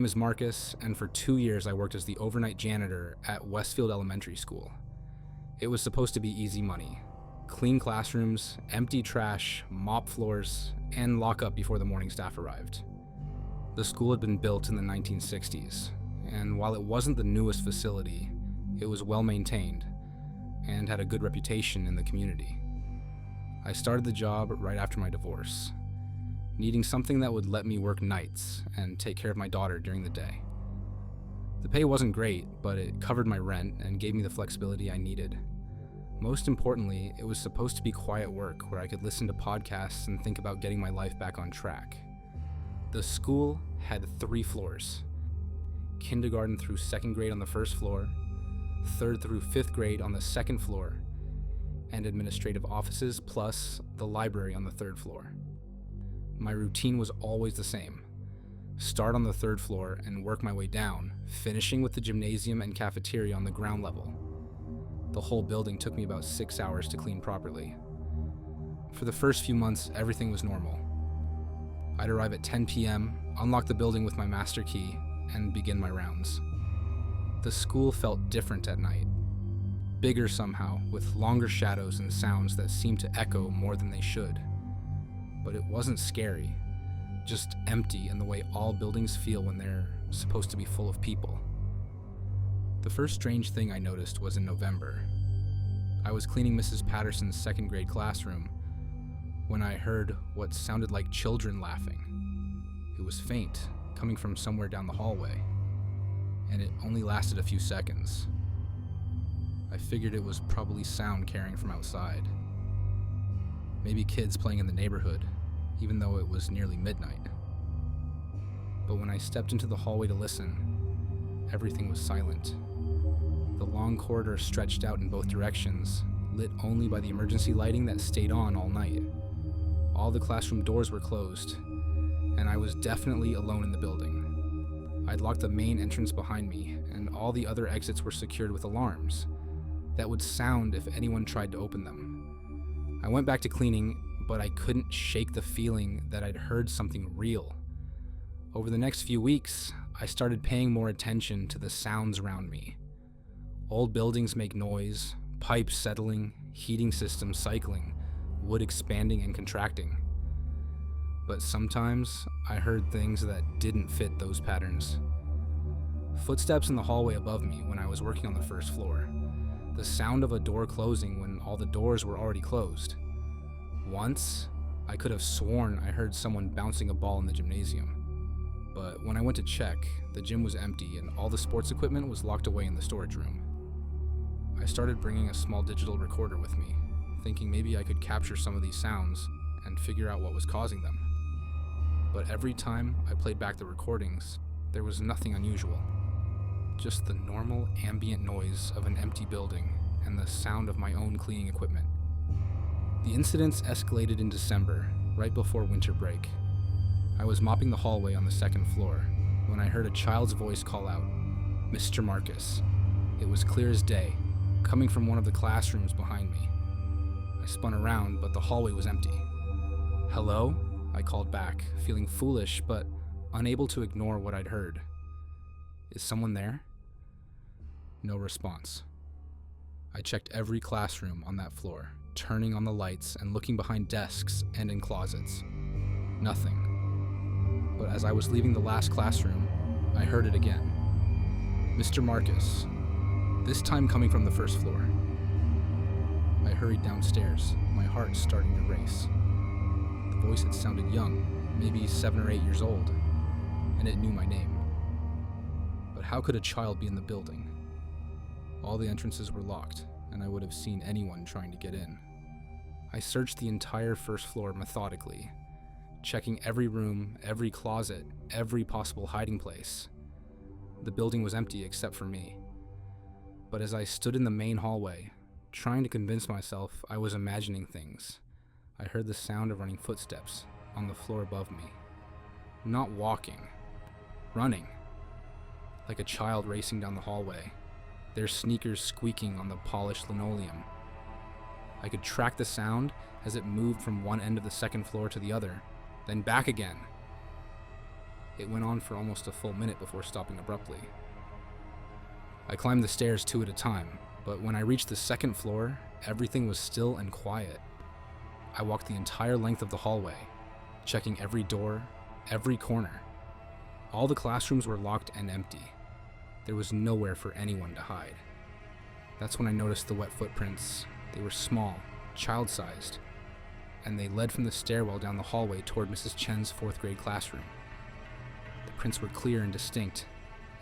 My name is Marcus, and for 2 years I worked as the overnight janitor at Westfield Elementary School. It was supposed to be easy money. Clean classrooms, empty trash, mop floors, and lock up before the morning staff arrived. The school had been built in the 1960s, and while it wasn't the newest facility, it was well maintained and had a good reputation in the community. I started the job right after my divorce, needing something that would let me work nights and take care of my daughter during the day. The pay wasn't great, but it covered my rent and gave me the flexibility I needed. Most importantly, it was supposed to be quiet work where I could listen to podcasts and think about getting my life back on track. The school had 3 floors. Kindergarten through 2nd grade on the 1st floor, 3rd through 5th grade on the 2nd floor, and administrative offices plus the library on the 3rd floor. My routine was always the same. Start on the 3rd floor and work my way down, finishing with the gymnasium and cafeteria on the ground level. The whole building took me about 6 hours to clean properly. For the first few months, everything was normal. I'd arrive at 10 p.m., unlock the building with my master key, and begin my rounds. The school felt different at night. Bigger somehow, with longer shadows and sounds that seemed to echo more than they should. But it wasn't scary, just empty in the way all buildings feel when they're supposed to be full of people. The first strange thing I noticed was in November. I was cleaning Mrs. Patterson's 2nd grade classroom when I heard what sounded like children laughing. It was faint, coming from somewhere down the hallway, and it only lasted a few seconds. I figured it was probably sound carrying from outside. Maybe kids playing in the neighborhood, even though it was nearly midnight. But when I stepped into the hallway to listen, everything was silent. The long corridor stretched out in both directions, lit only by the emergency lighting that stayed on all night. All the classroom doors were closed, and I was definitely alone in the building. I'd locked the main entrance behind me, and all the other exits were secured with alarms that would sound if anyone tried to open them. I went back to cleaning, but I couldn't shake the feeling that I'd heard something real. Over the next few weeks, I started paying more attention to the sounds around me. Old buildings make noise, pipes settling, heating systems cycling, wood expanding and contracting. But sometimes I heard things that didn't fit those patterns. Footsteps in the hallway above me when I was working on the 1st floor. The sound of a door closing when all the doors were already closed. Once, I could have sworn I heard someone bouncing a ball in the gymnasium. But when I went to check, the gym was empty and all the sports equipment was locked away in the storage room. I started bringing a small digital recorder with me, thinking maybe I could capture some of these sounds and figure out what was causing them. But every time I played back the recordings, there was nothing unusual. Just the normal ambient noise of an empty building and the sound of my own cleaning equipment. The incidents escalated in December, right before winter break. I was mopping the hallway on the 2nd floor when I heard a child's voice call out, "Mr. Marcus." It was clear as day, coming from one of the classrooms behind me. I spun around, but the hallway was empty. "Hello?" I called back, feeling foolish but unable to ignore what I'd heard. "Is someone there?" No response. I checked every classroom on that floor, turning on the lights and looking behind desks and in closets. Nothing. But as I was leaving the last classroom, I heard it again. "Mr. Marcus," this time coming from the 1st floor. I hurried downstairs, my heart starting to race. The voice had sounded young, maybe 7 or 8 years old, and it knew my name. But how could a child be in the building? All the entrances were locked, and I would have seen anyone trying to get in. I searched the entire 1st floor methodically, checking every room, every closet, every possible hiding place. The building was empty except for me. But as I stood in the main hallway, trying to convince myself I was imagining things, I heard the sound of running footsteps on the floor above me. Not walking, running, like a child racing down the hallway, their sneakers squeaking on the polished linoleum. I could track the sound as it moved from one end of the 2nd floor to the other, then back again. It went on for almost a full minute before stopping abruptly. I climbed the stairs 2 at a time, but when I reached the second floor, everything was still and quiet. I walked the entire length of the hallway, checking every door, every corner. All the classrooms were locked and empty. There was nowhere for anyone to hide. That's when I noticed the wet footprints. They were small, child-sized, and they led from the stairwell down the hallway toward Mrs. Chen's 4th grade classroom. The prints were clear and distinct,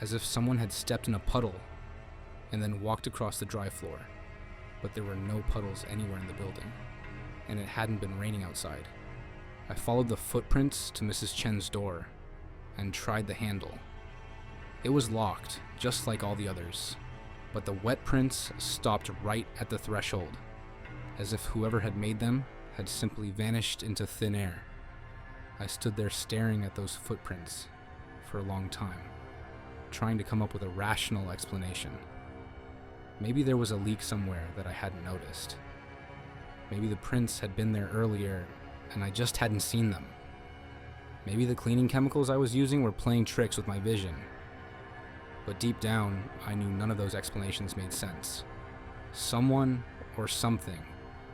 as if someone had stepped in a puddle and then walked across the dry floor. But there were no puddles anywhere in the building, and it hadn't been raining outside. I followed the footprints to Mrs. Chen's door and tried the handle. It was locked, just like all the others, but the wet prints stopped right at the threshold, as if whoever had made them had simply vanished into thin air. I stood there staring at those footprints for a long time, trying to come up with a rational explanation. Maybe there was a leak somewhere that I hadn't noticed. Maybe the prints had been there earlier and I just hadn't seen them. Maybe the cleaning chemicals I was using were playing tricks with my vision. But deep down, I knew none of those explanations made sense. Someone or something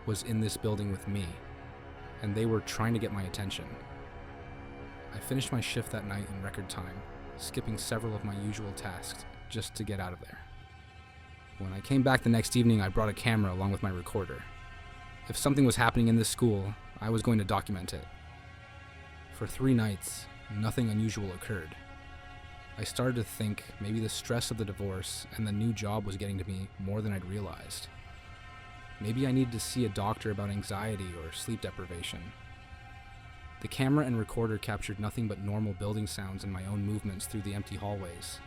was in this building with me, and they were trying to get my attention. I finished my shift that night in record time, skipping several of my usual tasks just to get out of there. When I came back the next evening, I brought a camera along with my recorder. If something was happening in this school, I was going to document it. For 3 nights, nothing unusual occurred. I started to think maybe the stress of the divorce and the new job was getting to me more than I'd realized. Maybe I needed to see a doctor about anxiety or sleep deprivation. The camera and recorder captured nothing but normal building sounds and my own movements through the empty hallways.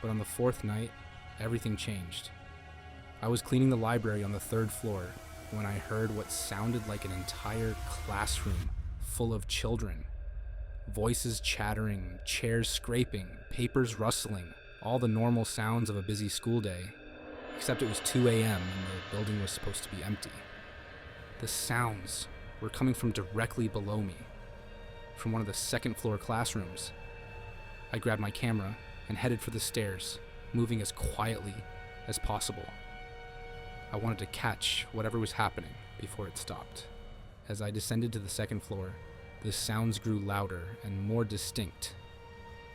But on the 4th night, everything changed. I was cleaning the library on the 3rd floor when I heard what sounded like an entire classroom full of children. Voices chattering, chairs scraping, papers rustling, all the normal sounds of a busy school day, except it was 2 a.m. and the building was supposed to be empty. The sounds were coming from directly below me, from one of the 2nd floor classrooms. I grabbed my camera and headed for the stairs, moving as quietly as possible. I wanted to catch whatever was happening before it stopped. As I descended to the 2nd floor, the sounds grew louder and more distinct.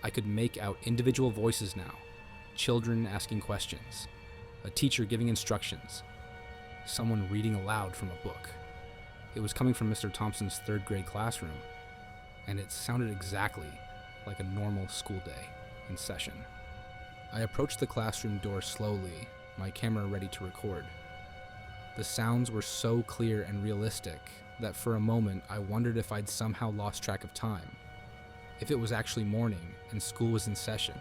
I could make out individual voices now, children asking questions, a teacher giving instructions, someone reading aloud from a book. It was coming from Mr. Thompson's 3rd grade classroom, and it sounded exactly like a normal school day in session. I approached the classroom door slowly, my camera ready to record. The sounds were so clear and realistic that for a moment I wondered if I'd somehow lost track of time, if it was actually morning and school was in session.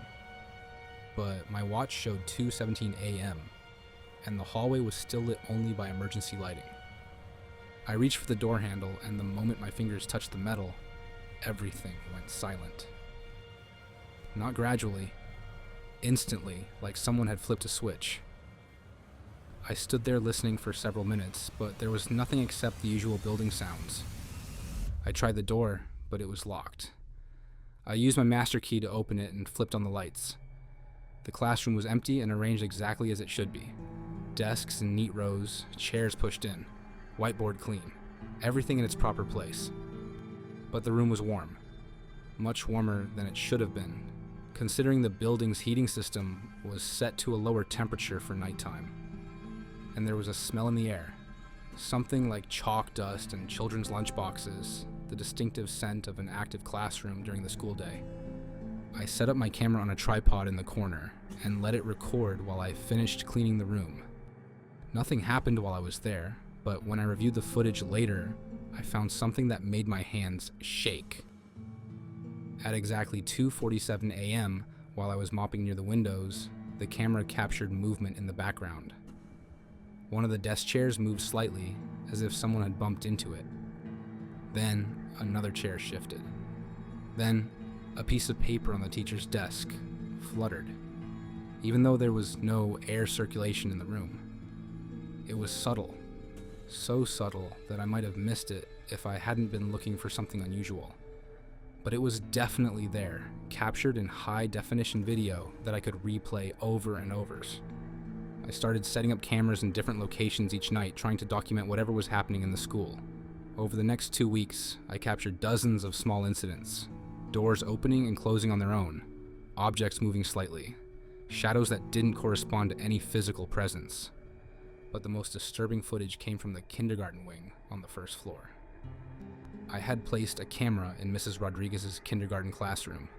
But my watch showed 2:17 a.m., and the hallway was still lit only by emergency lighting. I reached for the door handle, and the moment my fingers touched the metal, everything went silent. Not gradually, instantly, like someone had flipped a switch. I stood there listening for several minutes, but there was nothing except the usual building sounds. I tried the door, but it was locked. I used my master key to open it and flipped on the lights. The classroom was empty and arranged exactly as it should be. Desks in neat rows, chairs pushed in, whiteboard clean, everything in its proper place. But the room was warm, much warmer than it should have been, considering the building's heating system was set to a lower temperature for nighttime. And there was a smell in the air, something like chalk dust and children's lunchboxes, the distinctive scent of an active classroom during the school day. I set up my camera on a tripod in the corner and let it record while I finished cleaning the room. Nothing happened while I was there, but when I reviewed the footage later, I found something that made my hands shake. At exactly 2:47 a.m., while I was mopping near the windows, the camera captured movement in the background. One of the desk chairs moved slightly, as if someone had bumped into it. Then, another chair shifted. Then, a piece of paper on the teacher's desk fluttered, even though there was no air circulation in the room. It was subtle, so subtle that I might have missed it if I hadn't been looking for something unusual. but it was definitely there, captured in high-definition video that I could replay over and over. I started setting up cameras in different locations each night, trying to document whatever was happening in the school. Over the next 2 weeks, I captured dozens of small incidents, doors opening and closing on their own, objects moving slightly, shadows that didn't correspond to any physical presence. But the most disturbing footage came from the kindergarten wing on the first floor. I had placed a camera in Mrs. Rodriguez's kindergarten classroom,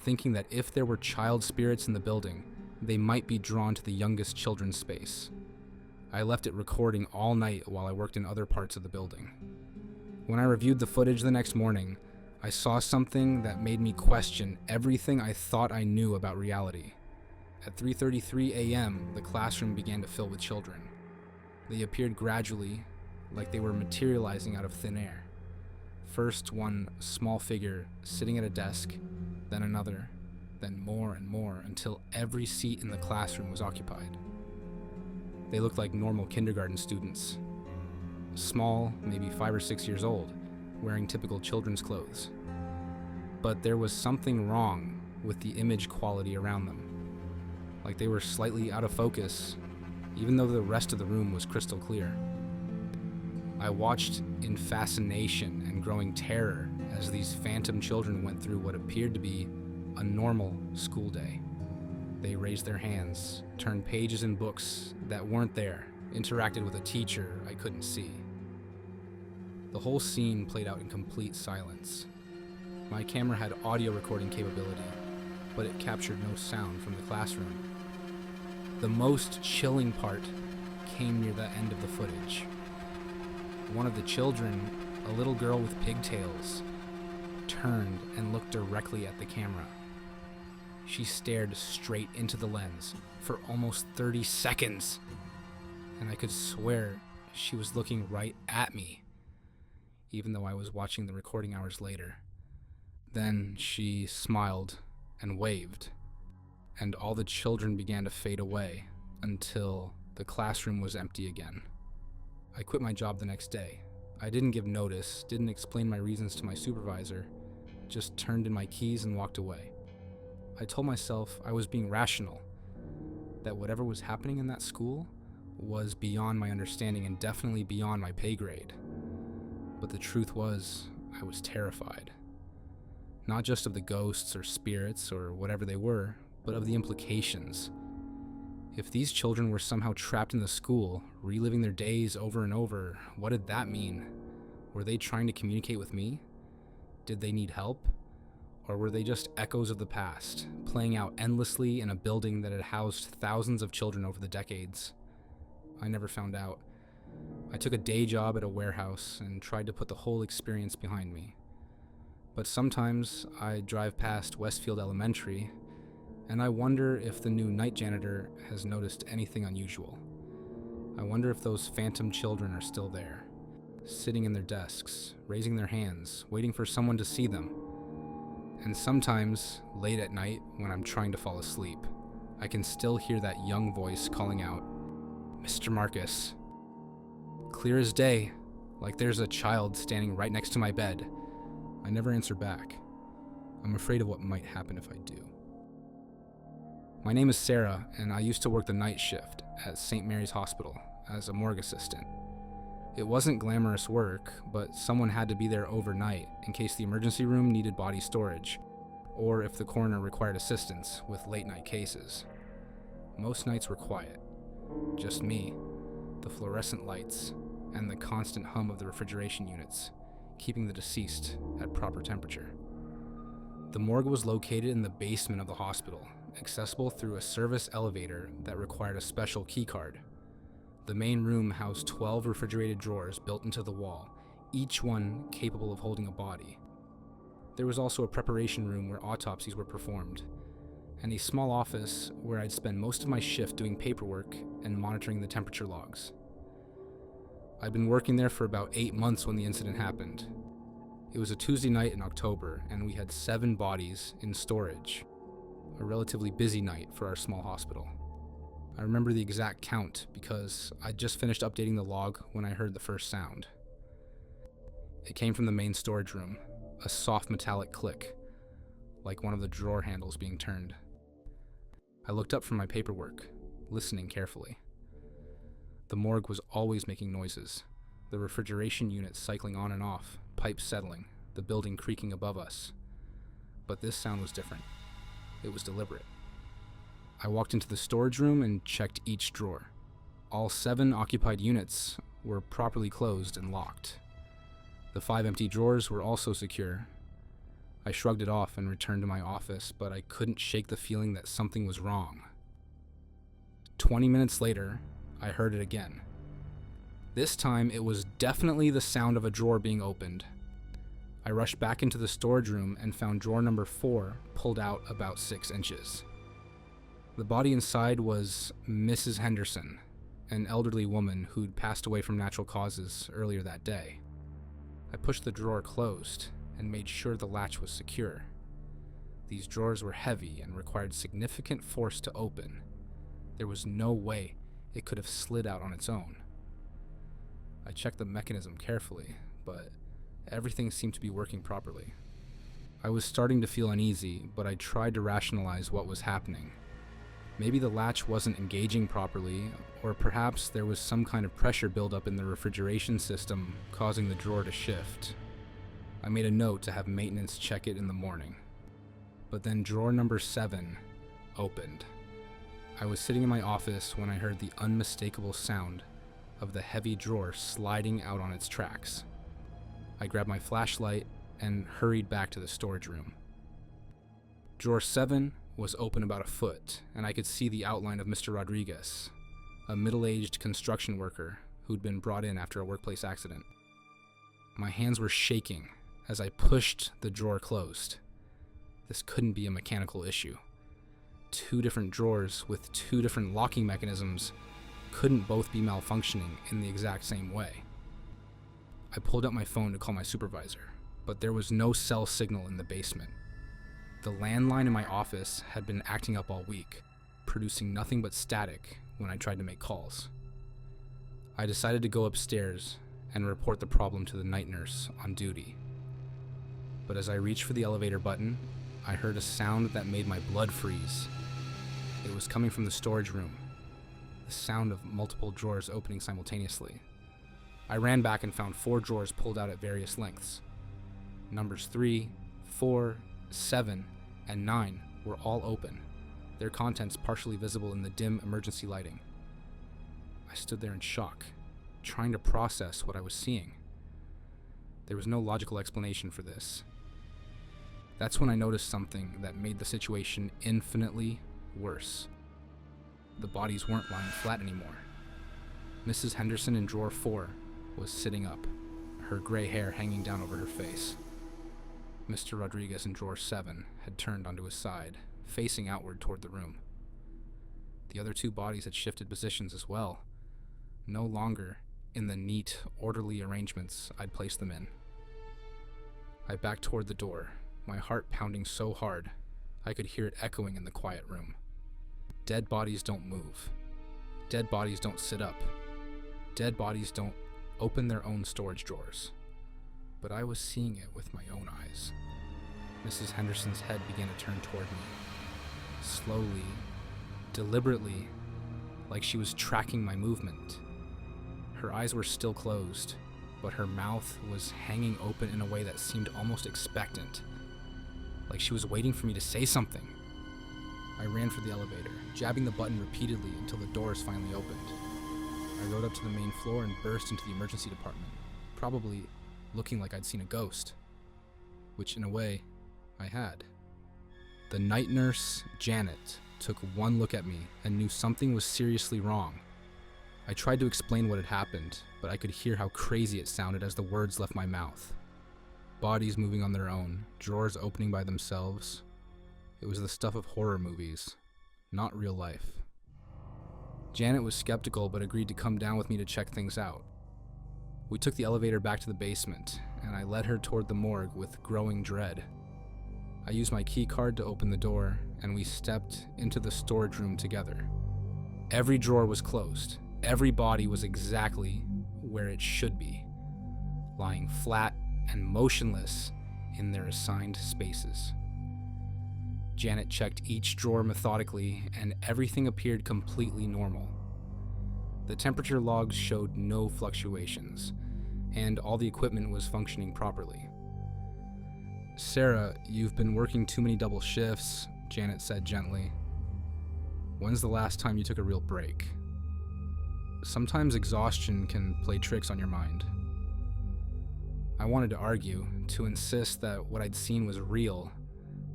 thinking that if there were child spirits in the building, they might be drawn to the youngest children's space. I left it recording all night while I worked in other parts of the building. When I reviewed the footage the next morning, I saw something that made me question everything I thought I knew about reality. At 3:33 a.m., the classroom began to fill with children. They appeared gradually, like they were materializing out of thin air. First one small figure sitting at a desk, then another, then more and more, until every seat in the classroom was occupied. They looked like normal kindergarten students. Small, maybe 5 or 6 years old, wearing typical children's clothes. But there was something wrong with the image quality around them. Like they were slightly out of focus, even though the rest of the room was crystal clear. I watched in fascination and growing terror as these phantom children went through what appeared to be a normal school day. They raised their hands, turned pages in books that weren't there, interacted with a teacher I couldn't see. The whole scene played out in complete silence. My camera had audio recording capability, but it captured no sound from the classroom. The most chilling part came near the end of the footage. One of the children, a little girl with pigtails, turned and looked directly at the camera. She stared straight into the lens for almost 30 seconds, and I could swear she was looking right at me, even though I was watching the recording hours later. Then she smiled and waved, and all the children began to fade away until the classroom was empty again. I quit my job the next day. I didn't give notice, didn't explain my reasons to my supervisor, just turned in my keys and walked away. I told myself I was being rational, that whatever was happening in that school was beyond my understanding and definitely beyond my pay grade. But the truth was, I was terrified. Not just of the ghosts or spirits or whatever they were, but of the implications. If these children were somehow trapped in the school, reliving their days over and over, what did that mean? Were they trying to communicate with me? Did they need help? Or were they just echoes of the past, playing out endlessly in a building that had housed thousands of children over the decades? I never found out. I took a day job at a warehouse and tried to put the whole experience behind me. But sometimes I drive past Westfield Elementary, and I wonder if the new night janitor has noticed anything unusual. I wonder if those phantom children are still there, sitting in their desks, raising their hands, waiting for someone to see them. And sometimes, late at night, when I'm trying to fall asleep, I can still hear that young voice calling out, "Mr. Marcus." Clear as day, like there's a child standing right next to my bed. I never answer back. I'm afraid of what might happen if I do. My name is Sarah, and I used to work the night shift at St. Mary's Hospital as a morgue assistant. It wasn't glamorous work, but someone had to be there overnight in case the emergency room needed body storage, or if the coroner required assistance with late-night cases. Most nights were quiet. Just me, the fluorescent lights, and the constant hum of the refrigeration units, keeping the deceased at proper temperature. The morgue was located in the basement of the hospital, accessible through a service elevator that required a special key card. The main room housed 12 refrigerated drawers built into the wall, each one capable of holding a body. There was also a preparation room where autopsies were performed, and a small office where I'd spend most of my shift doing paperwork and monitoring the temperature logs. I'd been working there for about 8 months when the incident happened. It was a Tuesday night in October, and we had 7 bodies in storage, a relatively busy night for our small hospital. I remember the exact count because I'd just finished updating the log when I heard the first sound. It came from the main storage room, a soft metallic click, like one of the drawer handles being turned. I looked up from my paperwork, listening carefully. The morgue was always making noises, the refrigeration unit cycling on and off, pipes settling, the building creaking above us. But this sound was different. It was deliberate. I walked into the storage room and checked each drawer. All 7 occupied units were properly closed and locked. The 5 empty drawers were also secure. I shrugged it off and returned to my office, but I couldn't shake the feeling that something was wrong. 20 minutes later, I heard it again. This time, it was definitely the sound of a drawer being opened. I rushed back into the storage room and found drawer number 4 pulled out about 6 inches. The body inside was Mrs. Henderson, an elderly woman who'd passed away from natural causes earlier that day. I pushed the drawer closed and made sure the latch was secure. These drawers were heavy and required significant force to open. There was no way it could have slid out on its own. I checked the mechanism carefully, but everything seemed to be working properly. I was starting to feel uneasy, but I tried to rationalize what was happening. Maybe the latch wasn't engaging properly, or perhaps there was some kind of pressure buildup in the refrigeration system causing the drawer to shift. I made a note to have maintenance check it in the morning. But then drawer number 7 opened. I was sitting in my office when I heard the unmistakable sound of the heavy drawer sliding out on its tracks. I grabbed my flashlight and hurried back to the storage room. Drawer 7 was open about a foot, and I could see the outline of Mr. Rodriguez, a middle-aged construction worker who'd been brought in after a workplace accident. My hands were shaking as I pushed the drawer closed. This couldn't be a mechanical issue. 2 different drawers with 2 different locking mechanisms couldn't both be malfunctioning in the exact same way. I pulled out my phone to call my supervisor, but there was no cell signal in the basement. The landline in my office had been acting up all week, producing nothing but static when I tried to make calls. I decided to go upstairs and report the problem to the night nurse on duty. But as I reached for the elevator button, I heard a sound that made my blood freeze. It was coming from the storage room, the sound of multiple drawers opening simultaneously. I ran back and found 4 drawers pulled out at various lengths. Numbers 3, 4, 7, and 9 were all open, their contents partially visible in the dim emergency lighting. I stood there in shock, trying to process what I was seeing. There was no logical explanation for this. That's when I noticed something that made the situation infinitely worse. The bodies weren't lying flat anymore. Mrs. Henderson in drawer 4 was sitting up, her gray hair hanging down over her face. Mr. Rodriguez in drawer 7 had turned onto his side, facing outward toward the room. The other 2 bodies had shifted positions as well, no longer in the neat, orderly arrangements I'd placed them in. I backed toward the door, my heart pounding so hard I could hear it echoing in the quiet room. Dead bodies don't move. Dead bodies don't sit up. Dead bodies don't open their own storage drawers. But I was seeing it with my own eyes. Mrs. Henderson's head began to turn toward me. Slowly, deliberately, like she was tracking my movement. Her eyes were still closed, but her mouth was hanging open in a way that seemed almost expectant, like she was waiting for me to say something. I ran for the elevator, jabbing the button repeatedly until the doors finally opened. I rode up to the main floor and burst into the emergency department, probably looking like I'd seen a ghost, which in a way, I had. The night nurse, Janet, took one look at me and knew something was seriously wrong. I tried to explain what had happened, but I could hear how crazy it sounded as the words left my mouth. Bodies moving on their own, drawers opening by themselves. It was the stuff of horror movies, not real life. Janet was skeptical but agreed to come down with me to check things out. We took the elevator back to the basement, and I led her toward the morgue with growing dread. I used my key card to open the door, and we stepped into the storage room together. Every drawer was closed. Every body was exactly where it should be, lying flat and motionless in their assigned spaces. Janet checked each drawer methodically, and everything appeared completely normal. The temperature logs showed no fluctuations, and all the equipment was functioning properly. "Sarah, you've been working too many double shifts," Janet said gently. "When's the last time you took a real break? Sometimes exhaustion can play tricks on your mind." I wanted to argue, to insist that what I'd seen was real,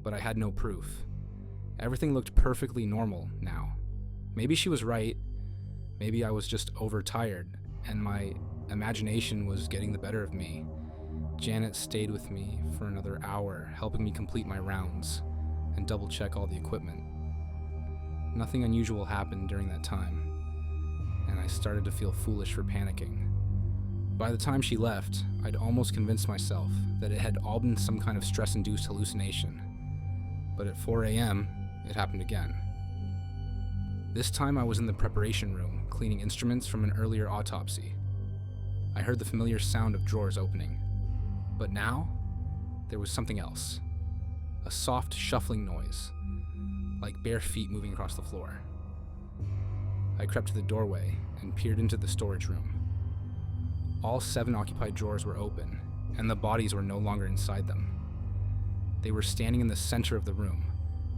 but I had no proof. Everything looked perfectly normal now. Maybe she was right. Maybe I was just overtired, and my imagination was getting the better of me. Janet stayed with me for another hour, helping me complete my rounds and double-check all the equipment. Nothing unusual happened during that time, and I started to feel foolish for panicking. By the time she left, I'd almost convinced myself that it had all been some kind of stress-induced hallucination. But at 4 a.m., it happened again. This time I was in the preparation room, cleaning instruments from an earlier autopsy. I heard the familiar sound of drawers opening. But now, there was something else. A soft shuffling noise, like bare feet moving across the floor. I crept to the doorway and peered into the storage room. All 7 occupied drawers were open, and the bodies were no longer inside them. They were standing in the center of the room,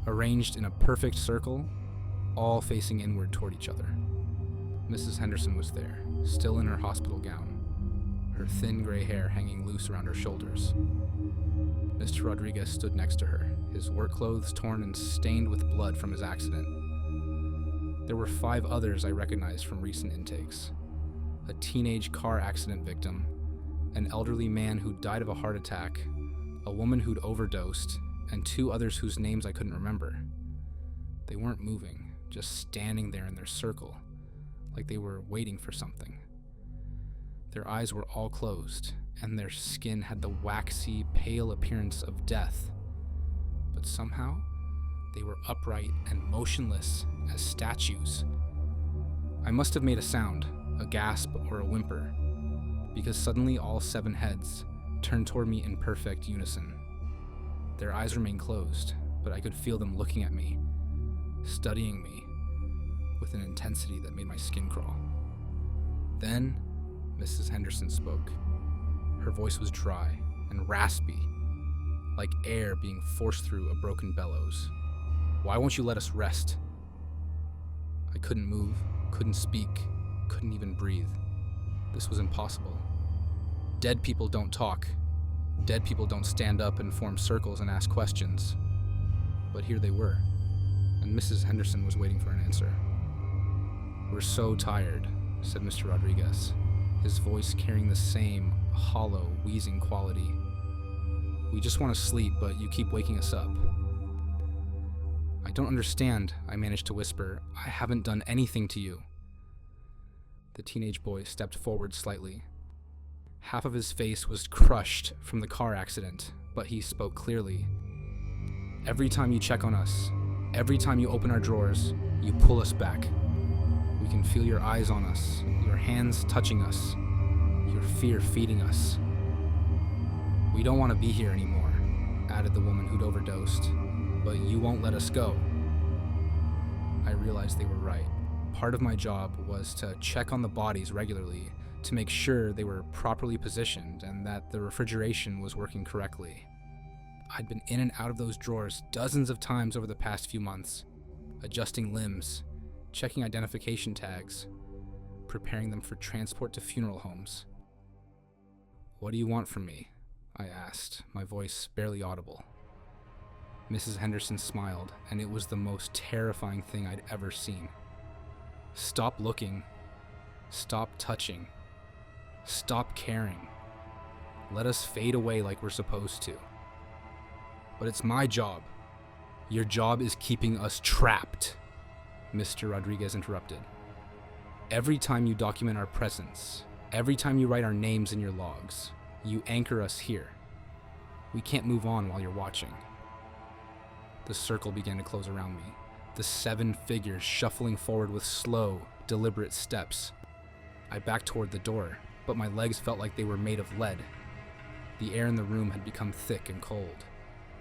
arranged in a perfect circle, all facing inward toward each other. Mrs. Henderson was there, still in her hospital gown, her thin gray hair hanging loose around her shoulders. Mr. Rodriguez stood next to her, his work clothes torn and stained with blood from his accident. There were 5 others I recognized from recent intakes. A teenage car accident victim, an elderly man who died of a heart attack, a woman who'd overdosed, and 2 others whose names I couldn't remember. They weren't moving, just standing there in their circle, like they were waiting for something. Their eyes were all closed, and their skin had the waxy, pale appearance of death. But somehow, they were upright and motionless as statues. I must have made a sound, a gasp or a whimper, because suddenly all 7 heads turned toward me in perfect unison. Their eyes remained closed, but I could feel them looking at me, studying me, with an intensity that made my skin crawl. Then, Mrs. Henderson spoke. Her voice was dry and raspy, like air being forced through a broken bellows. "Why won't you let us rest?" I couldn't move, couldn't speak, couldn't even breathe. This was impossible. Dead people don't talk. Dead people don't stand up and form circles and ask questions. But here they were, and Mrs. Henderson was waiting for an answer. "We're so tired," said Mr. Rodriguez, his voice carrying the same hollow, wheezing quality. "We just want to sleep, but you keep waking us up." "I don't understand," I managed to whisper. "I haven't done anything to you." The teenage boy stepped forward slightly. Half of his face was crushed from the car accident, but he spoke clearly. "Every time you check on us, every time you open our drawers, you pull us back. We can feel your eyes on us, your hands touching us, your fear feeding us. We don't want to be here anymore," added the woman who'd overdosed, "but you won't let us go." I realized they were right. Part of my job was to check on the bodies regularly to make sure they were properly positioned and that the refrigeration was working correctly. I'd been in and out of those drawers dozens of times over the past few months, adjusting limbs, checking identification tags, preparing them for transport to funeral homes. "What do you want from me?" I asked, my voice barely audible. Mrs. Henderson smiled, and it was the most terrifying thing I'd ever seen. "Stop looking. Stop touching. Stop caring. Let us fade away like we're supposed to." "But it's my job." "Your job is keeping us trapped," Mr. Rodriguez interrupted. "Every time you document our presence, every time you write our names in your logs, you anchor us here. We can't move on while you're watching." The circle began to close around me, the 7 figures shuffling forward with slow, deliberate steps. I backed toward the door, but my legs felt like they were made of lead. The air in the room had become thick and cold,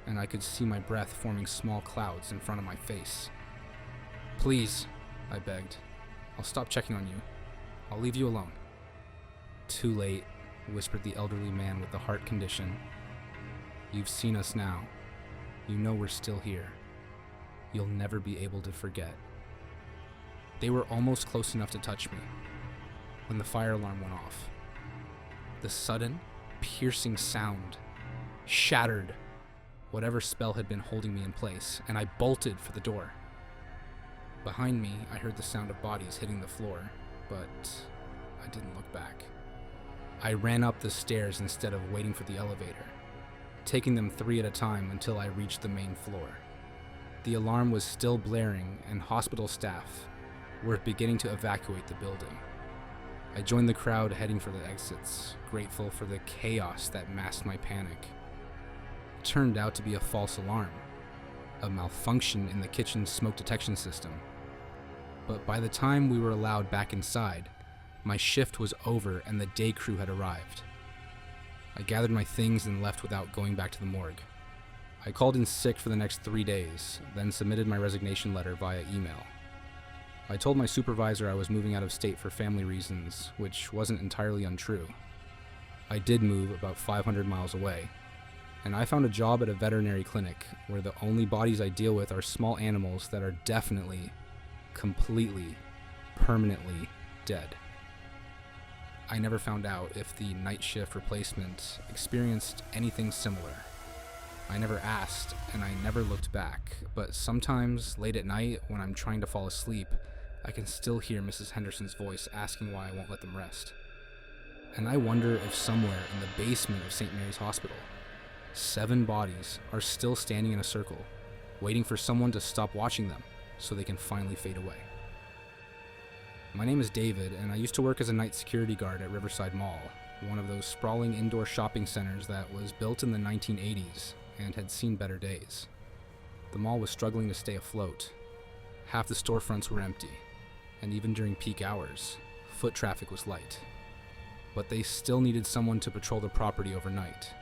and I could see my breath forming small clouds in front of my face. "Please," I begged. "I'll stop checking on you. I'll leave you alone." "Too late," whispered the elderly man with the heart condition. "You've seen us now. You know we're still here. You'll never be able to forget." They were almost close enough to touch me when the fire alarm went off. The sudden, piercing sound shattered whatever spell had been holding me in place, and I bolted for the door. Behind me, I heard the sound of bodies hitting the floor, but I didn't look back. I ran up the stairs instead of waiting for the elevator, taking them 3 at a time until I reached the main floor. The alarm was still blaring, and hospital staff were beginning to evacuate the building. I joined the crowd heading for the exits, grateful for the chaos that masked my panic. It turned out to be a false alarm, a malfunction in the kitchen smoke detection system. But by the time we were allowed back inside, my shift was over and the day crew had arrived. I gathered my things and left without going back to the morgue. I called in sick for the next 3 days, then submitted my resignation letter via email. I told my supervisor I was moving out of state for family reasons, which wasn't entirely untrue. I did move about 500 miles away, and I found a job at a veterinary clinic where the only bodies I deal with are small animals that are definitely, completely, permanently dead. I never found out if the night shift replacement experienced anything similar. I never asked, and I never looked back, but sometimes late at night when I'm trying to fall asleep, I can still hear Mrs. Henderson's voice asking why I won't let them rest. And I wonder if somewhere in the basement of St. Mary's Hospital, 7 bodies are still standing in a circle, waiting for someone to stop watching them so they can finally fade away. My name is David, and I used to work as a night security guard at Riverside Mall, one of those sprawling indoor shopping centers that was built in the 1980s and had seen better days. The mall was struggling to stay afloat. Half the storefronts were empty, and even during peak hours, foot traffic was light. But they still needed someone to patrol the property overnight,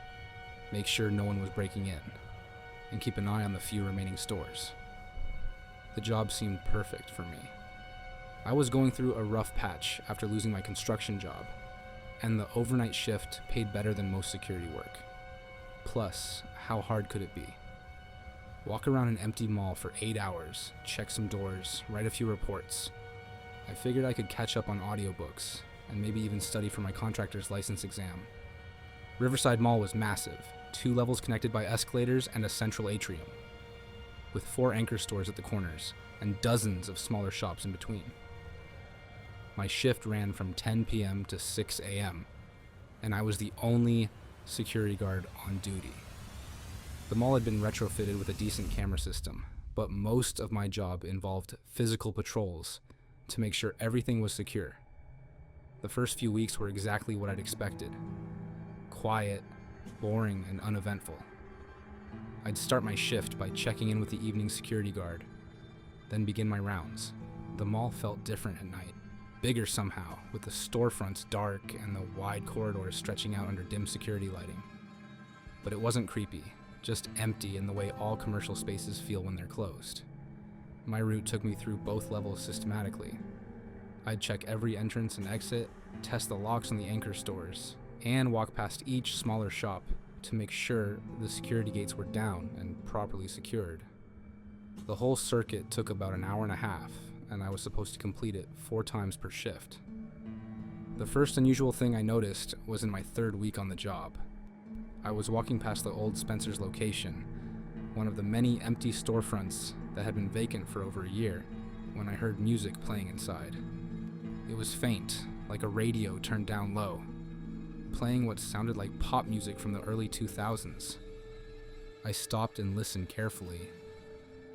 make sure no one was breaking in, and keep an eye on the few remaining stores. The job seemed perfect for me. I was going through a rough patch after losing my construction job, and the overnight shift paid better than most security work. Plus, how hard could it be? Walk around an empty mall for 8 hours, check some doors, write a few reports. I figured I could catch up on audiobooks, and maybe even study for my contractor's license exam. Riverside Mall was massive, 2 levels connected by escalators and a central atrium, with 4 anchor stores at the corners, and dozens of smaller shops in between. My shift ran from 10 p.m. to 6 a.m., and I was the only security guard on duty. The mall had been retrofitted with a decent camera system, but most of my job involved physical patrols to make sure everything was secure. The first few weeks were exactly what I'd expected. Quiet, boring, and uneventful. I'd start my shift by checking in with the evening security guard, then begin my rounds. The mall felt different at night, bigger somehow, with the storefronts dark and the wide corridors stretching out under dim security lighting. But it wasn't creepy, just empty in the way all commercial spaces feel when they're closed. My route took me through both levels systematically. I'd check every entrance and exit, test the locks on the anchor stores, and walk past each smaller shop to make sure the security gates were down and properly secured. The whole circuit took about an hour and a half, and I was supposed to complete it 4 times per shift. The first unusual thing I noticed was in my 3rd week on the job. I was walking past the old Spencer's location, one of the many empty storefronts that had been vacant for over a year, when I heard music playing inside. It was faint, like a radio turned down low, playing what sounded like pop music from the early 2000s. I stopped and listened carefully.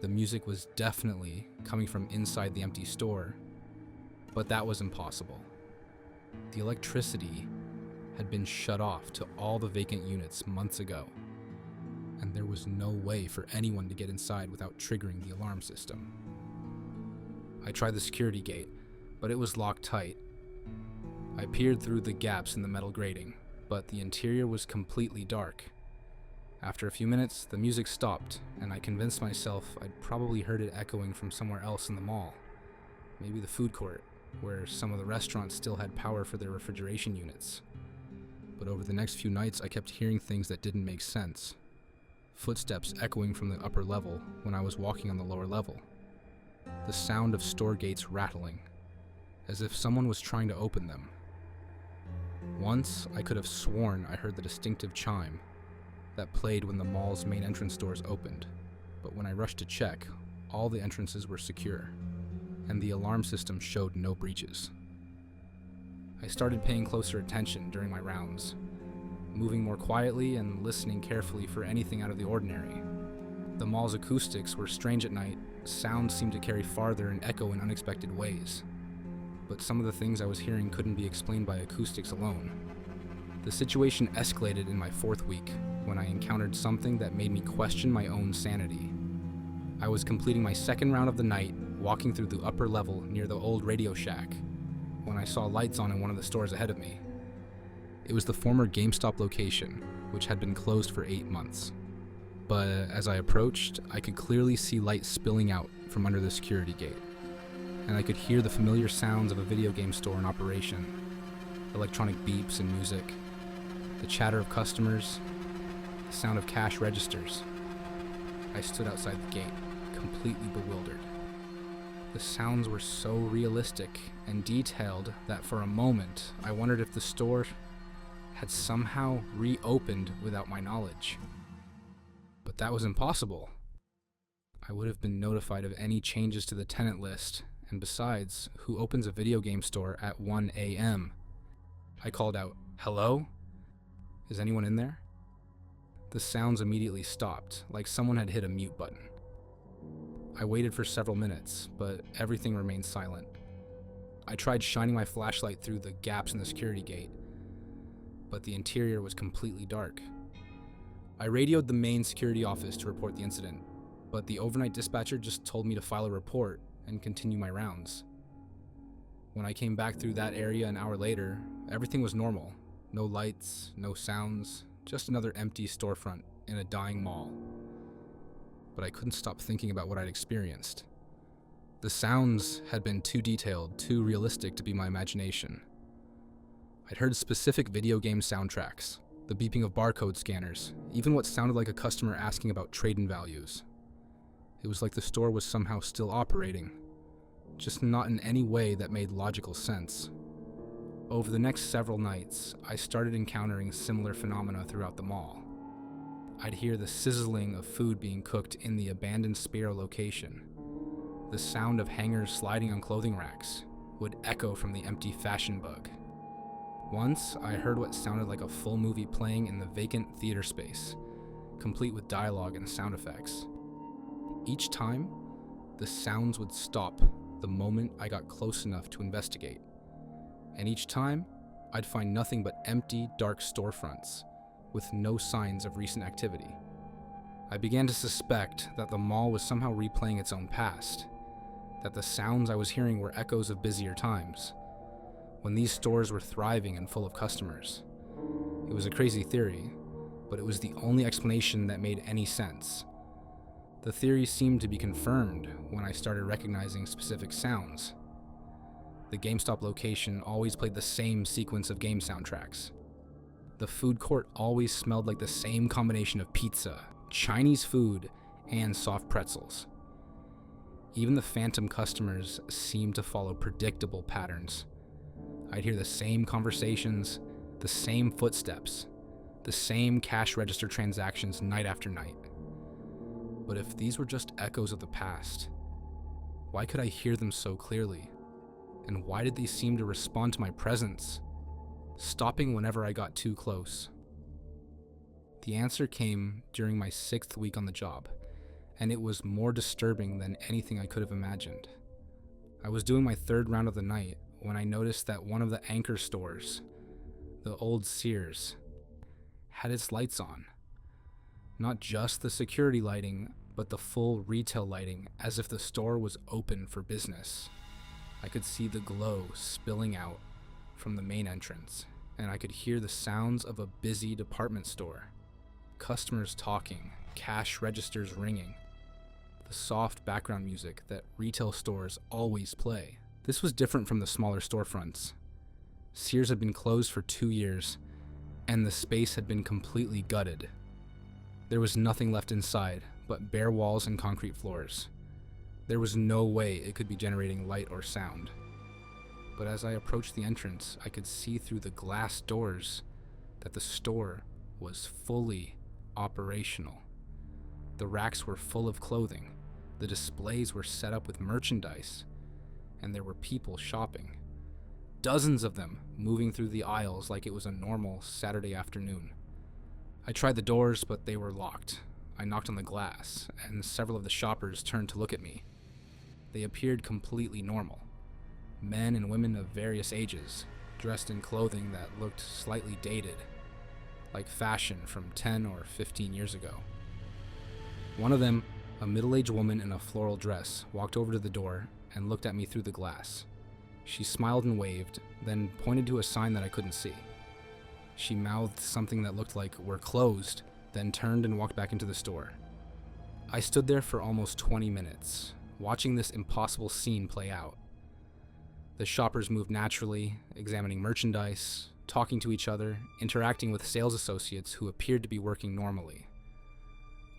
The music was definitely coming from inside the empty store, but that was impossible. The electricity had been shut off to all the vacant units months ago, and there was no way for anyone to get inside without triggering the alarm system. I tried the security gate, but it was locked tight. I peered through the gaps in the metal grating, but the interior was completely dark. After a few minutes, the music stopped, and I convinced myself I'd probably heard it echoing from somewhere else in the mall. Maybe the food court, where some of the restaurants still had power for their refrigeration units. But over the next few nights, I kept hearing things that didn't make sense. Footsteps echoing from the upper level when I was walking on the lower level. The sound of store gates rattling, as if someone was trying to open them. Once, I could have sworn I heard the distinctive chime that played when the mall's main entrance doors opened, but when I rushed to check, all the entrances were secure, and the alarm system showed no breaches. I started paying closer attention during my rounds, moving more quietly and listening carefully for anything out of the ordinary. The mall's acoustics were strange at night. Sounds seemed to carry farther and echo in unexpected ways. But some of the things I was hearing couldn't be explained by acoustics alone. The situation escalated in my 4th week when I encountered something that made me question my own sanity. I was completing my 2nd round of the night, walking through the upper level near the old Radio Shack, when I saw lights on in one of the stores ahead of me. It was the former GameStop location, which had been closed for 8 months. But as I approached, I could clearly see light spilling out from under the security gate, and I could hear the familiar sounds of a video game store in operation, electronic beeps and music, the chatter of customers, the sound of cash registers. I stood outside the gate, completely bewildered. The sounds were so realistic and detailed that for a moment I wondered if the store had somehow reopened without my knowledge. But that was impossible. I would have been notified of any changes to the tenant list, and besides, who opens a video game store at 1 a.m.? I called out, "Hello? Is anyone in there?" The sounds immediately stopped, like someone had hit a mute button. I waited for several minutes, but everything remained silent. I tried shining my flashlight through the gaps in the security gate, but the interior was completely dark. I radioed the main security office to report the incident, but the overnight dispatcher just told me to file a report and continue my rounds. When I came back through that area an hour later, everything was normal. No lights, no sounds, just another empty storefront in a dying mall. But I couldn't stop thinking about what I'd experienced. The sounds had been too detailed, too realistic to be my imagination. I'd heard specific video game soundtracks, the beeping of barcode scanners, even what sounded like a customer asking about trade-in values. It was like the store was somehow still operating, just not in any way that made logical sense. Over the next several nights, I started encountering similar phenomena throughout the mall. I'd hear the sizzling of food being cooked in the abandoned Spiro location. The sound of hangers sliding on clothing racks would echo from the empty Fashion Bug. Once, I heard what sounded like a full movie playing in the vacant theater space, complete with dialogue and sound effects. Each time, the sounds would stop the moment I got close enough to investigate. And each time, I'd find nothing but empty, dark storefronts with no signs of recent activity. I began to suspect that the mall was somehow replaying its own past, that the sounds I was hearing were echoes of busier times, when these stores were thriving and full of customers. It was a crazy theory, but it was the only explanation that made any sense. The theory seemed to be confirmed when I started recognizing specific sounds. The GameStop location always played the same sequence of game soundtracks. The food court always smelled like the same combination of pizza, Chinese food, and soft pretzels. Even the phantom customers seemed to follow predictable patterns. I'd hear the same conversations, the same footsteps, the same cash register transactions night after night. But if these were just echoes of the past, why could I hear them so clearly? And why did they seem to respond to my presence, stopping whenever I got too close? The answer came during my 6th week on the job, and it was more disturbing than anything I could have imagined. I was doing my 3rd round of the night when I noticed that one of the anchor stores, the old Sears, had its lights on. Not just the security lighting, but the full retail lighting, as if the store was open for business. I could see the glow spilling out from the main entrance, and I could hear the sounds of a busy department store. Customers talking, cash registers ringing, the soft background music that retail stores always play. This was different from the smaller storefronts. Sears had been closed for 2 years, and the space had been completely gutted. There was nothing left inside but bare walls and concrete floors. There was no way it could be generating light or sound. But as I approached the entrance, I could see through the glass doors that the store was fully operational. The racks were full of clothing, the displays were set up with merchandise, and there were people shopping. Dozens of them moving through the aisles like it was a normal Saturday afternoon. I tried the doors, but they were locked. I knocked on the glass, and several of the shoppers turned to look at me. They appeared completely normal. Men and women of various ages, dressed in clothing that looked slightly dated, like fashion from 10 or 15 years ago. One of them, a middle-aged woman in a floral dress, walked over to the door and looked at me through the glass. She smiled and waved, then pointed to a sign that I couldn't see. She mouthed something that looked like "we're closed," then turned and walked back into the store. I stood there for almost 20 minutes, watching this impossible scene play out. The shoppers moved naturally, examining merchandise, talking to each other, interacting with sales associates who appeared to be working normally.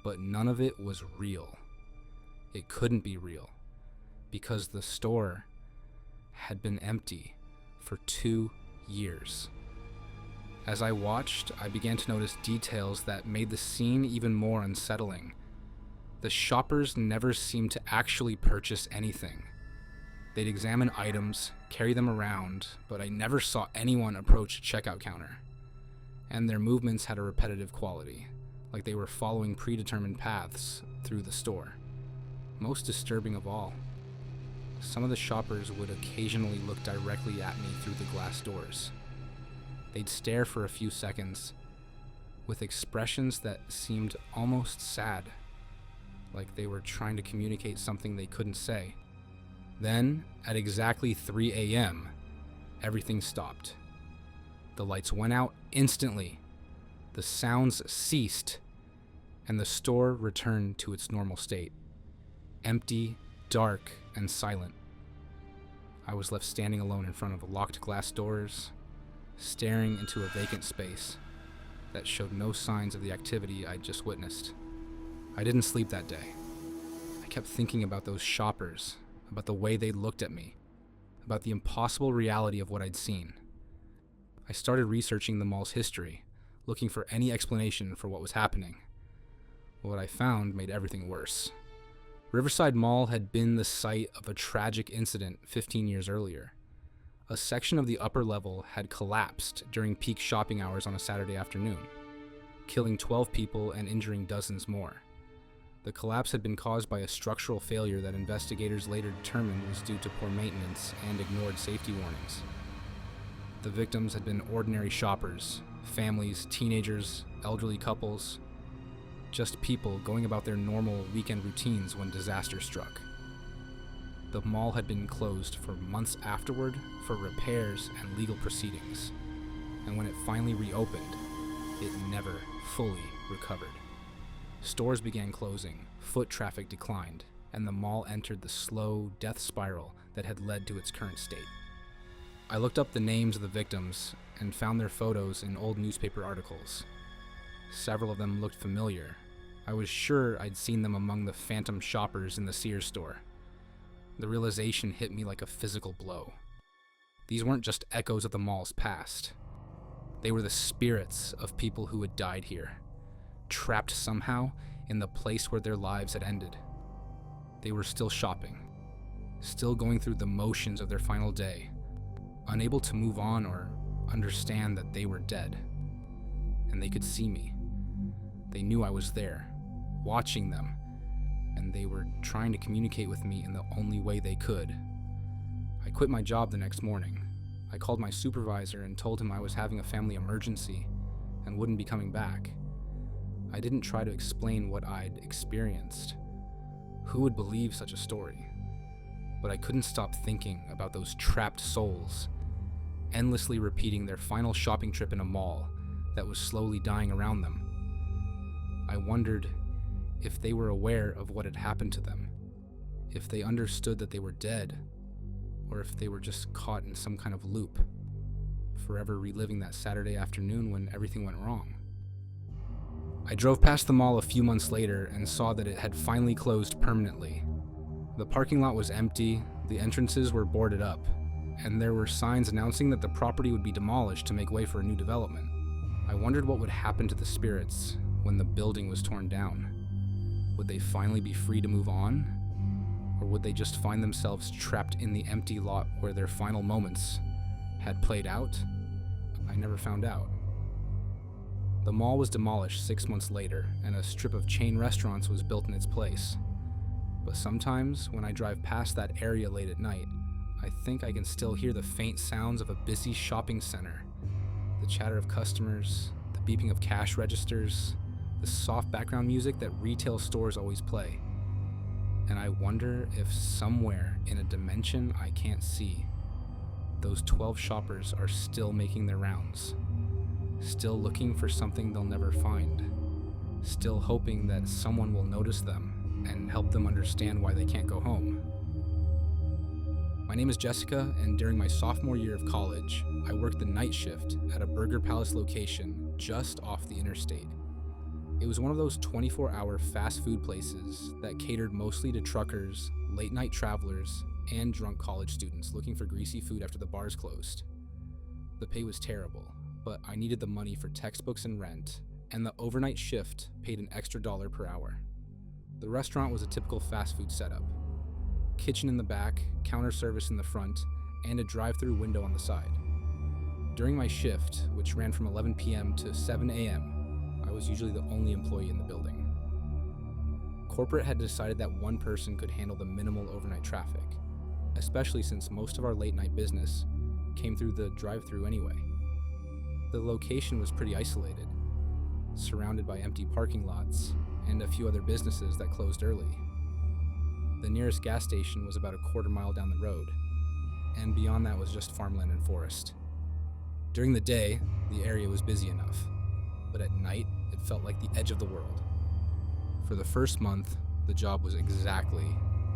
But none of it was real. It couldn't be real, because the store had been empty for 2 years. As I watched, I began to notice details that made the scene even more unsettling. The shoppers never seemed to actually purchase anything. They'd examine items, carry them around, but I never saw anyone approach a checkout counter. And their movements had a repetitive quality, like they were following predetermined paths through the store. Most disturbing of all, some of the shoppers would occasionally look directly at me through the glass doors. They'd stare for a few seconds, with expressions that seemed almost sad, like they were trying to communicate something they couldn't say. Then, at exactly 3 a.m., everything stopped. The lights went out instantly, the sounds ceased, and the store returned to its normal state. Empty, dark, and silent. I was left standing alone in front of locked glass doors, staring into a vacant space that showed no signs of the activity I'd just witnessed. I didn't sleep that day. I kept thinking about those shoppers, about the way they looked at me, about the impossible reality of what I'd seen. I started researching the mall's history, looking for any explanation for what was happening. What I found made everything worse. Riverside Mall had been the site of a tragic incident 15 years earlier. A section of the upper level had collapsed during peak shopping hours on a Saturday afternoon, killing 12 people and injuring dozens more. The collapse had been caused by a structural failure that investigators later determined was due to poor maintenance and ignored safety warnings. The victims had been ordinary shoppers, families, teenagers, elderly couples, just people going about their normal weekend routines when disaster struck. The mall had been closed for months afterward for repairs and legal proceedings, and when it finally reopened, it never fully recovered. Stores began closing, foot traffic declined, and the mall entered the slow death spiral that had led to its current state. I looked up the names of the victims and found their photos in old newspaper articles. Several of them looked familiar. I was sure I'd seen them among the phantom shoppers in the Sears store. The realization hit me like a physical blow. These weren't just echoes of the mall's past. They were the spirits of people who had died here, trapped somehow in the place where their lives had ended. They were still shopping, still going through the motions of their final day, unable to move on or understand that they were dead. And they could see me. They knew I was there, watching them, and they were trying to communicate with me in the only way they could. I quit my job the next morning. I called my supervisor and told him I was having a family emergency and wouldn't be coming back. I didn't try to explain what I'd experienced. Who would believe such a story? But I couldn't stop thinking about those trapped souls endlessly repeating their final shopping trip in a mall that was slowly dying around them. I wondered if they were aware of what had happened to them, if they understood that they were dead, or if they were just caught in some kind of loop, forever reliving that Saturday afternoon when everything went wrong. I drove past the mall a few months later and saw that it had finally closed permanently. The parking lot was empty, the entrances were boarded up, and there were signs announcing that the property would be demolished to make way for a new development. I wondered what would happen to the spirits when the building was torn down. Would they finally be free to move on? Or would they just find themselves trapped in the empty lot where their final moments had played out? I never found out. The mall was demolished 6 months later, and a strip of chain restaurants was built in its place. But sometimes, when I drive past that area late at night, I think I can still hear the faint sounds of a busy shopping center. The chatter of customers, the beeping of cash registers, the soft background music that retail stores always play. And I wonder if somewhere in a dimension I can't see, those 12 shoppers are still making their rounds, still looking for something they'll never find, still hoping that someone will notice them and help them understand why they can't go home. My name is Jessica, and during my sophomore year of college, I worked the night shift at a Burger Palace location just off the interstate. It was one of those 24-hour fast food places that catered mostly to truckers, late-night travelers, and drunk college students looking for greasy food after the bars closed. The pay was terrible, but I needed the money for textbooks and rent, and the overnight shift paid an extra $1 per hour. The restaurant was a typical fast food setup. Kitchen in the back, counter service in the front, and a drive-through window on the side. During my shift, which ran from 11 p.m. to 7 a.m., I was usually the only employee in the building. Corporate had decided that one person could handle the minimal overnight traffic, especially since most of our late-night business came through the drive-through anyway. The location was pretty isolated, surrounded by empty parking lots and a few other businesses that closed early. The nearest gas station was about a quarter mile down the road, and beyond that was just farmland and forest. During the day, the area was busy enough, but at night, it felt like the edge of the world. For the first month, the job was exactly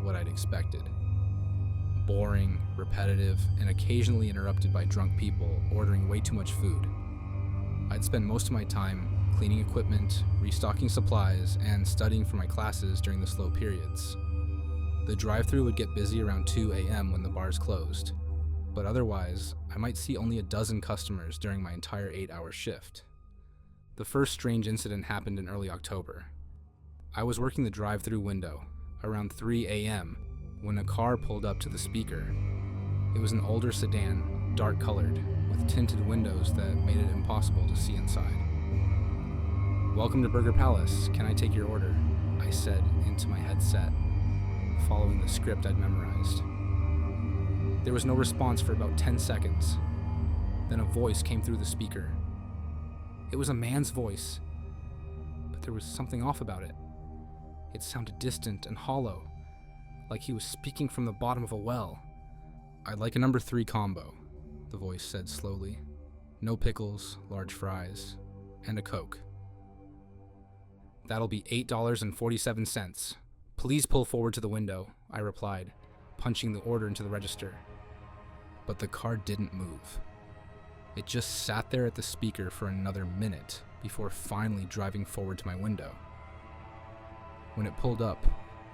what I'd expected. Boring, repetitive, and occasionally interrupted by drunk people ordering way too much food. I'd spend most of my time cleaning equipment, restocking supplies, and studying for my classes during the slow periods. The drive-thru would get busy around 2 a.m. when the bars closed, but otherwise, I might see only a dozen customers during my entire 8-hour shift. The first strange incident happened in early October. I was working the drive-thru window around 3 a.m. when a car pulled up to the speaker. It was an older sedan, dark-colored, with tinted windows that made it impossible to see inside. "Welcome to Burger Palace. Can I take your order?" I said into my headset, following the script I'd memorized. There was no response for about 10 seconds. Then a voice came through the speaker. It was a man's voice, but there was something off about it. It sounded distant and hollow, like he was speaking from the bottom of a well. "I'd like a number 3 combo," the voice said slowly. "No pickles, large fries, and a Coke." "That'll be $8.47. Please pull forward to the window," I replied, punching the order into the register. But the car didn't move. It just sat there at the speaker for another minute before finally driving forward to my window. When it pulled up,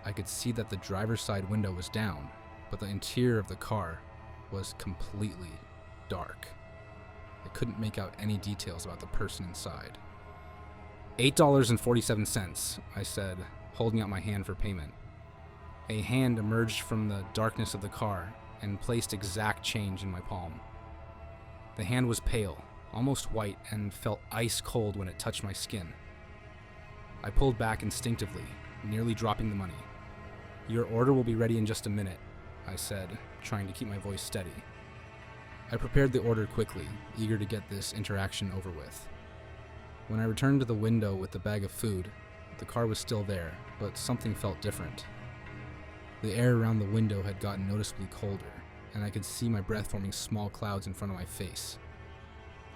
I could see that the driver's side window was down, but the interior of the car was completely dark. I couldn't make out any details about the person inside. $8.47, I said, holding out my hand for payment. A hand emerged from the darkness of the car and placed exact change in my palm. The hand was pale, almost white, and felt ice cold when it touched my skin. I pulled back instinctively, nearly dropping the money. "Your order will be ready in just a minute," I said, trying to keep my voice steady. I prepared the order quickly, eager to get this interaction over with. When I returned to the window with the bag of food, the car was still there, but something felt different. The air around the window had gotten noticeably colder, and I could see my breath forming small clouds in front of my face.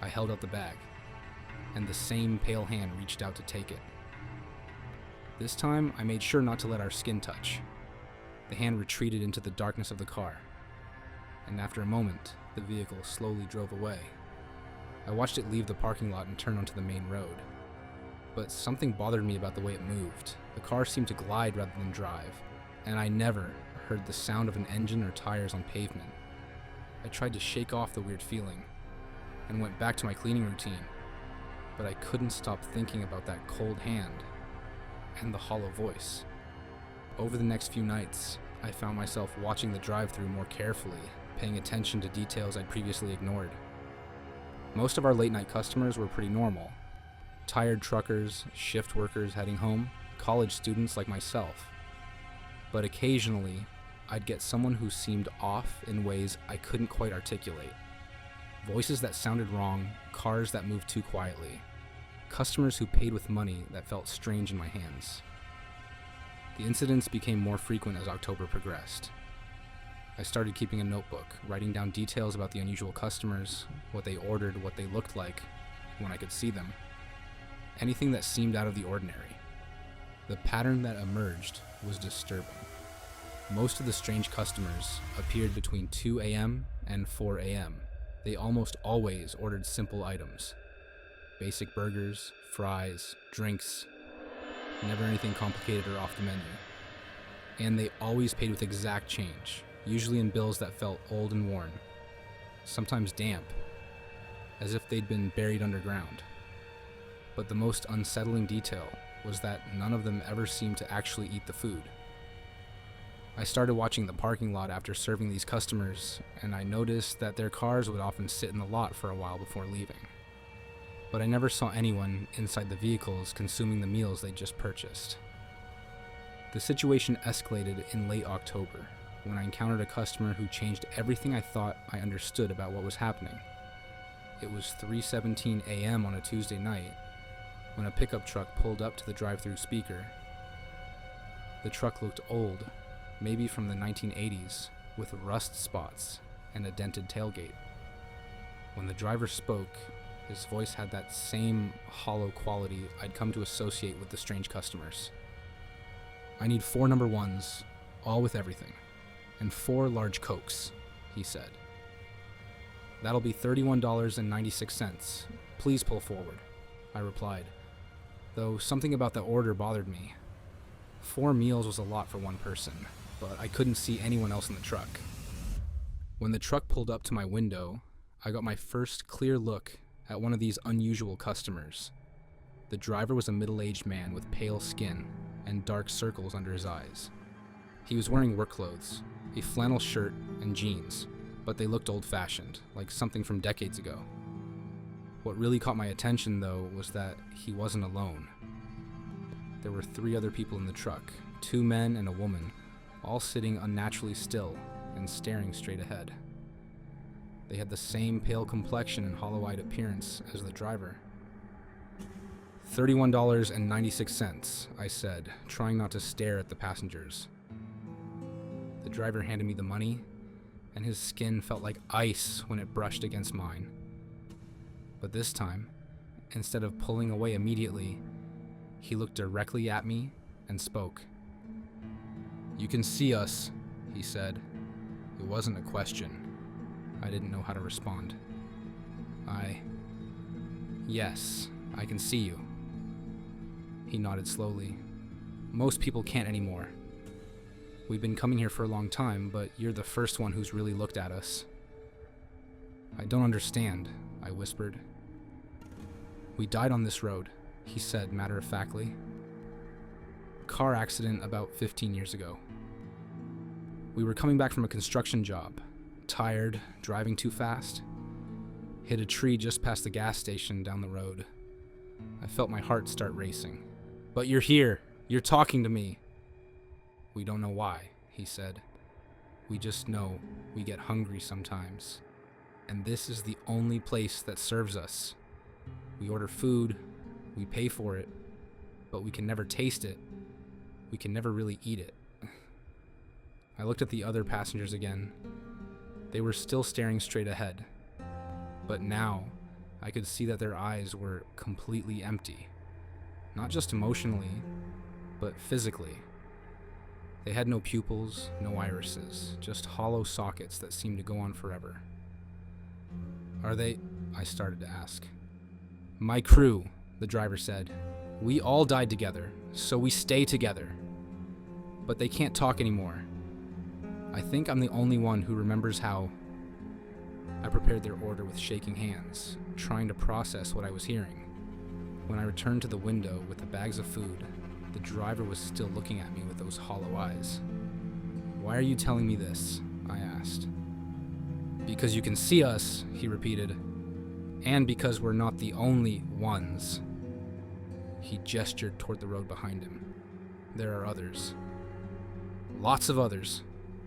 I held out the bag, and the same pale hand reached out to take it. This time, I made sure not to let our skin touch. The hand retreated into the darkness of the car, and after a moment, the vehicle slowly drove away. I watched it leave the parking lot and turn onto the main road. But something bothered me about the way it moved. The car seemed to glide rather than drive, and I never heard the sound of an engine or tires on pavement. I tried to shake off the weird feeling, and went back to my cleaning routine, but I couldn't stop thinking about that cold hand and the hollow voice. Over the next few nights, I found myself watching the drive-thru more carefully, paying attention to details I'd previously ignored. Most of our late-night customers were pretty normal. Tired truckers, shift workers heading home, college students like myself. But occasionally, I'd get someone who seemed off in ways I couldn't quite articulate. Voices that sounded wrong, cars that moved too quietly, customers who paid with money that felt strange in my hands. The incidents became more frequent as October progressed. I started keeping a notebook, writing down details about the unusual customers, what they ordered, what they looked like, when I could see them. Anything that seemed out of the ordinary. The pattern that emerged was disturbing. Most of the strange customers appeared between 2 a.m. and 4 a.m. They almost always ordered simple items. Basic burgers, fries, drinks, never anything complicated or off the menu. And they always paid with exact change, usually in bills that felt old and worn, sometimes damp, as if they'd been buried underground. But the most unsettling detail was that none of them ever seemed to actually eat the food. I started watching the parking lot after serving these customers, and I noticed that their cars would often sit in the lot for a while before leaving. But I never saw anyone inside the vehicles consuming the meals they just purchased. The situation escalated in late October, when I encountered a customer who changed everything I thought I understood about what was happening. It was 3:17 a.m. on a Tuesday night, when a pickup truck pulled up to the drive-thru speaker. The truck looked old, maybe from the 1980s, with rust spots and a dented tailgate. When the driver spoke, his voice had that same hollow quality I'd come to associate with the strange customers. "I need 4 number ones, all with everything, and 4 large Cokes," he said. "That'll be $31.96. Please pull forward," I replied, though something about the order bothered me. 4 meals was a lot for one person, but I couldn't see anyone else in the truck. When the truck pulled up to my window, I got my first clear look at one of these unusual customers. The driver was a middle-aged man with pale skin and dark circles under his eyes. He was wearing work clothes, a flannel shirt and jeans, but they looked old-fashioned, like something from decades ago. What really caught my attention, though, was that he wasn't alone. There were 3 other people in the truck, 2 men and a woman, all sitting unnaturally still and staring straight ahead. They had the same pale complexion and hollow-eyed appearance as the driver. $31.96, I said, trying not to stare at the passengers. The driver handed me the money, and his skin felt like ice when it brushed against mine. But this time, instead of pulling away immediately, he looked directly at me and spoke. "You can see us," he said. It wasn't a question. I didn't know how to respond. Yes, I can see you." He nodded slowly. "Most people can't anymore. We've been coming here for a long time, but you're the first one who's really looked at us." "I don't understand," I whispered. "We died on this road," he said matter-of-factly. "Car accident about 15 years ago. We were coming back from a construction job, tired, driving too fast. Hit a tree just past the gas station down the road. I felt my heart start racing. But you're here. You're talking to me." "We don't know why," he said. "We just know we get hungry sometimes. And this is the only place that serves us. We order food, we pay for it, but we can never taste it. We can never really eat it." I looked at the other passengers again. They were still staring straight ahead, but now I could see that their eyes were completely empty, not just emotionally, but physically. They had no pupils, no irises, just hollow sockets that seemed to go on forever. "Are they?" I started to ask. "My crew," the driver said. "We all died together, so we stay together. But they can't talk anymore. I think I'm the only one who remembers how..." I prepared their order with shaking hands, trying to process what I was hearing. When I returned to the window with the bags of food, the driver was still looking at me with those hollow eyes. "Why are you telling me this?" I asked. "Because you can see us," he repeated, "and because we're not the only ones." He gestured toward the road behind him. "There are others. Lots of others.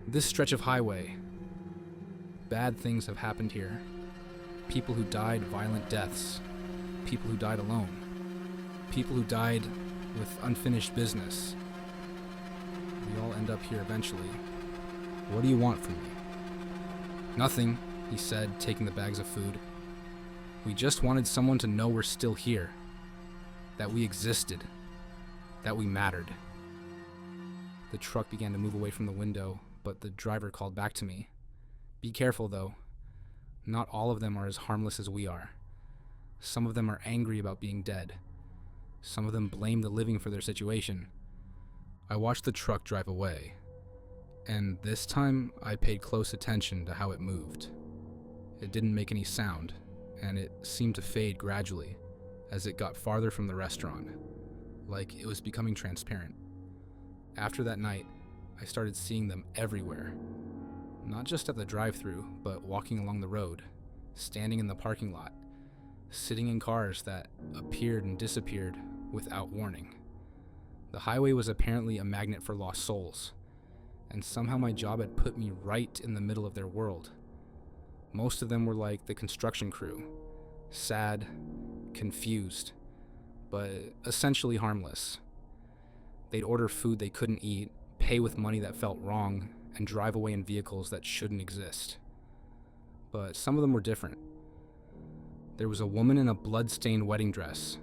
This stretch of highway. Bad things have happened here. People who died violent deaths. People who died alone. People who died with unfinished business. We all end up here eventually. What do you want from me?" "Nothing," he said, taking the bags of food. "We just wanted someone to know we're still here. That we existed. That we mattered." The truck began to move away from the window, but the driver called back to me. "Be careful, though. Not all of them are as harmless as we are. Some of them are angry about being dead. Some of them blame the living for their situation." I watched the truck drive away, and this time I paid close attention to how it moved. It didn't make any sound, and it seemed to fade gradually as it got farther from the restaurant, like it was becoming transparent. After that night, I started seeing them everywhere. Not just at the drive-thru, but walking along the road, standing in the parking lot, sitting in cars that appeared and disappeared without warning. The highway was apparently a magnet for lost souls, and somehow my job had put me right in the middle of their world. Most of them were like the construction crew, sad, confused, but essentially harmless. They'd order food they couldn't eat, pay with money that felt wrong, and drive away in vehicles that shouldn't exist. But some of them were different. There was a woman in a blood-stained wedding dress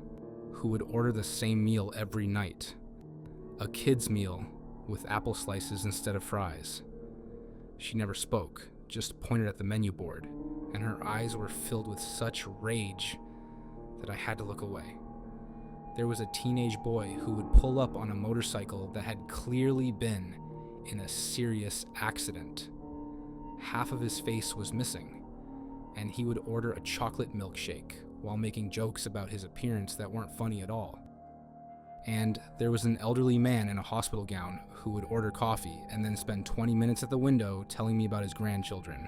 who would order the same meal every night. A kid's meal with apple slices instead of fries. She never spoke, just pointed at the menu board, and her eyes were filled with such rage that I had to look away. There was a teenage boy who would pull up on a motorcycle that had clearly been in a serious accident. Half of his face was missing, and he would order a chocolate milkshake while making jokes about his appearance that weren't funny at all. And there was an elderly man in a hospital gown who would order coffee and then spend 20 minutes at the window telling me about his grandchildren,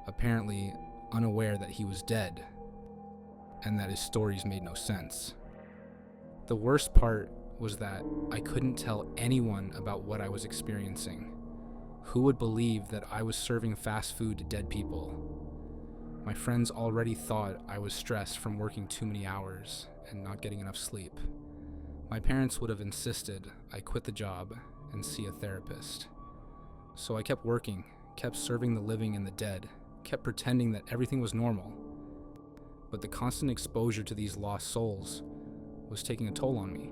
apparently unaware that he was dead and that his stories made no sense. The worst part was that I couldn't tell anyone about what I was experiencing. Who would believe that I was serving fast food to dead people? My friends already thought I was stressed from working too many hours and not getting enough sleep. My parents would have insisted I quit the job and see a therapist. So I kept working, kept serving the living and the dead, kept pretending that everything was normal. But the constant exposure to these lost souls was taking a toll on me.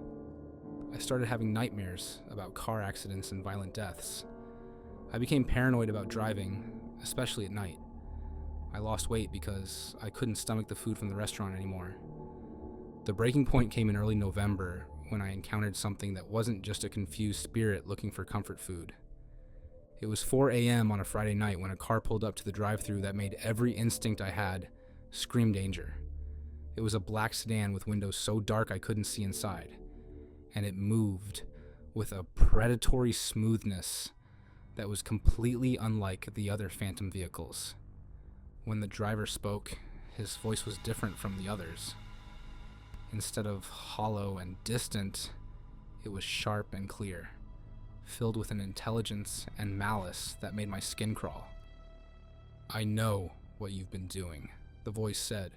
I started having nightmares about car accidents and violent deaths. I became paranoid about driving, especially at night. I lost weight because I couldn't stomach the food from the restaurant anymore. The breaking point came in early November when I encountered something that wasn't just a confused spirit looking for comfort food. It was 4 a.m. on a Friday night when a car pulled up to the drive-thru that made every instinct I had scream danger. It was a black sedan with windows so dark I couldn't see inside, and it moved with a predatory smoothness that was completely unlike the other phantom vehicles. When the driver spoke, his voice was different from the others. Instead of hollow and distant, it was sharp and clear, filled with an intelligence and malice that made my skin crawl. "I know what you've been doing," the voice said,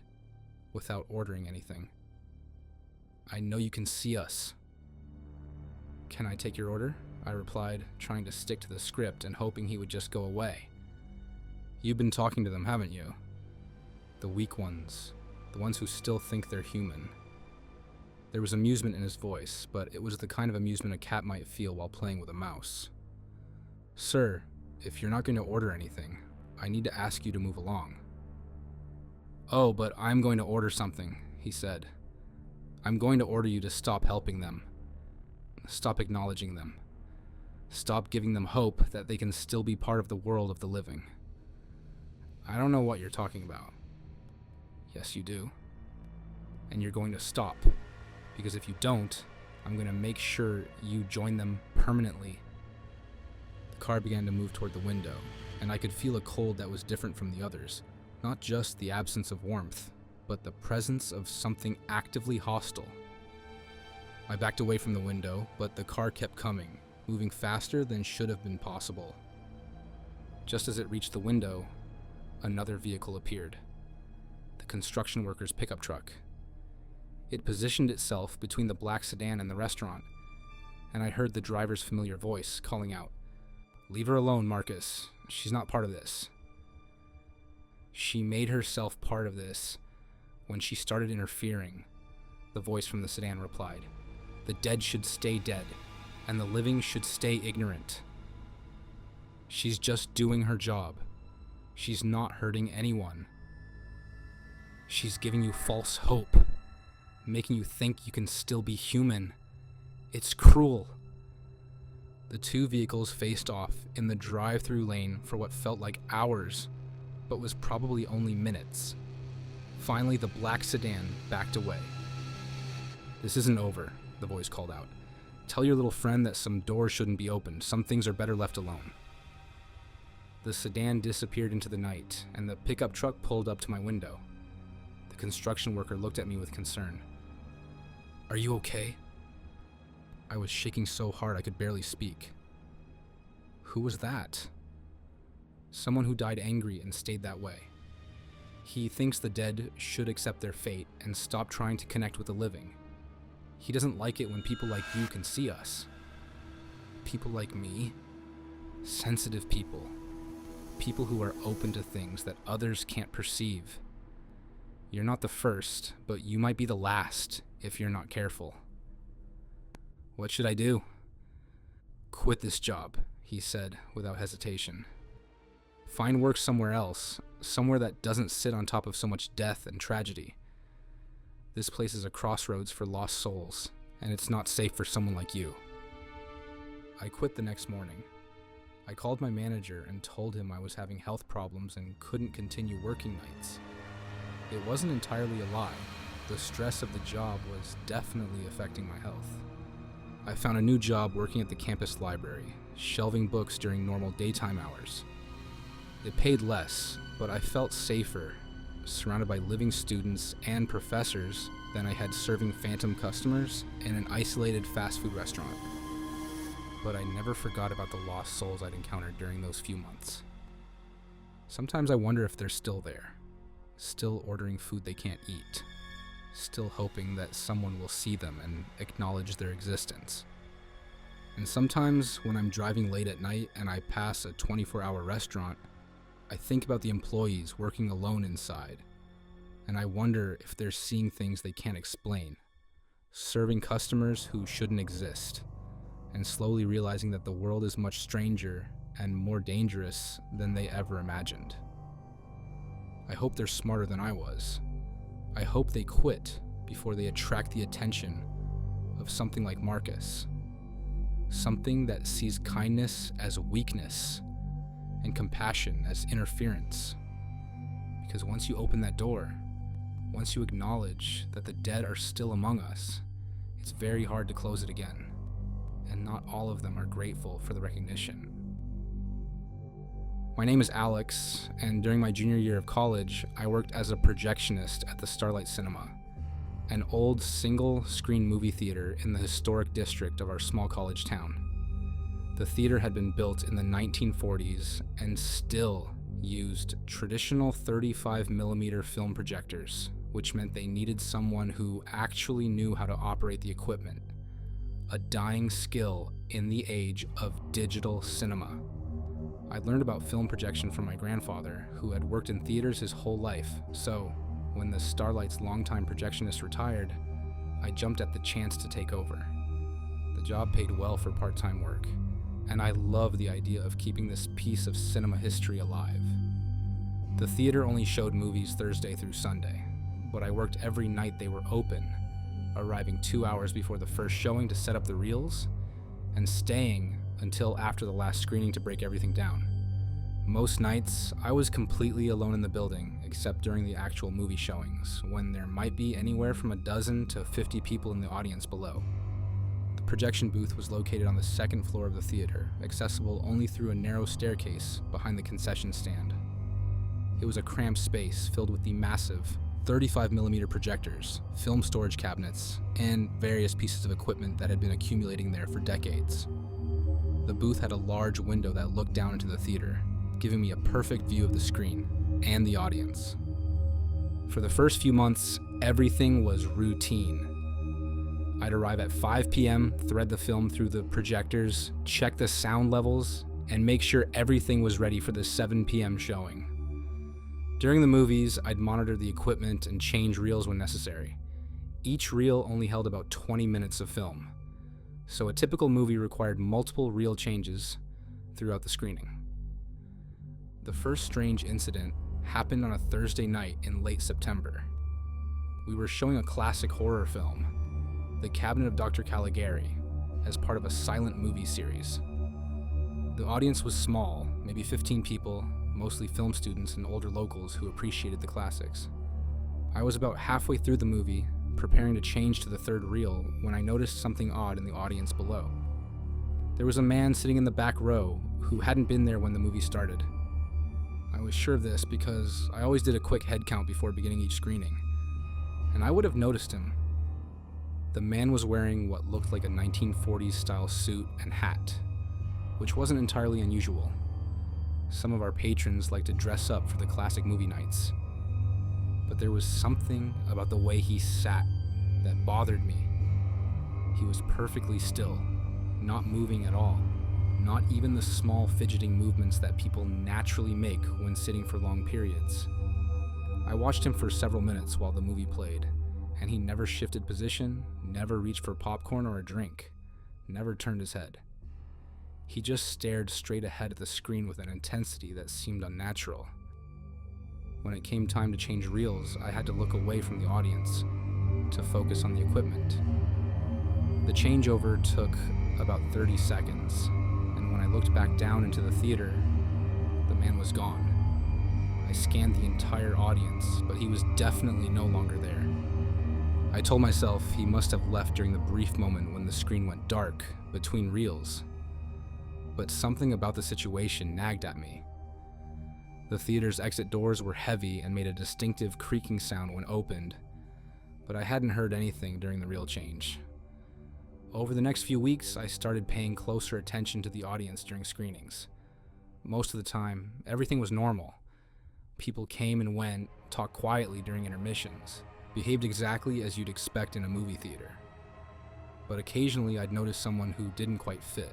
without ordering anything. "I know you can see us." "Can I take your order?" I replied, trying to stick to the script and hoping he would just go away. You've been talking to them, haven't you? The weak ones, the ones who still think they're human. There was amusement in his voice, but it was the kind of amusement a cat might feel while playing with a mouse. Sir, if you're not going to order anything, I need to ask you to move along. Oh, but I'm going to order something, he said. I'm going to order you to stop helping them. Stop acknowledging them. Stop giving them hope that they can still be part of the world of the living. I don't know what you're talking about. Yes, you do. And you're going to stop. Because if you don't, I'm going to make sure you join them permanently. The car began to move toward the window, and I could feel a cold that was different from the others. Not just the absence of warmth, but the presence of something actively hostile. I backed away from the window, but the car kept coming, moving faster than should have been possible. Just as it reached the window, another vehicle appeared. The construction worker's pickup truck. It positioned itself between the black sedan and the restaurant, and I heard the driver's familiar voice calling out, "Leave her alone, Marcus. She's not part of this." She made herself part of this when she started interfering, the voice from the sedan replied. The dead should stay dead, and the living should stay ignorant. She's just doing her job. She's not hurting anyone. She's giving you false hope, making you think you can still be human. It's cruel. The two vehicles faced off in the drive-through lane for what felt like hours, but was probably only minutes. Finally, the black sedan backed away. "This isn't over," the voice called out. "Tell your little friend that some doors shouldn't be opened. Some things are better left alone." The sedan disappeared into the night, and the pickup truck pulled up to my window. The construction worker looked at me with concern. "Are you okay?" I was shaking so hard I could barely speak. Who was that? Someone who died angry and stayed that way. He thinks the dead should accept their fate and stop trying to connect with the living. He doesn't like it when people like you can see us. People like me. Sensitive people. People who are open to things that others can't perceive. You're not the first, but you might be the last if you're not careful. What should I do? Quit this job, he said without hesitation. Find work somewhere else, somewhere that doesn't sit on top of so much death and tragedy. This place is a crossroads for lost souls, and it's not safe for someone like you. I quit the next morning. I called my manager and told him I was having health problems and couldn't continue working nights. It wasn't entirely a lie. The stress of the job was definitely affecting my health. I found a new job working at the campus library, shelving books during normal daytime hours. It paid less, but I felt safer, surrounded by living students and professors, than I had serving phantom customers in an isolated fast food restaurant. But I never forgot about the lost souls I'd encountered during those few months. Sometimes I wonder if they're still there, still ordering food they can't eat, still hoping that someone will see them and acknowledge their existence. And sometimes when I'm driving late at night and I pass a 24-hour restaurant, I think about the employees working alone inside, and I wonder if they're seeing things they can't explain, serving customers who shouldn't exist, and slowly realizing that the world is much stranger and more dangerous than they ever imagined. I hope they're smarter than I was. I hope they quit before they attract the attention of something like Marcus, something that sees kindness as weakness and compassion as interference. Because once you open that door, once you acknowledge that the dead are still among us, it's very hard to close it again. And not all of them are grateful for the recognition. My name is Alex, and during my junior year of college, I worked as a projectionist at the Starlight Cinema, an old single-screen movie theater in the historic district of our small college town. The theater had been built in the 1940s and still used traditional 35mm film projectors, which meant they needed someone who actually knew how to operate the equipment, a dying skill in the age of digital cinema. I'd learned about film projection from my grandfather, who had worked in theaters his whole life, so when the Starlight's longtime projectionist retired, I jumped at the chance to take over. The job paid well for part-time work, and I loved the idea of keeping this piece of cinema history alive. The theater only showed movies Thursday through Sunday, but I worked every night they were open, arriving 2 hours before the first showing to set up the reels, and staying until after the last screening to break everything down. Most nights, I was completely alone in the building, except during the actual movie showings, when there might be anywhere from a dozen to 50 people in the audience below. The projection booth was located on the second floor of the theater, accessible only through a narrow staircase behind the concession stand. It was a cramped space filled with the massive 35mm projectors, film storage cabinets, and various pieces of equipment that had been accumulating there for decades. The booth had a large window that looked down into the theater, giving me a perfect view of the screen and the audience. For the first few months, everything was routine. I'd arrive at 5 p.m., thread the film through the projectors, check the sound levels, and make sure everything was ready for the 7 p.m. showing. During the movies, I'd monitor the equipment and change reels when necessary. Each reel only held about 20 minutes of film, so a typical movie required multiple reel changes throughout the screening. The first strange incident happened on a Thursday night in late September. We were showing a classic horror film, The Cabinet of Dr. Caligari, as part of a silent movie series. The audience was small, maybe 15 people, mostly film students and older locals who appreciated the classics. I was about halfway through the movie, preparing to change to the third reel, when I noticed something odd in the audience below. There was a man sitting in the back row who hadn't been there when the movie started. I was sure of this because I always did a quick head count before beginning each screening, and I would have noticed him. The man was wearing what looked like a 1940s style suit and hat, which wasn't entirely unusual. Some of our patrons liked to dress up for the classic movie nights, but there was something about the way he sat that bothered me. He was perfectly still, not moving at all, not even the small fidgeting movements that people naturally make when sitting for long periods. I watched him for several minutes while the movie played, and he never shifted position, never reached for popcorn or a drink, never turned his head. He just stared straight ahead at the screen with an intensity that seemed unnatural. When it came time to change reels, I had to look away from the audience to focus on the equipment. The changeover took about 30 seconds, and when I looked back down into the theater, the man was gone. I scanned the entire audience, but he was definitely no longer there. I told myself he must have left during the brief moment when the screen went dark between reels. But something about the situation nagged at me. The theater's exit doors were heavy and made a distinctive creaking sound when opened, but I hadn't heard anything during the reel change. Over the next few weeks, I started paying closer attention to the audience during screenings. Most of the time, everything was normal. People came and went, talked quietly during intermissions, behaved exactly as you'd expect in a movie theater. But occasionally I'd notice someone who didn't quite fit.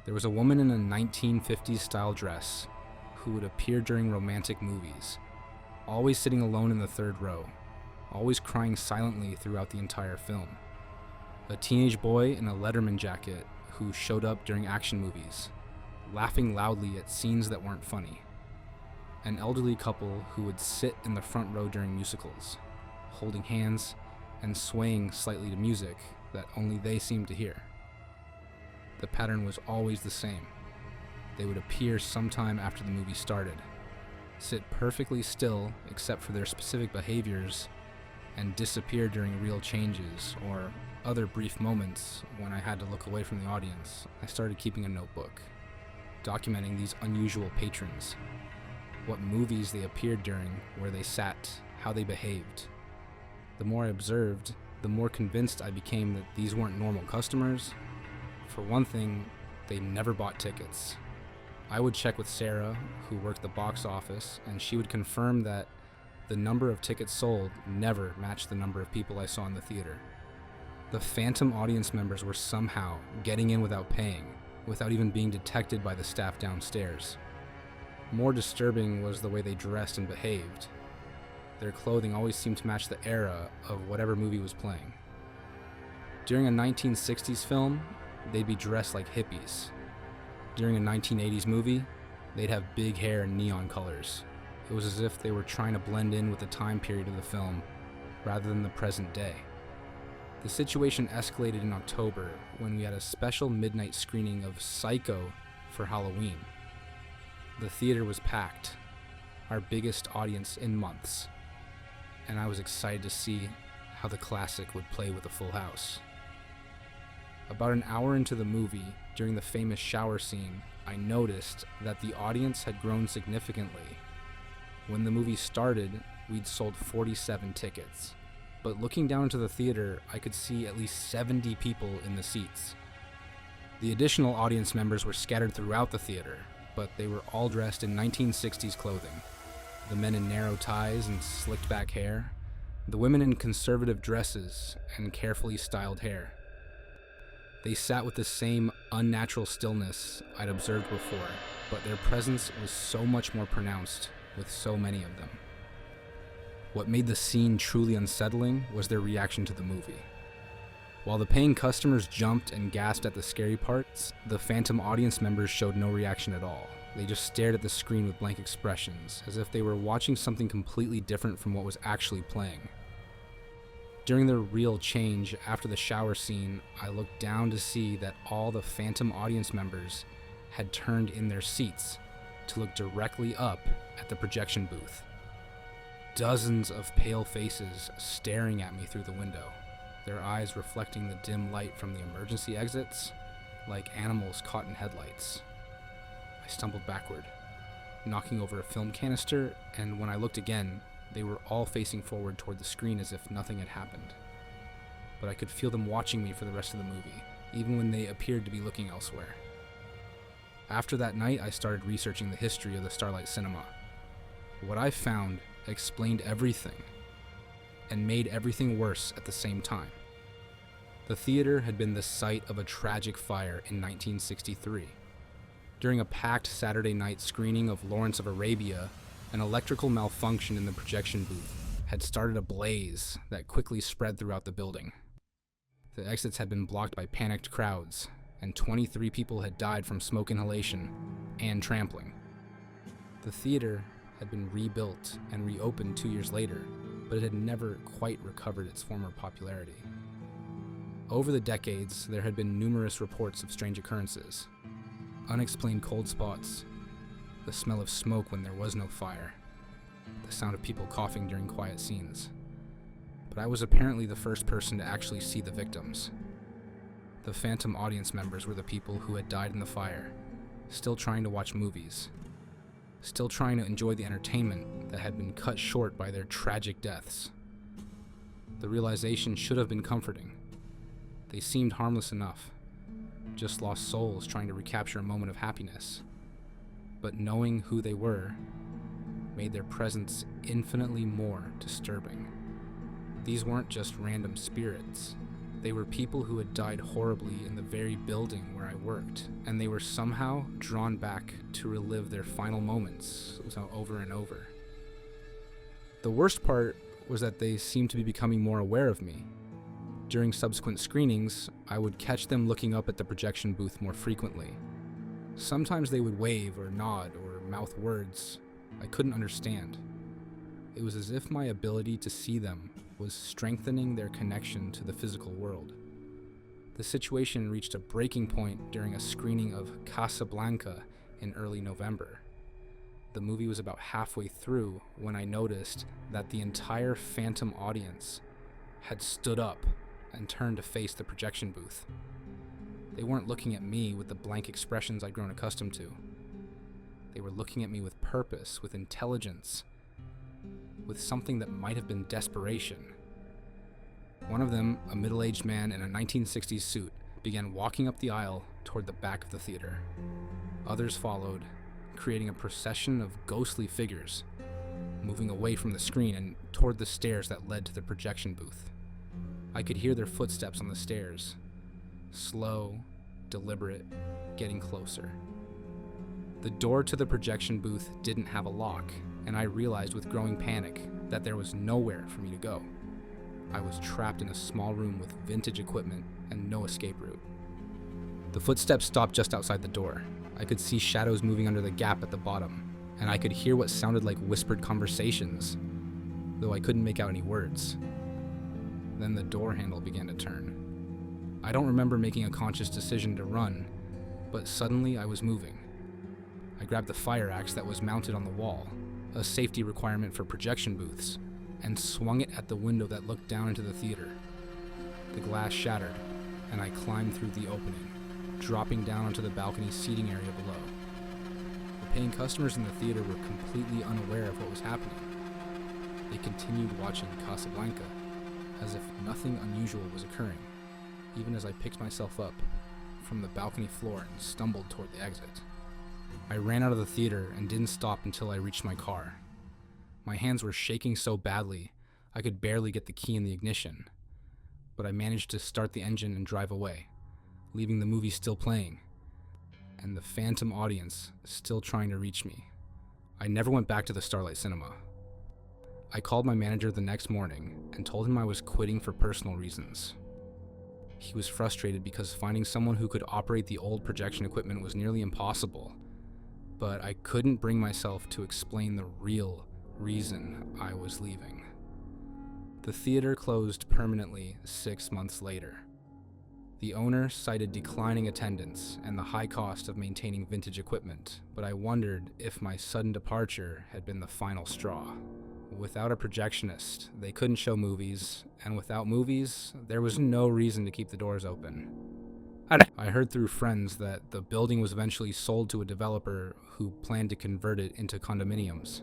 There was a woman in a 1950s style dress who would appear during romantic movies, always sitting alone in the third row, always crying silently throughout the entire film. A teenage boy in a Letterman jacket who showed up during action movies, laughing loudly at scenes that weren't funny. An elderly couple who would sit in the front row during musicals, holding hands and swaying slightly to music that only they seemed to hear. The pattern was always the same. They would appear sometime after the movie started, sit perfectly still except for their specific behaviors, and disappear during reel changes or other brief moments when I had to look away from the audience. I started keeping a notebook, documenting these unusual patrons, what movies they appeared during, where they sat, how they behaved. The more I observed, the more convinced I became that these weren't normal customers. For one thing, they never bought tickets. I would check with Sarah, who worked the box office, and she would confirm that the number of tickets sold never matched the number of people I saw in the theater. The phantom audience members were somehow getting in without paying, without even being detected by the staff downstairs. More disturbing was the way they dressed and behaved. Their clothing always seemed to match the era of whatever movie was playing. During a 1960s film, they'd be dressed like hippies. During a 1980s movie, they'd have big hair and neon colors. It was as if they were trying to blend in with the time period of the film, rather than the present day. The situation escalated in October when we had a special midnight screening of Psycho for Halloween. The theater was packed, our biggest audience in months, and I was excited to see how the classic would play with a full house. About an hour into the movie, during the famous shower scene, I noticed that the audience had grown significantly. When the movie started, we'd sold 47 tickets, but looking down into the theater, I could see at least 70 people in the seats. The additional audience members were scattered throughout the theater, but they were all dressed in 1960s clothing. The men in narrow ties and slicked back hair, the women in conservative dresses and carefully styled hair. They sat with the same unnatural stillness I'd observed before, but their presence was so much more pronounced with so many of them. What made the scene truly unsettling was their reaction to the movie. While the paying customers jumped and gasped at the scary parts, the phantom audience members showed no reaction at all. They just stared at the screen with blank expressions, as if they were watching something completely different from what was actually playing. During the real change after the shower scene, I looked down to see that all the phantom audience members had turned in their seats to look directly up at the projection booth. Dozens of pale faces staring at me through the window, their eyes reflecting the dim light from the emergency exits like animals caught in headlights. I stumbled backward, knocking over a film canister, and when I looked again, they were all facing forward toward the screen as if nothing had happened. But I could feel them watching me for the rest of the movie, even when they appeared to be looking elsewhere. After that night, I started researching the history of the Starlight Cinema. What I found explained everything, and made everything worse at the same time. The theater had been the site of a tragic fire in 1963. During a packed Saturday night screening of Lawrence of Arabia, an electrical malfunction in the projection booth had started a blaze that quickly spread throughout the building. The exits had been blocked by panicked crowds, and 23 people had died from smoke inhalation and trampling. The theater had been rebuilt and reopened 2 years later, but it had never quite recovered its former popularity. Over the decades, there had been numerous reports of strange occurrences. Unexplained cold spots, the smell of smoke when there was no fire, the sound of people coughing during quiet scenes. But I was apparently the first person to actually see the victims. The phantom audience members were the people who had died in the fire, still trying to watch movies, still trying to enjoy the entertainment that had been cut short by their tragic deaths. The realization should have been comforting. They seemed harmless enough, just lost souls trying to recapture a moment of happiness. But knowing who they were made their presence infinitely more disturbing. These weren't just random spirits. They were people who had died horribly in the very building where I worked, and they were somehow drawn back to relive their final moments over and over. The worst part was that they seemed to be becoming more aware of me. During subsequent screenings, I would catch them looking up at the projection booth more frequently. Sometimes they would wave or nod or mouth words I couldn't understand. It was as if my ability to see them was strengthening their connection to the physical world. The situation reached a breaking point during a screening of Casablanca in early November. The movie was about halfway through when I noticed that the entire phantom audience had stood up and turned to face the projection booth. They weren't looking at me with the blank expressions I'd grown accustomed to. They were looking at me with purpose, with intelligence, with something that might have been desperation. One of them, a middle-aged man in a 1960s suit, began walking up the aisle toward the back of the theater. Others followed, creating a procession of ghostly figures, moving away from the screen and toward the stairs that led to the projection booth. I could hear their footsteps on the stairs, slow, deliberate, getting closer. The door to the projection booth didn't have a lock, and I realized with growing panic that there was nowhere for me to go. I was trapped in a small room with vintage equipment and no escape route. The footsteps stopped just outside the door. I could see shadows moving under the gap at the bottom, and I could hear what sounded like whispered conversations, though I couldn't make out any words. Then the door handle began to turn. I don't remember making a conscious decision to run, but suddenly I was moving. I grabbed the fire axe that was mounted on the wall, a safety requirement for projection booths, and swung it at the window that looked down into the theater. The glass shattered, and I climbed through the opening, dropping down onto the balcony seating area below. The paying customers in the theater were completely unaware of what was happening. They continued watching Casablanca, as if nothing unusual was occurring, even as I picked myself up from the balcony floor and stumbled toward the exit. I ran out of the theater and didn't stop until I reached my car. My hands were shaking so badly, I could barely get the key in the ignition, but I managed to start the engine and drive away, leaving the movie still playing, and the phantom audience still trying to reach me. I never went back to the Starlight Cinema. I called my manager the next morning and told him I was quitting for personal reasons. He was frustrated because finding someone who could operate the old projection equipment was nearly impossible, but I couldn't bring myself to explain the real reason I was leaving. The theater closed permanently 6 months later. The owner cited declining attendance and the high cost of maintaining vintage equipment, but I wondered if my sudden departure had been the final straw. Without a projectionist, they couldn't show movies, and without movies, there was no reason to keep the doors open. I heard through friends that the building was eventually sold to a developer who planned to convert it into condominiums.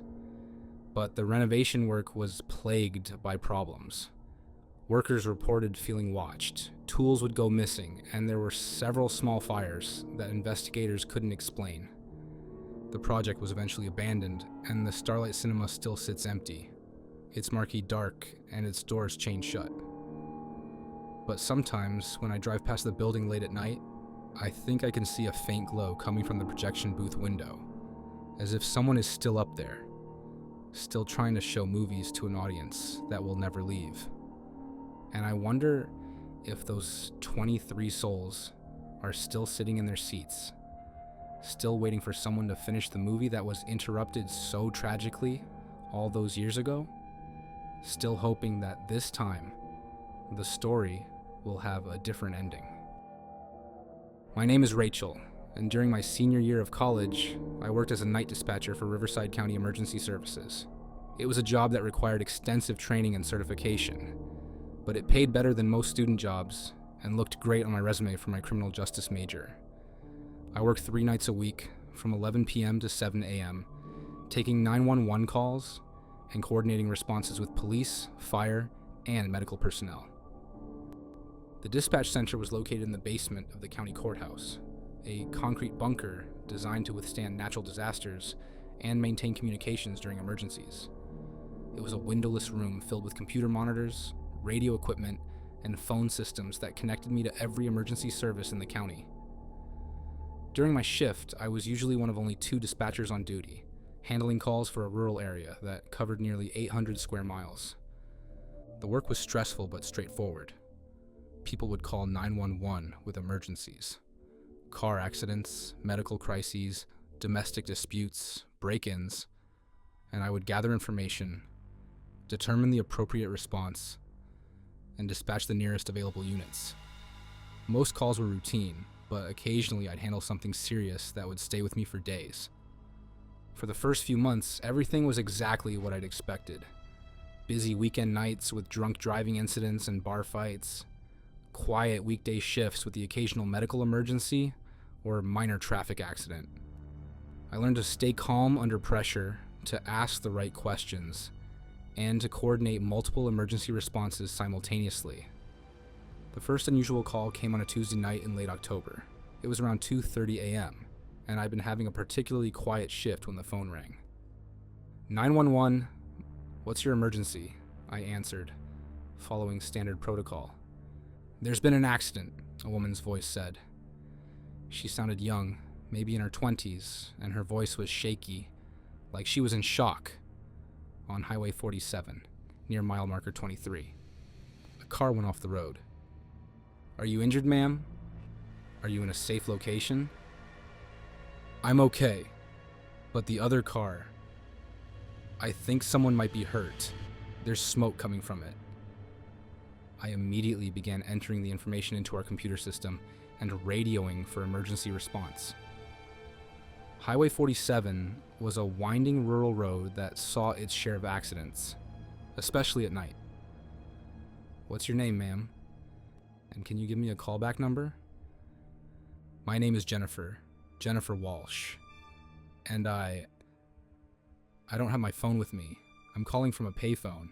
But the renovation work was plagued by problems. Workers reported feeling watched, tools would go missing, and there were several small fires that investigators couldn't explain. The project was eventually abandoned, and the Starlight Cinema still sits empty, its marquee dark and its doors chained shut. But sometimes, when I drive past the building late at night, I think I can see a faint glow coming from the projection booth window, as if someone is still up there, still trying to show movies to an audience that will never leave. And I wonder if those 23 souls are still sitting in their seats, still waiting for someone to finish the movie that was interrupted so tragically all those years ago, still hoping that this time the story will have a different ending. My name is Rachel, and during my senior year of college, I worked as a night dispatcher for Riverside County Emergency Services. It was a job that required extensive training and certification, but it paid better than most student jobs and looked great on my resume for my criminal justice major. I worked 3 nights a week, from 11 p.m. to 7 a.m., taking 911 calls and coordinating responses with police, fire, and medical personnel. The dispatch center was located in the basement of the county courthouse, a concrete bunker designed to withstand natural disasters and maintain communications during emergencies. It was a windowless room filled with computer monitors, radio equipment, and phone systems that connected me to every emergency service in the county. During my shift, I was usually one of only 2 dispatchers on duty, handling calls for a rural area that covered nearly 800 square miles. The work was stressful but straightforward. People would call 911 with emergencies. Car accidents, medical crises, domestic disputes, break-ins, and I would gather information, determine the appropriate response, and dispatch the nearest available units. Most calls were routine, but occasionally I'd handle something serious that would stay with me for days. For the first few months, everything was exactly what I'd expected. Busy weekend nights with drunk driving incidents and bar fights, quiet weekday shifts with the occasional medical emergency or minor traffic accident. I learned to stay calm under pressure, to ask the right questions, and to coordinate multiple emergency responses simultaneously. The first unusual call came on a Tuesday night in late October. It was around 2:30 a.m., and I'd been having a particularly quiet shift when the phone rang. 911, what's your emergency? I answered, following standard protocol. There's been an accident, a woman's voice said. She sounded young, maybe in her 20s, and her voice was shaky, like she was in shock, on Highway 47, near mile marker 23. A car went off the road. "Are you injured, ma'am? Are you in a safe location?" "I'm okay, but the other car, I think someone might be hurt. There's smoke coming from it." I immediately began entering the information into our computer system and radioing for emergency response. Highway 47 was a winding rural road that saw its share of accidents, especially at night. "What's your name, ma'am? And can you give me a callback number?" "My name is Jennifer Walsh. And I don't have my phone with me. I'm calling from a payphone."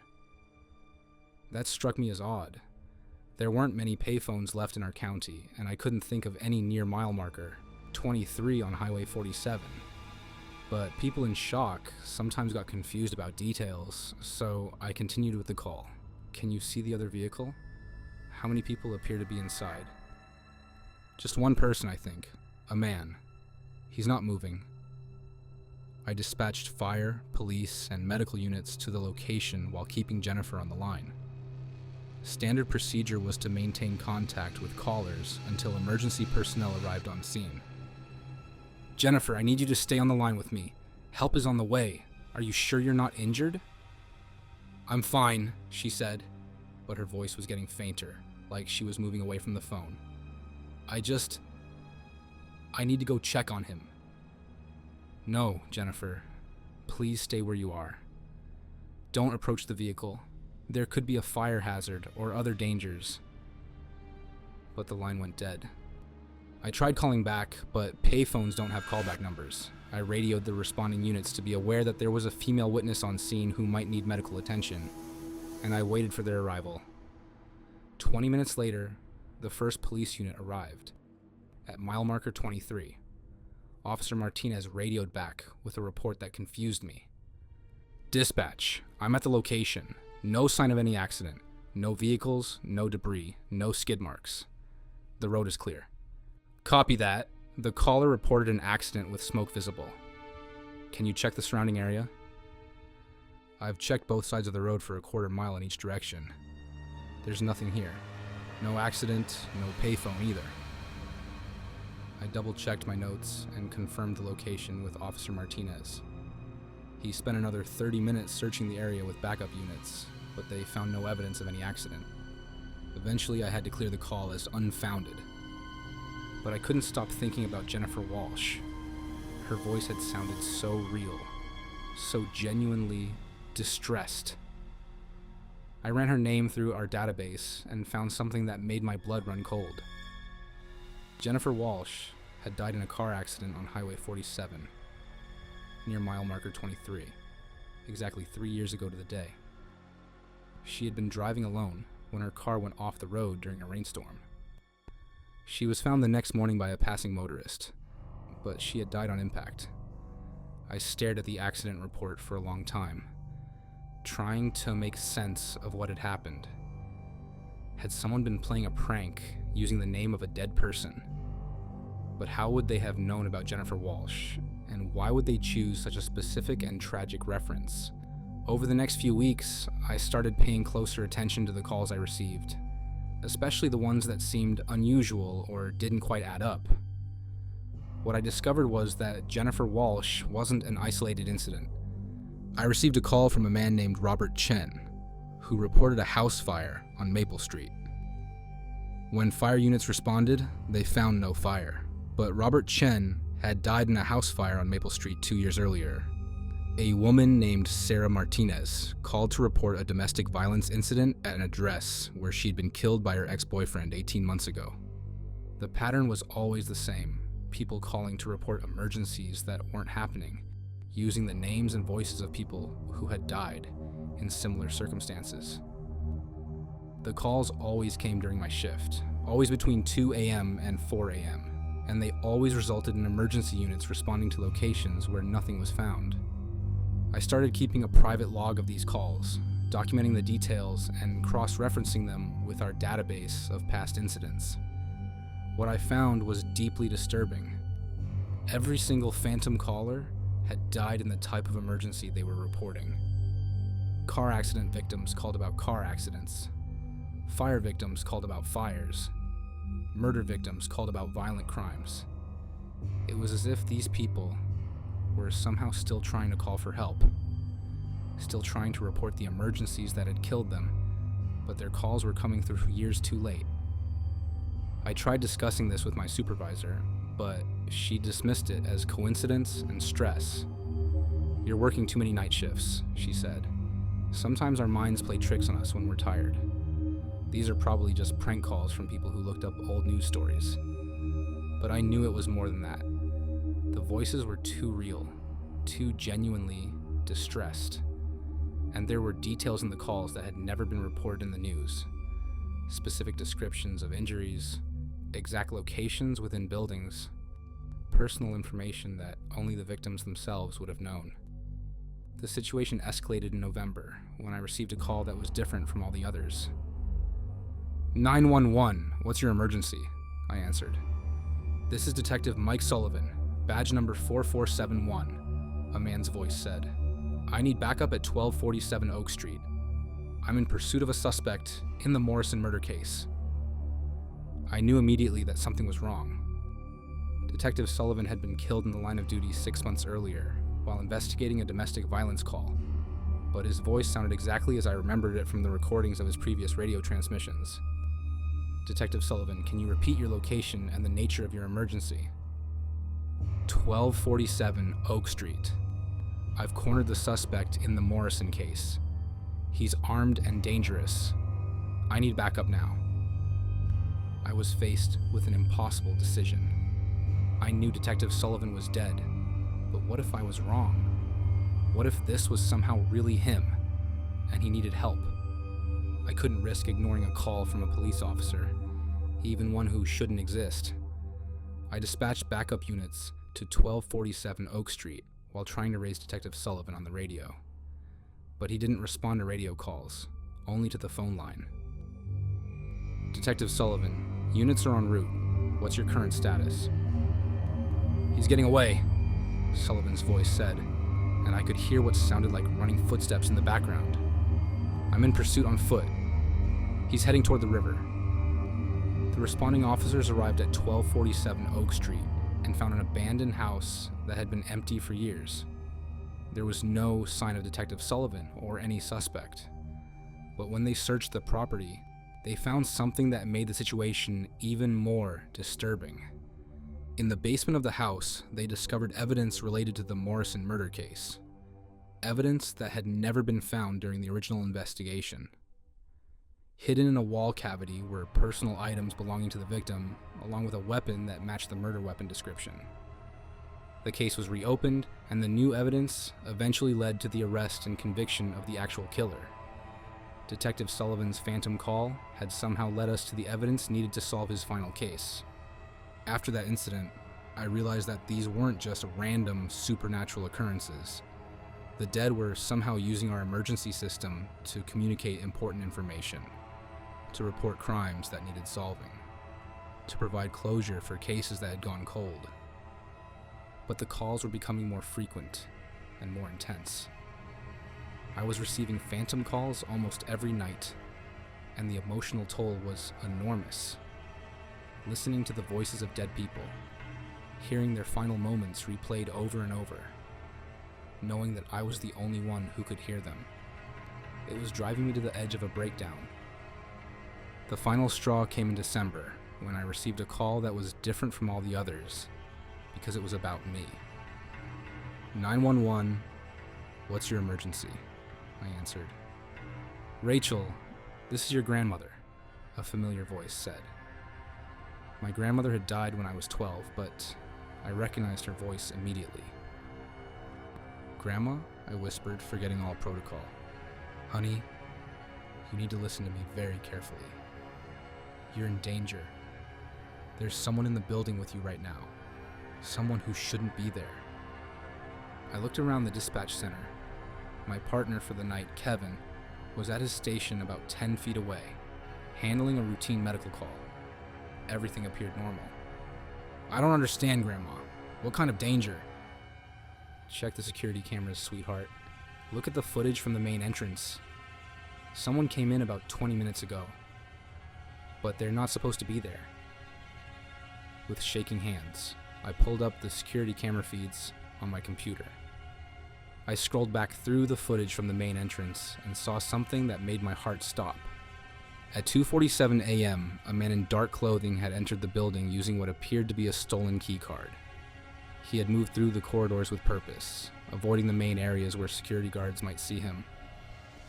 That struck me as odd. There weren't many payphones left in our county, and I couldn't think of any near mile marker 23 on Highway 47. But people in shock sometimes got confused about details, so I continued with the call. "Can you see the other vehicle? How many people appear to be inside?" "Just one person, I think. A man. He's not moving." I dispatched fire, police, and medical units to the location while keeping Jennifer on the line. Standard procedure was to maintain contact with callers until emergency personnel arrived on scene. "Jennifer, I need you to stay on the line with me. Help is on the way. Are you sure you're not injured?" "I'm fine," she said, but her voice was getting fainter, like she was moving away from the phone. I need to go check on him." "No, Jennifer. Please stay where you are. Don't approach the vehicle. There could be a fire hazard or other dangers." But the line went dead. I tried calling back, but payphones don't have callback numbers. I radioed the responding units to be aware that there was a female witness on scene who might need medical attention, and I waited for their arrival. 20 minutes later, the first police unit arrived. At mile marker 23, Officer Martinez radioed back with a report that confused me. "Dispatch, I'm at the location. No sign of any accident. No vehicles, no debris, no skid marks. The road is clear." "Copy that. The caller reported an accident with smoke visible. Can you check the surrounding area?" "I've checked both sides of the road for a quarter mile in each direction. There's nothing here. No accident, no payphone either." I double-checked my notes and confirmed the location with Officer Martinez. He spent another 30 minutes searching the area with backup units, but they found no evidence of any accident. Eventually, I had to clear the call as unfounded. But I couldn't stop thinking about Jennifer Walsh. Her voice had sounded so real, so genuinely distressed. I ran her name through our database and found something that made my blood run cold. Jennifer Walsh had died in a car accident on Highway 47, near mile marker 23, exactly 3 years ago to the day. She had been driving alone when her car went off the road during a rainstorm. She was found the next morning by a passing motorist, but she had died on impact. I stared at the accident report for a long time, trying to make sense of what had happened. Had someone been playing a prank using the name of a dead person? But how would they have known about Jennifer Walsh, and why would they choose such a specific and tragic reference? Over the next few weeks, I started paying closer attention to the calls I received, especially the ones that seemed unusual or didn't quite add up. What I discovered was that Jennifer Walsh wasn't an isolated incident. I received a call from a man named Robert Chen, who reported a house fire on Maple Street. When fire units responded, they found no fire, but Robert Chen had died in a house fire on Maple Street 2 years earlier. A woman named Sarah Martinez called to report a domestic violence incident at an address where she'd been killed by her ex-boyfriend 18 months ago. The pattern was always the same, people calling to report emergencies that weren't happening, using the names and voices of people who had died in similar circumstances. The calls always came during my shift, always between 2 a.m. and 4 a.m., and they always resulted in emergency units responding to locations where nothing was found. I started keeping a private log of these calls, documenting the details and cross-referencing them with our database of past incidents. What I found was deeply disturbing. Every single phantom caller had died in the type of emergency they were reporting. Car accident victims called about car accidents. Fire victims called about fires. Murder victims called about violent crimes. It was as if these people were somehow still trying to call for help, still trying to report the emergencies that had killed them, but their calls were coming through years too late. I tried discussing this with my supervisor, but she dismissed it as coincidence and stress. "You're working too many night shifts," she said. "Sometimes our minds play tricks on us when we're tired. These are probably just prank calls from people who looked up old news stories." But I knew it was more than that. The voices were too real, too genuinely distressed. And there were details in the calls that had never been reported in the news. Specific descriptions of injuries, exact locations within buildings, personal information that only the victims themselves would have known. The situation escalated in November when I received a call that was different from all the others. 911, what's your emergency?" I answered. "This is Detective Mike Sullivan, badge number 4471, a man's voice said. "I need backup at 1247 Oak Street. I'm in pursuit of a suspect in the Morrison murder case." I knew immediately that something was wrong. Detective Sullivan had been killed in the line of duty 6 months earlier while investigating a domestic violence call, but his voice sounded exactly as I remembered it from the recordings of his previous radio transmissions. "Detective Sullivan, can you repeat your location and the nature of your emergency?" 1247 Oak Street. I've cornered the suspect in the Morrison case. He's armed and dangerous. I need backup now." I was faced with an impossible decision. I knew Detective Sullivan was dead, but what if I was wrong? What if this was somehow really him, and he needed help? I couldn't risk ignoring a call from a police officer, even one who shouldn't exist. I dispatched backup units to 1247 Oak Street while trying to raise Detective Sullivan on the radio. But he didn't respond to radio calls, only to the phone line. "Detective Sullivan, units are en route. What's your current status?" "He's getting away," Sullivan's voice said, and I could hear what sounded like running footsteps in the background. "I'm in pursuit on foot. He's heading toward the river." The responding officers arrived at 1247 Oak Street and found an abandoned house that had been empty for years. There was no sign of Detective Sullivan or any suspect. But when they searched the property, they found something that made the situation even more disturbing. In the basement of the house, they discovered evidence related to the Morrison murder case. Evidence that had never been found during the original investigation. Hidden in a wall cavity were personal items belonging to the victim, along with a weapon that matched the murder weapon description. The case was reopened, and the new evidence eventually led to the arrest and conviction of the actual killer. Detective Sullivan's phantom call had somehow led us to the evidence needed to solve his final case. After that incident, I realized that these weren't just random supernatural occurrences. The dead were somehow using our emergency system to communicate important information, to report crimes that needed solving, to provide closure for cases that had gone cold. But the calls were becoming more frequent and more intense. I was receiving phantom calls almost every night, and the emotional toll was enormous. Listening to the voices of dead people, hearing their final moments replayed over and over, knowing that I was the only one who could hear them. It was driving me to the edge of a breakdown. The final straw came in December, when I received a call that was different from all the others, because it was about me. 911, what's your emergency? I answered. Rachel, this is your grandmother, a familiar voice said. My grandmother had died when I was 12, but I recognized her voice immediately. Grandma, I whispered, forgetting all protocol. Honey, you need to listen to me very carefully. You're in danger. There's someone in the building with you right now. Someone who shouldn't be there. I looked around the dispatch center. My partner for the night, Kevin, was at his station about 10 feet away, handling a routine medical call. everything appeared normal. I don't understand, Grandma. What kind of danger? Check the security cameras, sweetheart. Look at the footage from the main entrance. Someone came in about 20 minutes ago, but they're not supposed to be there. With shaking hands, I pulled up the security camera feeds on my computer. I scrolled back through the footage from the main entrance and saw something that made my heart stop. At 2:47 a.m., a man in dark clothing had entered the building using what appeared to be a stolen key card. He had moved through the corridors with purpose, avoiding the main areas where security guards might see him.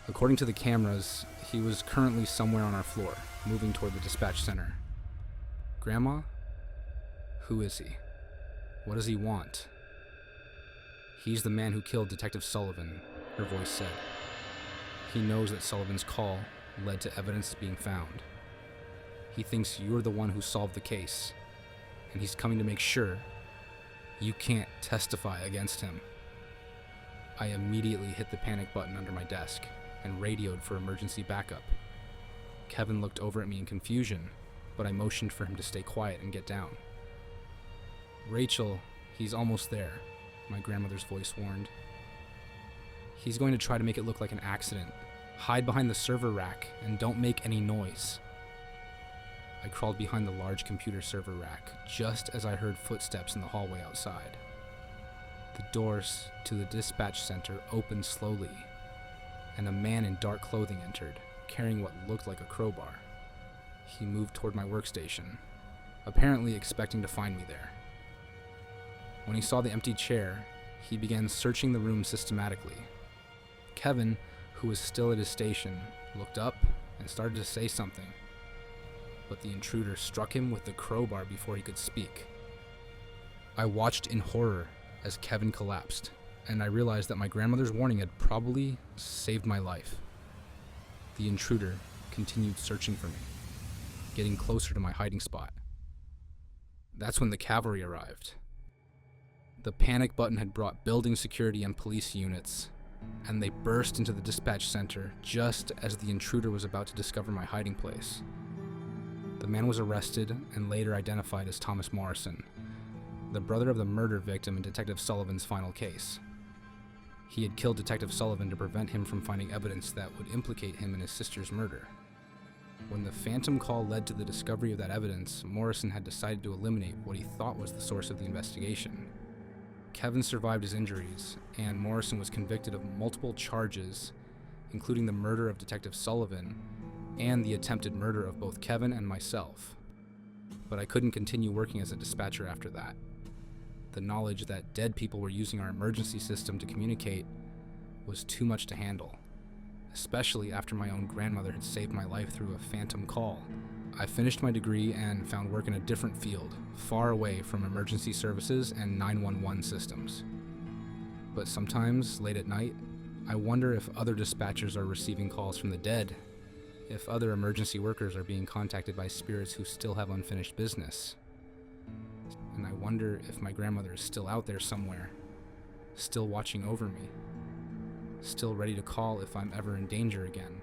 According to the cameras, he was currently somewhere on our floor, moving toward the dispatch center. Grandma? Who is he? What does he want? He's the man who killed Detective Sullivan, her voice said. He knows that Sullivan's call led to evidence being found. He thinks you're the one who solved the case, and he's coming to make sure you can't testify against him. I immediately hit the panic button under my desk and radioed for emergency backup. Kevin looked over at me in confusion, but I motioned for him to stay quiet and get down. Rachel, he's almost there, my grandmother's voice warned. He's going to try to make it look like an accident. Hide behind the server rack and don't make any noise. I crawled behind the large computer server rack just as I heard footsteps in the hallway outside. The doors to the dispatch center opened slowly, and a man in dark clothing entered, carrying what looked like a crowbar. He moved toward my workstation, apparently expecting to find me there. When he saw the empty chair, he began searching the room systematically. Kevin, who was still at his station, looked up and started to say something, but the intruder struck him with the crowbar before he could speak. I watched in horror as Kevin collapsed, and I realized that my grandmother's warning had probably saved my life. The intruder continued searching for me, getting closer to my hiding spot. That's when the cavalry arrived. The panic button had brought building security and police units, and they burst into the dispatch center just as the intruder was about to discover my hiding place. The man was arrested and later identified as Thomas Morrison, the brother of the murder victim in Detective Sullivan's final case. He had killed Detective Sullivan to prevent him from finding evidence that would implicate him in his sister's murder. When the phantom call led to the discovery of that evidence, Morrison had decided to eliminate what he thought was the source of the investigation. Kevin survived his injuries, and Morrison was convicted of multiple charges, including the murder of Detective Sullivan and the attempted murder of both Kevin and myself. But I couldn't continue working as a dispatcher after that. The knowledge that dead people were using our emergency system to communicate was too much to handle, especially after my own grandmother had saved my life through a phantom call. I finished my degree and found work in a different field, far away from emergency services and 911 systems. But sometimes, late at night, I wonder if other dispatchers are receiving calls from the dead, if other emergency workers are being contacted by spirits who still have unfinished business. And I wonder if my grandmother is still out there somewhere, still watching over me, still ready to call if I'm ever in danger again.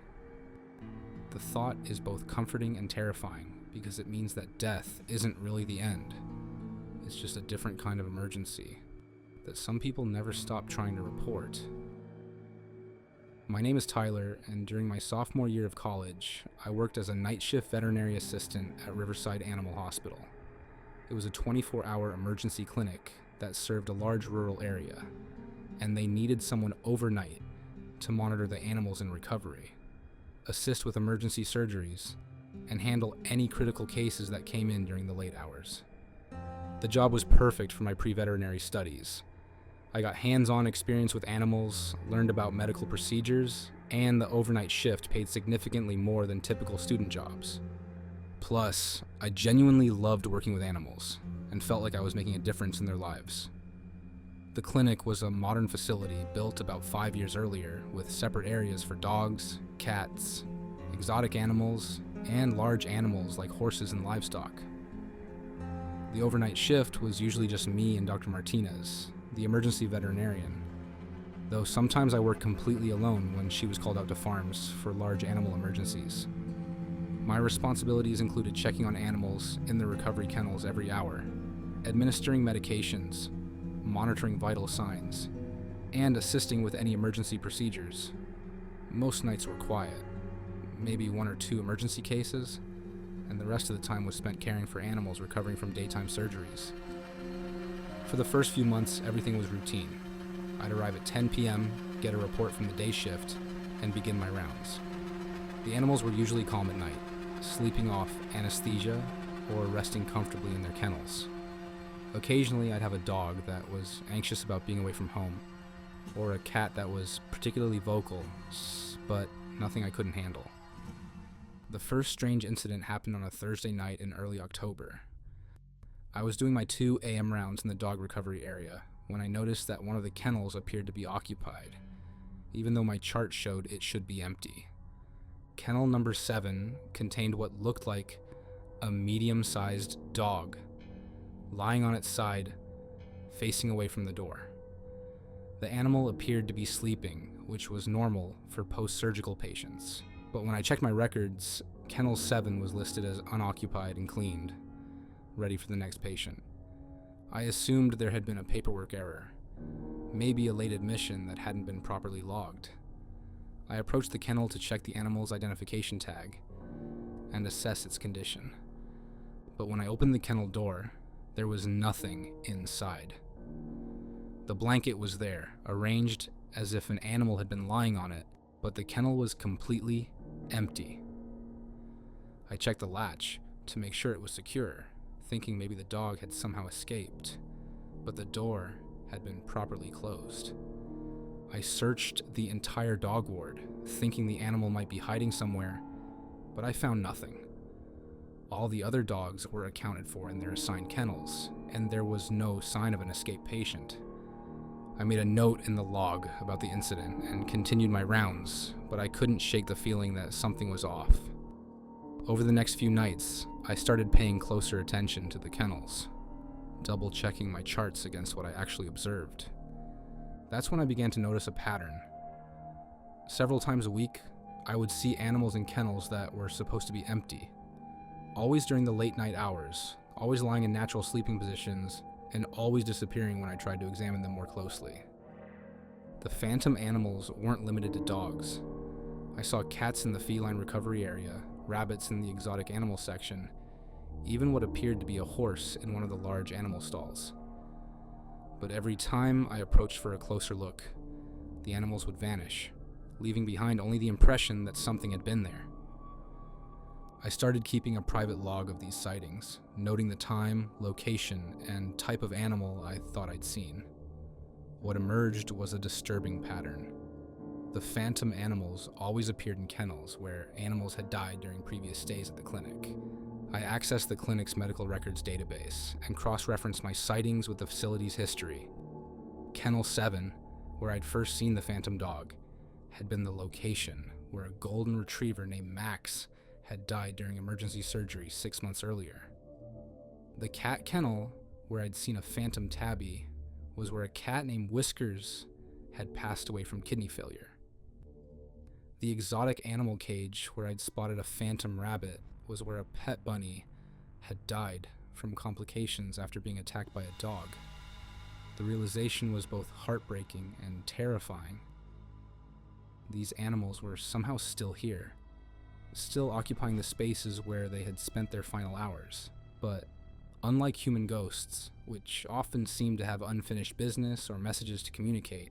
The thought is both comforting and terrifying because it means that death isn't really the end. It's just a different kind of emergency that some people never stop trying to report. My name is Tyler, and during my sophomore year of college, I worked as a night shift veterinary assistant at Riverside Animal Hospital. It was a 24-hour emergency clinic that served a large rural area, and they needed someone overnight to monitor the animals in recovery, assist with emergency surgeries, and handle any critical cases that came in during the late hours. The job was perfect for my pre-veterinary studies. I got hands-on experience with animals, learned about medical procedures, and the overnight shift paid significantly more than typical student jobs. Plus, I genuinely loved working with animals and felt like I was making a difference in their lives. The clinic was a modern facility built about 5 years earlier with separate areas for dogs, cats, exotic animals, and large animals like horses and livestock. The overnight shift was usually just me and Dr. Martinez, the emergency veterinarian, though sometimes I worked completely alone when she was called out to farms for large animal emergencies. My responsibilities included checking on animals in the recovery kennels every hour, administering medications, monitoring vital signs, and assisting with any emergency procedures. Most nights were quiet, maybe 1 or 2 emergency cases, and the rest of the time was spent caring for animals recovering from daytime surgeries. For the first few months, everything was routine. I'd arrive at 10 p.m., get a report from the day shift, and begin my rounds. The animals were usually calm at night, sleeping off anesthesia or resting comfortably in their kennels. Occasionally, I'd have a dog that was anxious about being away from home, or a cat that was particularly vocal, but nothing I couldn't handle. The first strange incident happened on a Thursday night in early October. I was doing my 2 a.m. rounds in the dog recovery area when I noticed that one of the kennels appeared to be occupied, even though my chart showed it should be empty. Kennel number 7 contained what looked like a medium-sized dog, lying on its side, facing away from the door. The animal appeared to be sleeping, which was normal for post-surgical patients. But when I checked my records, Kennel 7 was listed as unoccupied and cleaned, ready for the next patient. I assumed there had been a paperwork error, maybe a late admission that hadn't been properly logged. I approached the kennel to check the animal's identification tag and assess its condition. But when I opened the kennel door, there was nothing inside. The blanket was there, arranged as if an animal had been lying on it, but the kennel was completely empty. I checked the latch to make sure it was secure, thinking maybe the dog had somehow escaped, but the door had been properly closed. I searched the entire dog ward, thinking the animal might be hiding somewhere, but I found nothing. All the other dogs were accounted for in their assigned kennels, and there was no sign of an escaped patient. I made a note in the log about the incident and continued my rounds, but I couldn't shake the feeling that something was off. Over the next few nights, I started paying closer attention to the kennels, double-checking my charts against what I actually observed. That's when I began to notice a pattern. Several times a week, I would see animals in kennels that were supposed to be empty, always during the late night hours, always lying in natural sleeping positions, and always disappearing when I tried to examine them more closely. The phantom animals weren't limited to dogs. I saw cats in the feline recovery area, rabbits in the exotic animal section, even what appeared to be a horse in one of the large animal stalls. But every time I approached for a closer look, the animals would vanish, leaving behind only the impression that something had been there. I started keeping a private log of these sightings, noting the time, location, and type of animal I thought I'd seen. What emerged was a disturbing pattern. The phantom animals always appeared in kennels where animals had died during previous stays at the clinic. I accessed the clinic's medical records database and cross-referenced my sightings with the facility's history. Kennel 7, where I'd first seen the phantom dog, had been the location where a golden retriever named Max had died during emergency surgery 6 months earlier. The cat kennel, where I'd seen a phantom tabby, was where a cat named Whiskers had passed away from kidney failure. The exotic animal cage, where I'd spotted a phantom rabbit, was where a pet bunny had died from complications after being attacked by a dog. The realization was both heartbreaking and terrifying. These animals were somehow still here, still occupying the spaces where they had spent their final hours. But unlike human ghosts, which often seem to have unfinished business or messages to communicate,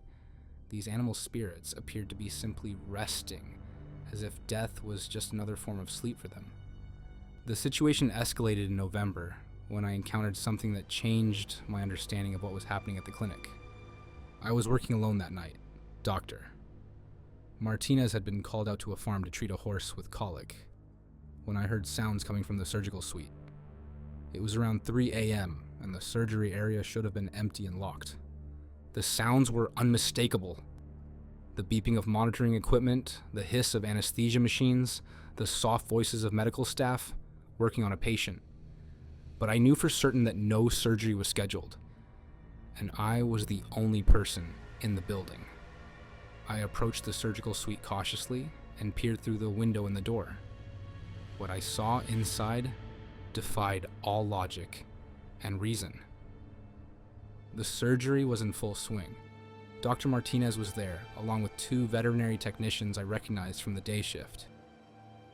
these animal spirits appeared to be simply resting, as if death was just another form of sleep for them. The situation escalated in November, when I encountered something that changed my understanding of what was happening at the clinic. I was working alone that night. Doctor Martinez had been called out to a farm to treat a horse with colic, when I heard sounds coming from the surgical suite. It was around 3 a.m., and the surgery area should have been empty and locked. The sounds were unmistakable. The beeping of monitoring equipment, the hiss of anesthesia machines, the soft voices of medical staff working on a patient. But I knew for certain that no surgery was scheduled, and I was the only person in the building. I approached the surgical suite cautiously and peered through the window in the door. What I saw inside defied all logic and reason. The surgery was in full swing. Dr. Martinez was there, along with 2 veterinary technicians I recognized from the day shift.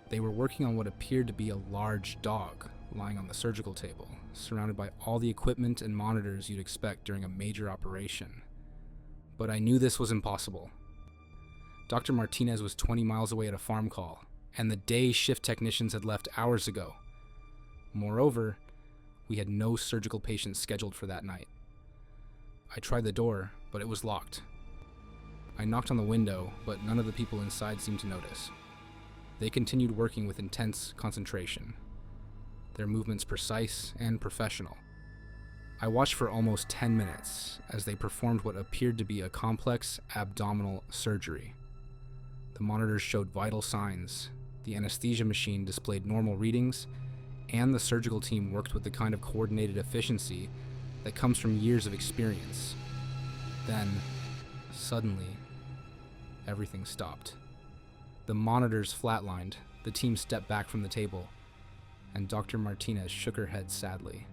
They were working on what appeared to be a large dog lying on the surgical table, surrounded by all the equipment and monitors you'd expect during a major operation. But I knew this was impossible. Dr. Martinez was 20 miles away at a farm call, and the day shift technicians had left hours ago. Moreover, we had no surgical patients scheduled for that night. I tried the door, but it was locked. I knocked on the window, but none of the people inside seemed to notice. They continued working with intense concentration, their movements precise and professional. I watched for almost 10 minutes as they performed what appeared to be a complex abdominal surgery. The monitors showed vital signs, the anesthesia machine displayed normal readings, and the surgical team worked with the kind of coordinated efficiency that comes from years of experience. Then, suddenly, everything stopped. The monitors flatlined, the team stepped back from the table, and Dr. Martinez shook her head sadly.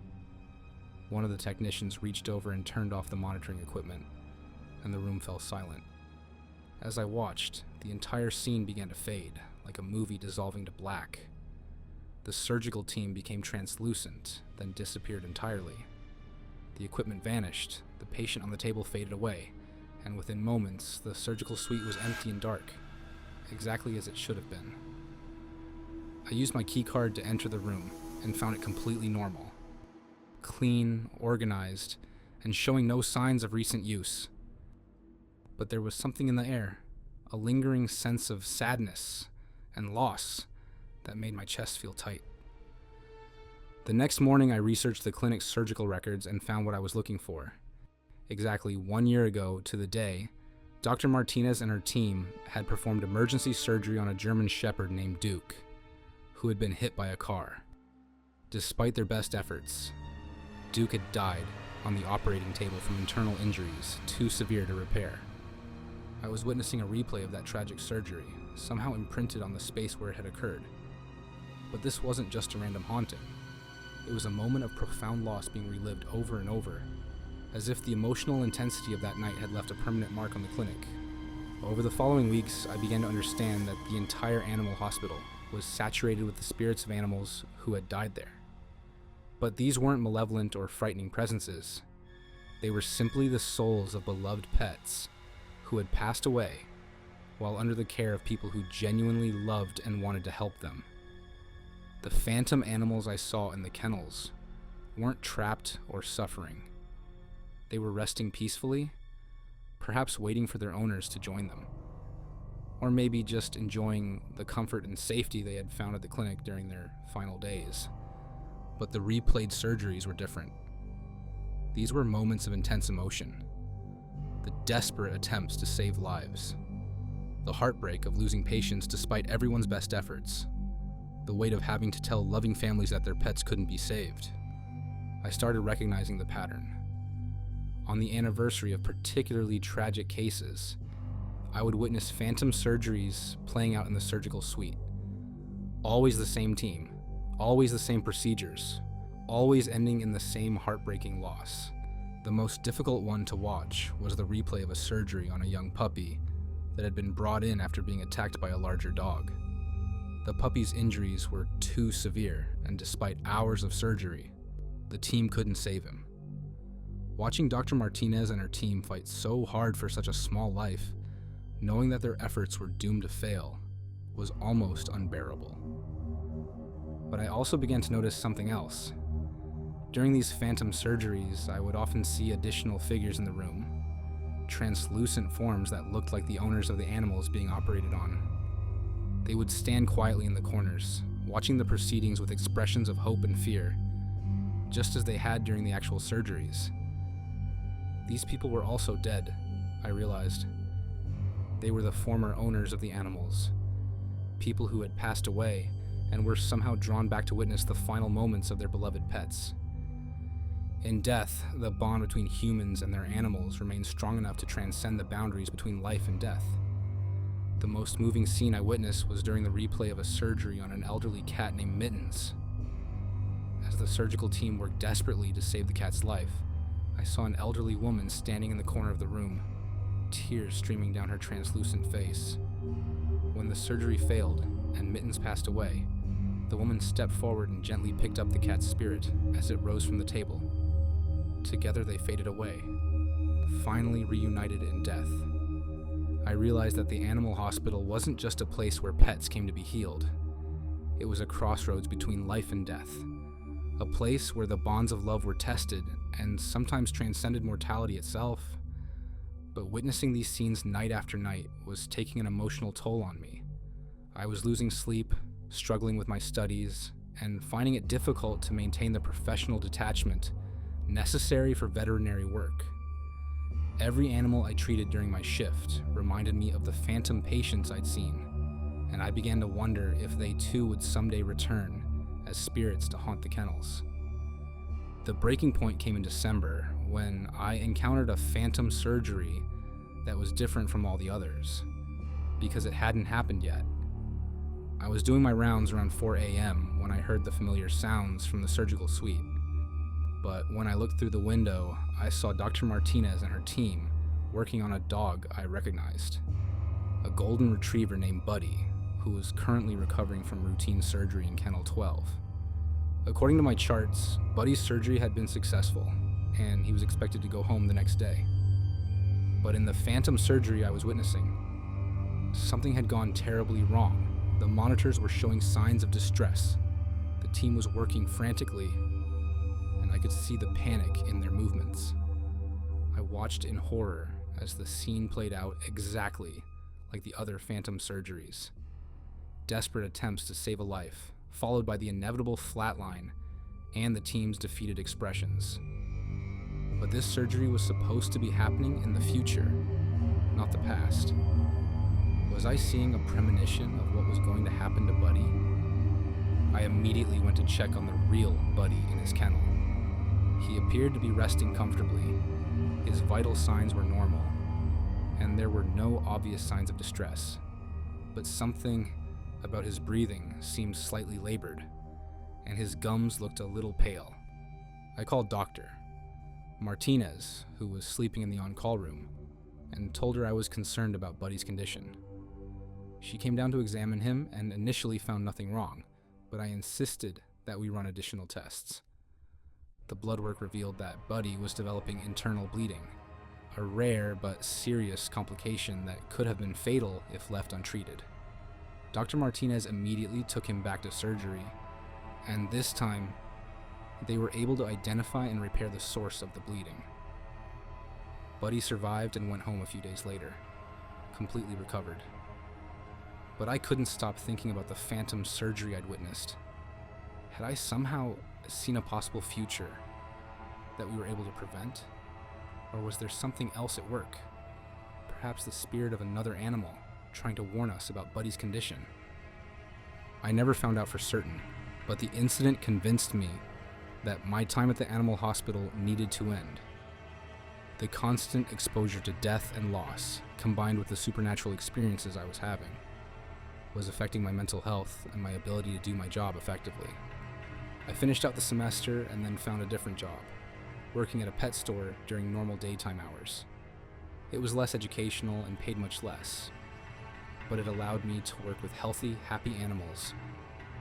One of the technicians reached over and turned off the monitoring equipment, and the room fell silent. As I watched, the entire scene began to fade, like a movie dissolving to black. The surgical team became translucent, then disappeared entirely. The equipment vanished, the patient on the table faded away, and within moments, the surgical suite was empty and dark, exactly as it should have been. I used my key card to enter the room and found it completely normal. Clean, organized, and showing no signs of recent use. But there was something in the air, a lingering sense of sadness and loss that made my chest feel tight. The next morning, I researched the clinic's surgical records and found what I was looking for. Exactly 1 year ago to the day, Dr. Martinez and her team had performed emergency surgery on a German Shepherd named Duke, who had been hit by a car. Despite their best efforts, Duke had died on the operating table from internal injuries too severe to repair. I was witnessing a replay of that tragic surgery, somehow imprinted on the space where it had occurred. But this wasn't just a random haunting. It was a moment of profound loss being relived over and over, as if the emotional intensity of that night had left a permanent mark on the clinic. Over the following weeks, I began to understand that the entire animal hospital was saturated with the spirits of animals who had died there. But these weren't malevolent or frightening presences. They were simply the souls of beloved pets who had passed away while under the care of people who genuinely loved and wanted to help them. The phantom animals I saw in the kennels weren't trapped or suffering. They were resting peacefully, perhaps waiting for their owners to join them, or maybe just enjoying the comfort and safety they had found at the clinic during their final days. But the replayed surgeries were different. These were moments of intense emotion, the desperate attempts to save lives, the heartbreak of losing patients despite everyone's best efforts, the weight of having to tell loving families that their pets couldn't be saved. I started recognizing the pattern. On the anniversary of particularly tragic cases, I would witness phantom surgeries playing out in the surgical suite. Always the same team, always the same procedures, always ending in the same heartbreaking loss. The most difficult one to watch was the replay of a surgery on a young puppy that had been brought in after being attacked by a larger dog. The puppy's injuries were too severe, and despite hours of surgery, the team couldn't save him. Watching Dr. Martinez and her team fight so hard for such a small life, knowing that their efforts were doomed to fail, was almost unbearable. But I also began to notice something else. During these phantom surgeries, I would often see additional figures in the room, translucent forms that looked like the owners of the animals being operated on. They would stand quietly in the corners, watching the proceedings with expressions of hope and fear, just as they had during the actual surgeries. These people were also dead, I realized. They were the former owners of the animals, people who had passed away and were somehow drawn back to witness the final moments of their beloved pets. In death, the bond between humans and their animals remains strong enough to transcend the boundaries between life and death. The most moving scene I witnessed was during the replay of a surgery on an elderly cat named Mittens. As the surgical team worked desperately to save the cat's life, I saw an elderly woman standing in the corner of the room, tears streaming down her translucent face. When the surgery failed and Mittens passed away, the woman stepped forward and gently picked up the cat's spirit as it rose from the table. Together they faded away, finally reunited in death. I realized that the animal hospital wasn't just a place where pets came to be healed. It was a crossroads between life and death, a place where the bonds of love were tested and sometimes transcended mortality itself. But witnessing these scenes night after night was taking an emotional toll on me. I was losing sleep, struggling with my studies, and finding it difficult to maintain the professional detachment necessary for veterinary work. Every animal I treated during my shift reminded me of the phantom patients I'd seen, and I began to wonder if they too would someday return as spirits to haunt the kennels. The breaking point came in December when I encountered a phantom surgery that was different from all the others, because it hadn't happened yet. I was doing my rounds around 4 a.m. when I heard the familiar sounds from the surgical suite. But when I looked through the window, I saw Dr. Martinez and her team working on a dog I recognized, a golden retriever named Buddy, who was currently recovering from routine surgery in Kennel 12. According to my charts, Buddy's surgery had been successful, and he was expected to go home the next day. But in the phantom surgery I was witnessing, something had gone terribly wrong. The monitors were showing signs of distress. The team was working frantically, and I could see the panic in their movements. I watched in horror as the scene played out exactly like the other phantom surgeries. Desperate attempts to save a life, followed by the inevitable flatline and the team's defeated expressions. But this surgery was supposed to be happening in the future, not the past. Was I seeing a premonition of what was going to happen to Buddy? I immediately went to check on the real Buddy in his kennel. He appeared to be resting comfortably. His vital signs were normal, and there were no obvious signs of distress. But something about his breathing seemed slightly labored, and his gums looked a little pale. I called Dr. Martinez, who was sleeping in the on-call room, and told her I was concerned about Buddy's condition. She came down to examine him and initially found nothing wrong, but I insisted that we run additional tests. The blood work revealed that Buddy was developing internal bleeding, a rare but serious complication that could have been fatal if left untreated. Dr. Martinez immediately took him back to surgery, and this time, they were able to identify and repair the source of the bleeding. Buddy survived and went home a few days later, completely recovered. But I couldn't stop thinking about the phantom surgery I'd witnessed. Had I somehow seen a possible future that we were able to prevent? Or was there something else at work? Perhaps the spirit of another animal trying to warn us about Buddy's condition? I never found out for certain, but the incident convinced me that my time at the animal hospital needed to end. The constant exposure to death and loss, combined with the supernatural experiences I was having, was affecting my mental health and my ability to do my job effectively. I finished out the semester and then found a different job, working at a pet store during normal daytime hours. It was less educational and paid much less, but it allowed me to work with healthy, happy animals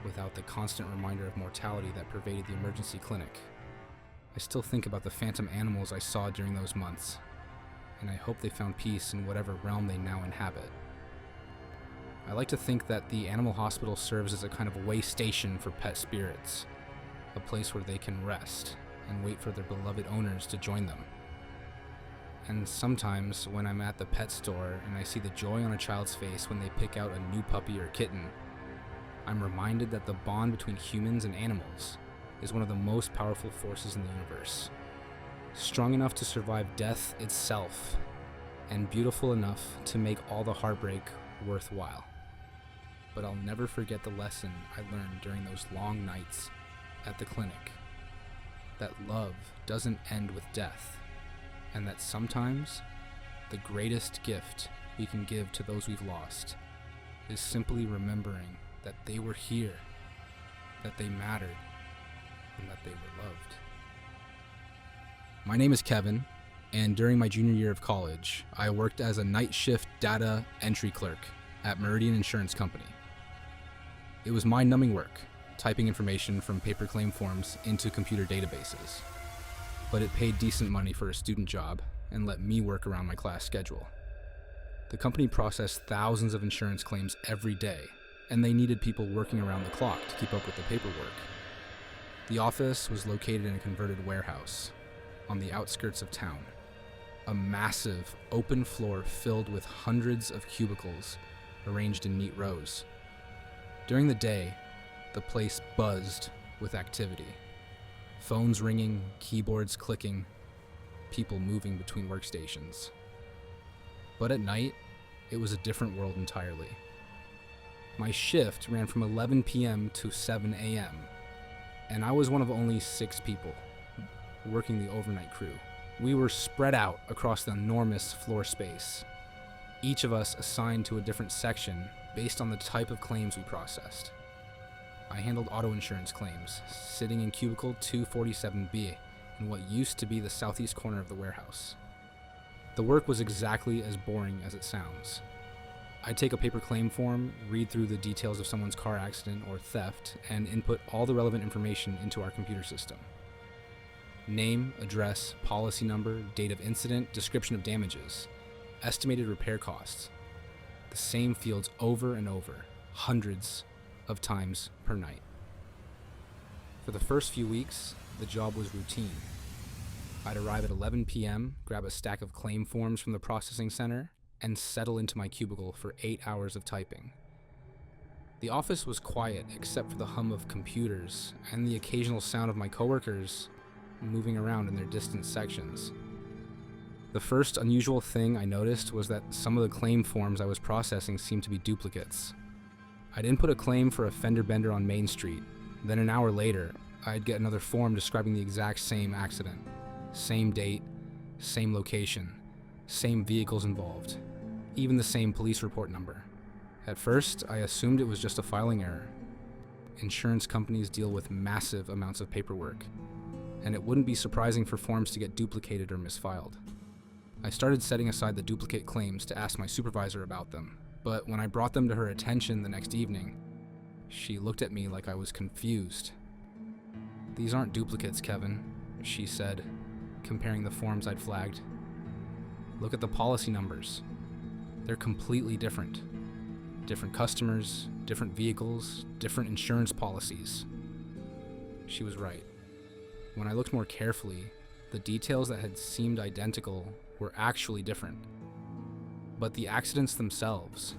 without the constant reminder of mortality that pervaded the emergency clinic. I still think about the phantom animals I saw during those months, and I hope they found peace in whatever realm they now inhabit. I like to think that the animal hospital serves as a kind of way station for pet spirits, a place where they can rest and wait for their beloved owners to join them. And sometimes when I'm at the pet store and I see the joy on a child's face when they pick out a new puppy or kitten, I'm reminded that the bond between humans and animals is one of the most powerful forces in the universe, strong enough to survive death itself, and beautiful enough to make all the heartbreak worthwhile. But I'll never forget the lesson I learned during those long nights at the clinic, that love doesn't end with death, and that sometimes the greatest gift we can give to those we've lost is simply remembering that they were here, that they mattered, and that they were loved. My name is Kevin, and during my junior year of college, I worked as a night shift data entry clerk at Meridian Insurance Company. It was mind-numbing work, typing information from paper claim forms into computer databases. But it paid decent money for a student job and let me work around my class schedule. The company processed thousands of insurance claims every day, and they needed people working around the clock to keep up with the paperwork. The office was located in a converted warehouse on the outskirts of town, a massive open floor filled with hundreds of cubicles arranged in neat rows. During the day, the place buzzed with activity. Phones ringing, keyboards clicking, people moving between workstations. But at night, it was a different world entirely. My shift ran from 11 p.m. to 7 a.m., and I was one of only 6 people working the overnight crew. We were spread out across the enormous floor space, each of us assigned to a different section based on the type of claims we processed. I handled auto insurance claims, sitting in cubicle 247B in what used to be the southeast corner of the warehouse. The work was exactly as boring as it sounds. I'd take a paper claim form, read through the details of someone's car accident or theft, and input all the relevant information into our computer system. Name, address, policy number, date of incident, description of damages, estimated repair costs. The same fields over and over, hundreds of times per night. For the first few weeks, the job was routine. I'd arrive at 11 p.m., grab a stack of claim forms from the processing center, and settle into my cubicle for 8 hours of typing. The office was quiet except for the hum of computers and the occasional sound of my coworkers moving around in their distant sections. The first unusual thing I noticed was that some of the claim forms I was processing seemed to be duplicates. I'd input a claim for a fender bender on Main Street, then an hour later, I'd get another form describing the exact same accident. Same date, same location, same vehicles involved, even the same police report number. At first, I assumed it was just a filing error. Insurance companies deal with massive amounts of paperwork, and it wouldn't be surprising for forms to get duplicated or misfiled. I started setting aside the duplicate claims to ask my supervisor about them, but when I brought them to her attention the next evening, she looked at me like I was confused. "These aren't duplicates, Kevin," she said, comparing the forms I'd flagged. "Look at the policy numbers. They're completely different. Different customers, different vehicles, different insurance policies." She was right. When I looked more carefully, the details that had seemed identical were actually different. But the accidents themselves,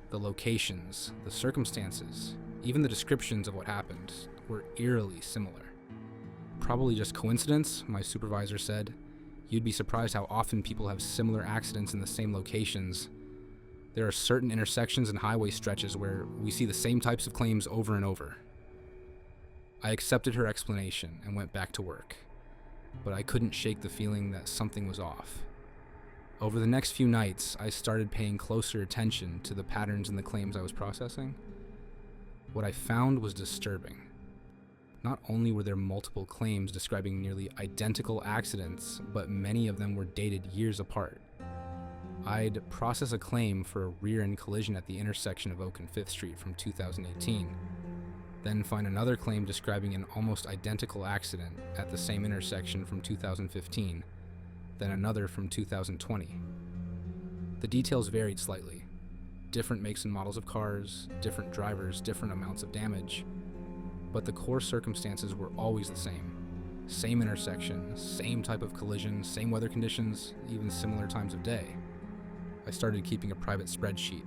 the locations, the circumstances, even the descriptions of what happened, were eerily similar. "Probably just coincidence," my supervisor said. "You'd be surprised how often people have similar accidents in the same locations. There are certain intersections and highway stretches where we see the same types of claims over and over." I accepted her explanation and went back to work, but I couldn't shake the feeling that something was off. Over the next few nights, I started paying closer attention to the patterns in the claims I was processing. What I found was disturbing. Not only were there multiple claims describing nearly identical accidents, but many of them were dated years apart. I'd process a claim for a rear-end collision at the intersection of Oak and 5th Street from 2018, then find another claim describing an almost identical accident at the same intersection from 2015, then another from 2020. The details varied slightly. Different makes and models of cars, different drivers, different amounts of damage. But the core circumstances were always the same. Same intersection, same type of collision, same weather conditions, even similar times of day. I started keeping a private spreadsheet,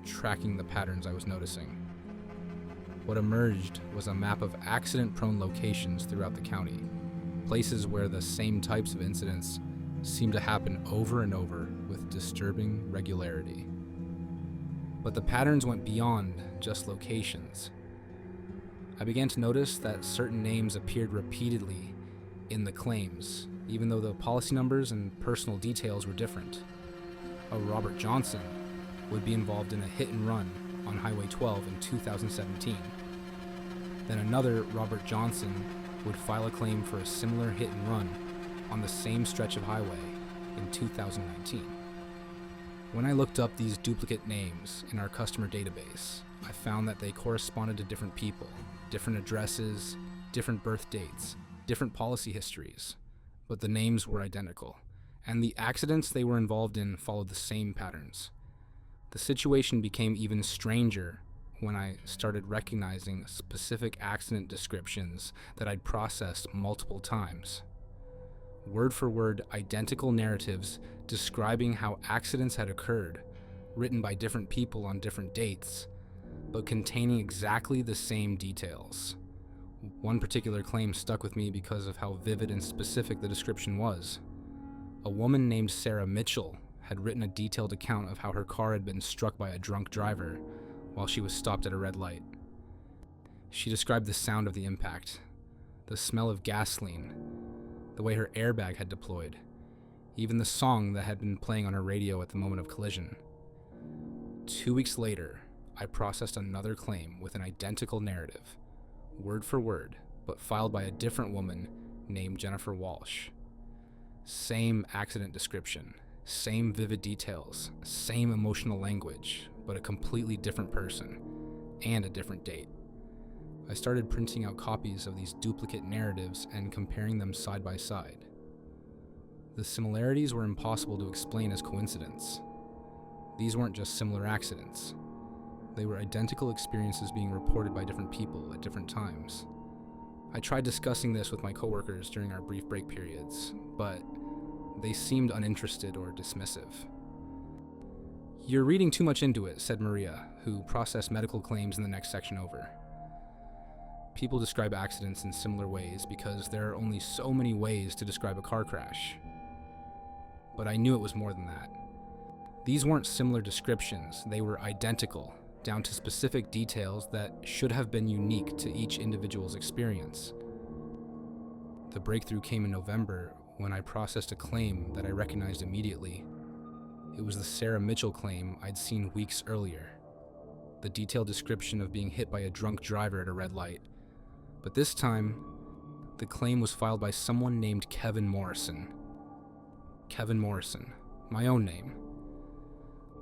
tracking the patterns I was noticing. What emerged was a map of accident-prone locations throughout the county, places where the same types of incidents seemed to happen over and over with disturbing regularity. But the patterns went beyond just locations. I began to notice that certain names appeared repeatedly in the claims, even though the policy numbers and personal details were different. A Robert Johnson would be involved in a hit and run on Highway 12 in 2017. Then another Robert Johnson would file a claim for a similar hit and run on the same stretch of highway in 2019. When I looked up these duplicate names in our customer database, I found that they corresponded to different people, different addresses, different birth dates, different policy histories, but the names were identical, and the accidents they were involved in followed the same patterns. The situation became even stranger when I started recognizing specific accident descriptions that I'd processed multiple times. Word for word, identical narratives describing how accidents had occurred, written by different people on different dates, but containing exactly the same details. One particular claim stuck with me because of how vivid and specific the description was. A woman named Sarah Mitchell had written a detailed account of how her car had been struck by a drunk driver while she was stopped at a red light. She described the sound of the impact, the smell of gasoline, the way her airbag had deployed, even the song that had been playing on her radio at the moment of collision. 2 weeks later, I processed another claim with an identical narrative, word for word, but filed by a different woman named Jennifer Walsh. Same accident description, same vivid details, same emotional language, but a completely different person, and a different date. I started printing out copies of these duplicate narratives and comparing them side by side. The similarities were impossible to explain as coincidence. These weren't just similar accidents. They were identical experiences being reported by different people at different times. I tried discussing this with my coworkers during our brief break periods, but they seemed uninterested or dismissive. "You're reading too much into it," said Maria, who processed medical claims in the next section over. People describe accidents in similar ways because there are only so many ways to describe a car crash. But I knew it was more than that. These weren't similar descriptions, they were identical, down to specific details that should have been unique to each individual's experience. The breakthrough came in November when I processed a claim that I recognized immediately. It was the Sarah Mitchell claim I'd seen weeks earlier. The detailed description of being hit by a drunk driver at a red light. But this time, the claim was filed by someone named Kevin Morrison. Kevin Morrison, my own name.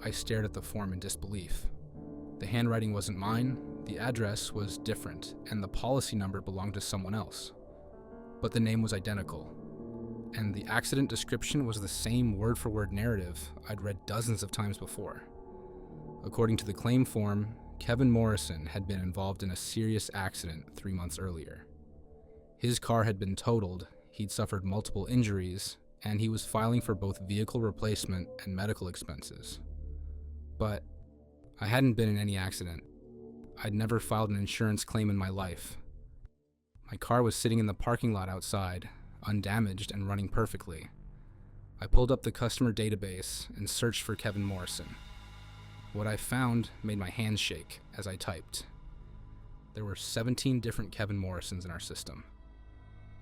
I stared at the form in disbelief. The handwriting wasn't mine, the address was different, and the policy number belonged to someone else. But the name was identical, and the accident description was the same word-for-word narrative I'd read dozens of times before. According to the claim form, Kevin Morrison had been involved in a serious accident 3 months earlier. His car had been totaled, he'd suffered multiple injuries, and he was filing for both vehicle replacement and medical expenses. But I hadn't been in any accident. I'd never filed an insurance claim in my life. My car was sitting in the parking lot outside, undamaged and running perfectly. I pulled up the customer database and searched for Kevin Morrison. What I found made my hands shake as I typed. There were 17 different Kevin Morrisons in our system,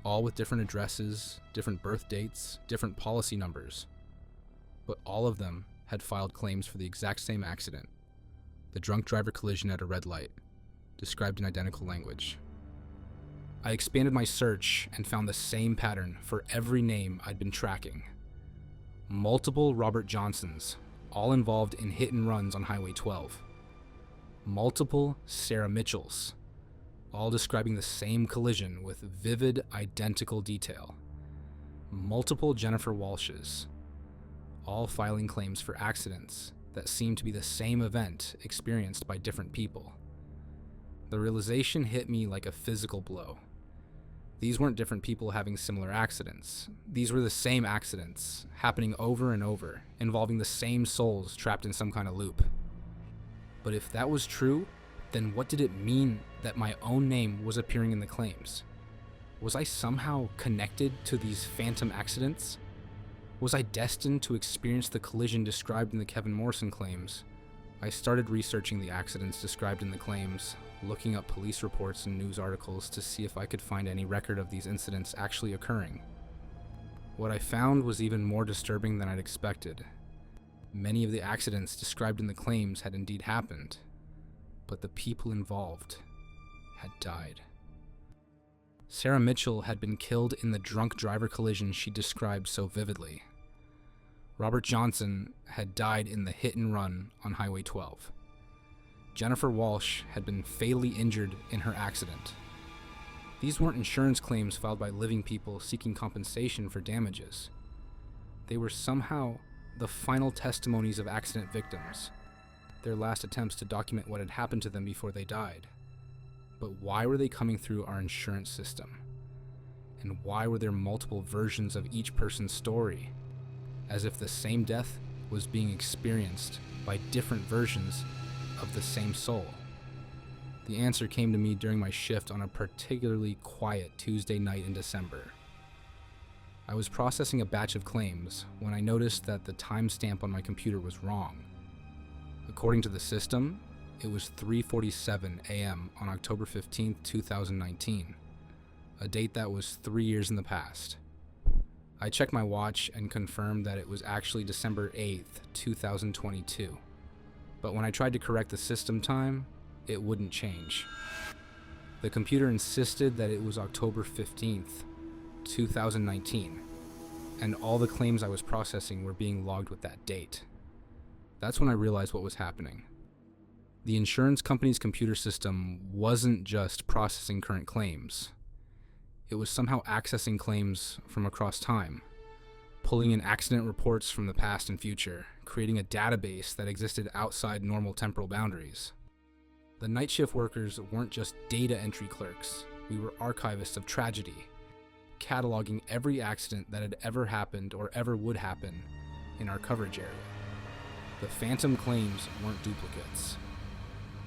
all with different addresses, different birth dates, different policy numbers. But all of them had filed claims for the exact same accident, the drunk driver collision at a red light, described in identical language. I expanded my search and found the same pattern for every name I'd been tracking. Multiple Robert Johnsons, all involved in hit and runs on Highway 12. Multiple Sarah Mitchells, all describing the same collision with vivid, identical detail. Multiple Jennifer Walshes, all filing claims for accidents that seemed to be the same event experienced by different people. The realization hit me like a physical blow. These weren't different people having similar accidents. These were the same accidents, happening over and over, involving the same souls trapped in some kind of loop. But if that was true, then what did it mean that my own name was appearing in the claims? Was I somehow connected to these phantom accidents? Was I destined to experience the collision described in the Kevin Morrison claims? I started researching the accidents described in the claims, looking up police reports and news articles to see if I could find any record of these incidents actually occurring. What I found was even more disturbing than I'd expected. Many of the accidents described in the claims had indeed happened. but the people involved had died. Sarah Mitchell had been killed in the drunk driver collision she described so vividly. Robert Johnson had died in the hit and run on Highway 12. Jennifer Walsh had been fatally injured in her accident. These weren't insurance claims filed by living people seeking compensation for damages. They were somehow the final testimonies of accident victims, their last attempts to document what had happened to them before they died. But why were they coming through our insurance system? And why were there multiple versions of each person's story, as if the same death was being experienced by different versions of the same soul? The answer came to me during my shift on a particularly quiet Tuesday night in December. I was processing a batch of claims when I noticed that the timestamp on my computer was wrong. According to the system, it was 3:47 a.m. on October 15, 2019, a date that was 3 years in the past. I checked my watch and confirmed that it was actually December 8th, 2022. But when I tried to correct the system time, it wouldn't change. The computer insisted that it was October 15th, 2019, and all the claims I was processing were being logged with that date. That's when I realized what was happening. The insurance company's computer system wasn't just processing current claims. It was somehow accessing claims from across time, pulling in accident reports from the past and future, creating a database that existed outside normal temporal boundaries. The night shift workers weren't just data entry clerks. We were archivists of tragedy, cataloging every accident that had ever happened or ever would happen in our coverage area. The phantom claims weren't duplicates.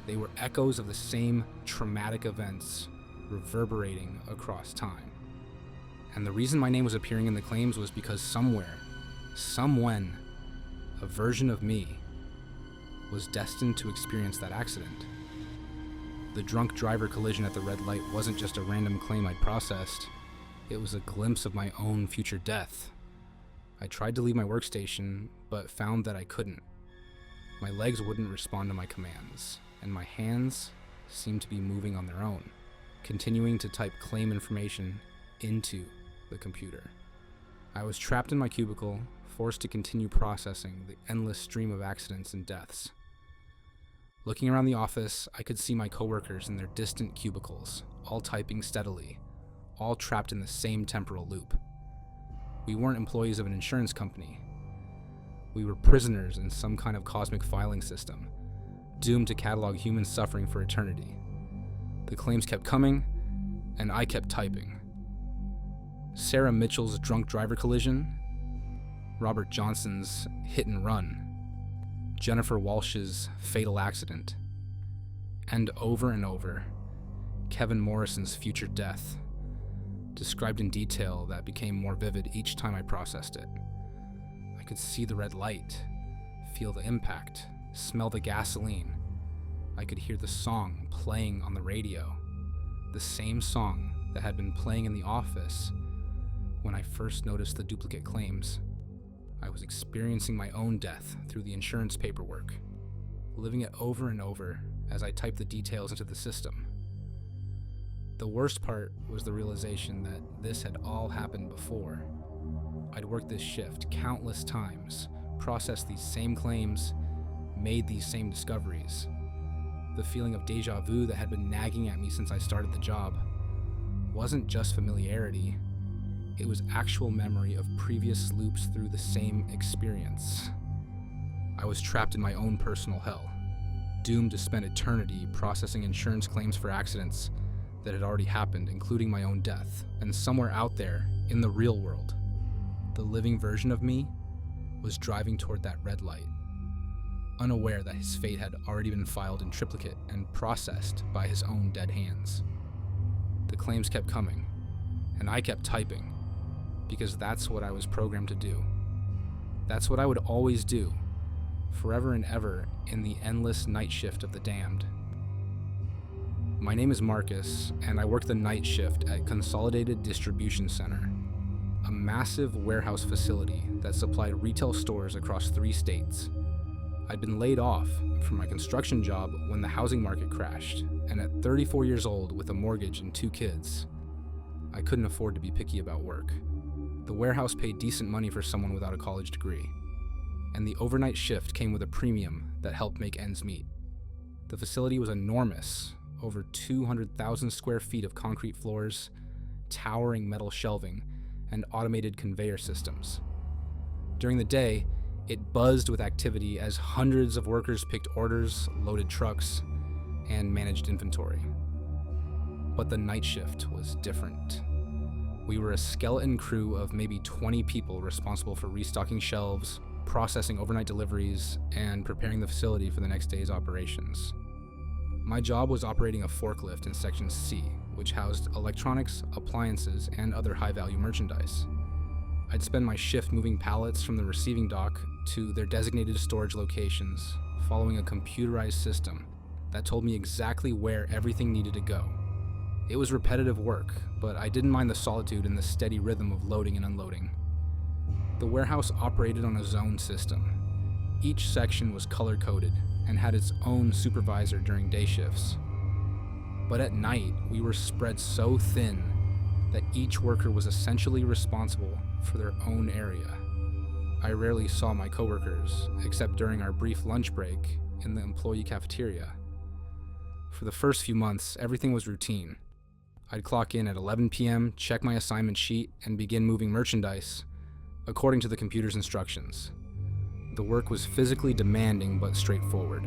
They were echoes of the same traumatic events reverberating across time. And the reason my name was appearing in the claims was because somewhere, somewhen, a version of me was destined to experience that accident. The drunk driver collision at the red light wasn't just a random claim I'd processed. It was a glimpse of my own future death. I tried to leave my workstation, but found that I couldn't. My legs wouldn't respond to my commands, and my hands seemed to be moving on their own, continuing to type claim information into the computer. I was trapped in my cubicle, forced to continue processing the endless stream of accidents and deaths. Looking around the office, I could see my coworkers in their distant cubicles, all typing steadily, all trapped in the same temporal loop. We weren't employees of an insurance company. We were prisoners in some kind of cosmic filing system, doomed to catalog human suffering for eternity. The claims kept coming, and I kept typing. Sarah Mitchell's drunk driver collision, Robert Johnson's hit and run, Jennifer Walsh's fatal accident, and over, Kevin Morrison's future death, described in detail that became more vivid each time I processed it. I could see the red light, feel the impact, smell the gasoline. I could hear the song playing on the radio, the same song that had been playing in the office when I first noticed the duplicate claims. I was experiencing my own death through the insurance paperwork, living it over and over as I typed the details into the system. The worst part was the realization that this had all happened before. I'd worked this shift countless times, processed these same claims, made these same discoveries. The feeling of deja vu that had been nagging at me since I started the job wasn't just familiarity. It was actual memory of previous loops through the same experience. I was trapped in my own personal hell, doomed to spend eternity processing insurance claims for accidents that had already happened, including my own death. And somewhere out there, in the real world, the living version of me was driving toward that red light, unaware that his fate had already been filed in triplicate and processed by his own dead hands. The claims kept coming, and I kept typing, because that's what I was programmed to do. That's what I would always do, forever and ever, in the endless night shift of the damned. My name is Marcus, and I work the night shift at Consolidated Distribution Center, a massive warehouse facility that supplied retail stores across 3 states. I'd been laid off from my construction job when the housing market crashed, and at 34 years old with a mortgage and 2 kids, I couldn't afford to be picky about work. The warehouse paid decent money for someone without a college degree, and the overnight shift came with a premium that helped make ends meet. The facility was enormous, over 200,000 square feet of concrete floors, towering metal shelving, and automated conveyor systems. During the day, it buzzed with activity as hundreds of workers picked orders, loaded trucks, and managed inventory. But the night shift was different. We were a skeleton crew of maybe 20 people responsible for restocking shelves, processing overnight deliveries, and preparing the facility for the next day's operations. My job was operating a forklift in Section C, which housed electronics, appliances, and other high-value merchandise. I'd spend my shift moving pallets from the receiving dock to their designated storage locations, following a computerized system that told me exactly where everything needed to go. It was repetitive work, but I didn't mind the solitude and the steady rhythm of loading and unloading. The warehouse operated on a zone system. Each section was color-coded and had its own supervisor during day shifts. But at night, we were spread so thin that each worker was essentially responsible for their own area. I rarely saw my coworkers, except during our brief lunch break in the employee cafeteria. For the first few months, everything was routine. I'd clock in at 11 p.m., check my assignment sheet, and begin moving merchandise according to the computer's instructions. The work was physically demanding but straightforward.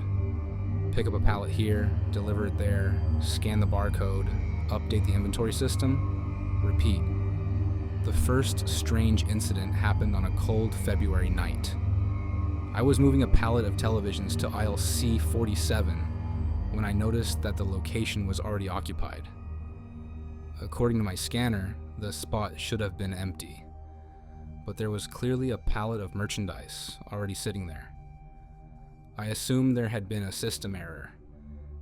Pick up a pallet here, deliver it there, scan the barcode, update the inventory system, repeat. The first strange incident happened on a cold February night. I was moving a pallet of televisions to aisle C47 when I noticed that the location was already occupied. According to my scanner, the spot should have been empty, but there was clearly a pallet of merchandise already sitting there. I assumed there had been a system error.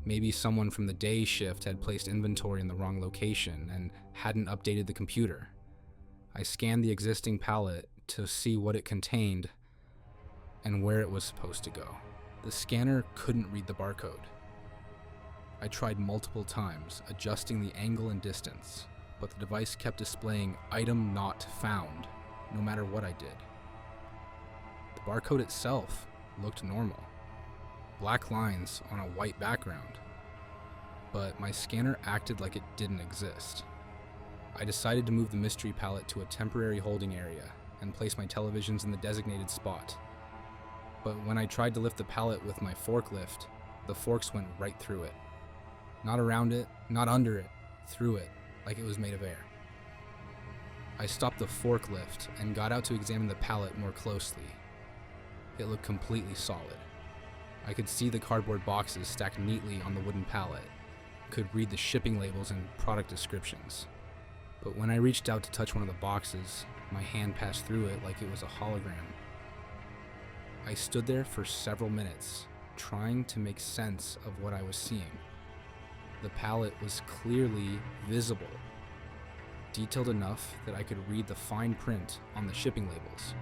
Maybe someone from the day shift had placed inventory in the wrong location and hadn't updated the computer. I scanned the existing pallet to see what it contained and where it was supposed to go. The scanner couldn't read the barcode. I tried multiple times, adjusting the angle and distance, but the device kept displaying "item not found," no matter what I did. The barcode itself looked normal. Black lines on a white background, but my scanner acted like it didn't exist. I decided to move the mystery pallet to a temporary holding area and place my televisions in the designated spot. But when I tried to lift the pallet with my forklift, the forks went right through it. Not around it, not under it, through it, like it was made of air. I stopped the forklift and got out to examine the pallet more closely. It looked completely solid. I could see the cardboard boxes stacked neatly on the wooden pallet, could read the shipping labels and product descriptions. But when I reached out to touch one of the boxes, my hand passed through it like it was a hologram. I stood there for several minutes, trying to make sense of what I was seeing. The pallet was clearly visible, detailed enough that I could read the fine print on the shipping labels,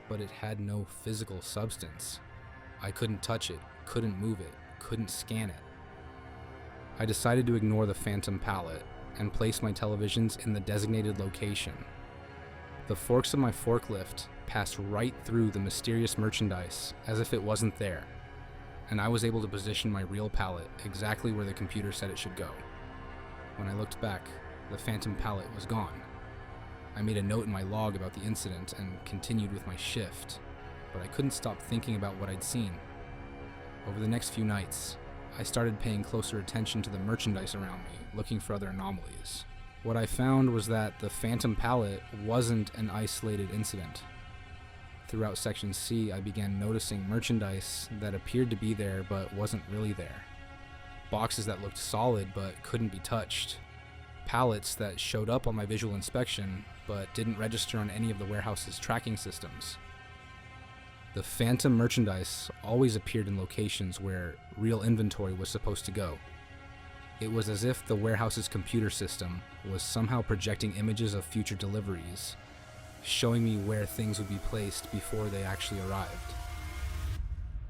but it had no physical substance. I couldn't touch it, couldn't move it, couldn't scan it. I decided to ignore the phantom pallet and place my televisions in the designated location. The forks of my forklift passed right through the mysterious merchandise as if it wasn't there, and I was able to position my real pallet exactly where the computer said it should go. When I looked back, the phantom pallet was gone. I made a note in my log about the incident and continued with my shift, but I couldn't stop thinking about what I'd seen. Over the next few nights, I started paying closer attention to the merchandise around me, looking for other anomalies. What I found was that the phantom pallet wasn't an isolated incident. Throughout Section C, I began noticing merchandise that appeared to be there but wasn't really there. Boxes that looked solid but couldn't be touched. Pallets that showed up on my visual inspection but didn't register on any of the warehouse's tracking systems. The phantom merchandise always appeared in locations where real inventory was supposed to go. It was as if the warehouse's computer system was somehow projecting images of future deliveries, showing me where things would be placed before they actually arrived.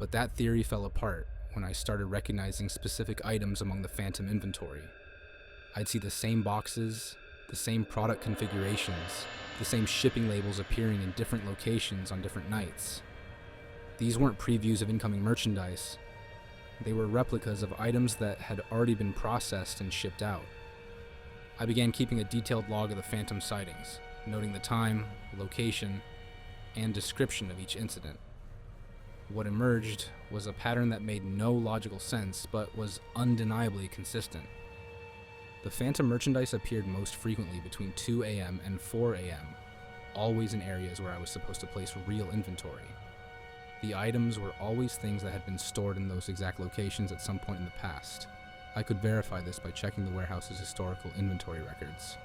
But that theory fell apart when I started recognizing specific items among the phantom inventory. I'd see the same boxes, the same product configurations, the same shipping labels appearing in different locations on different nights. These weren't previews of incoming merchandise. They were replicas of items that had already been processed and shipped out. I began keeping a detailed log of the phantom sightings, noting the time, location, and description of each incident. What emerged was a pattern that made no logical sense, but was undeniably consistent. The phantom merchandise appeared most frequently between 2 a.m. and 4 a.m., always in areas where I was supposed to place real inventory. The items were always things that had been stored in those exact locations at some point in the past. I could verify this by checking the warehouse's historical inventory records.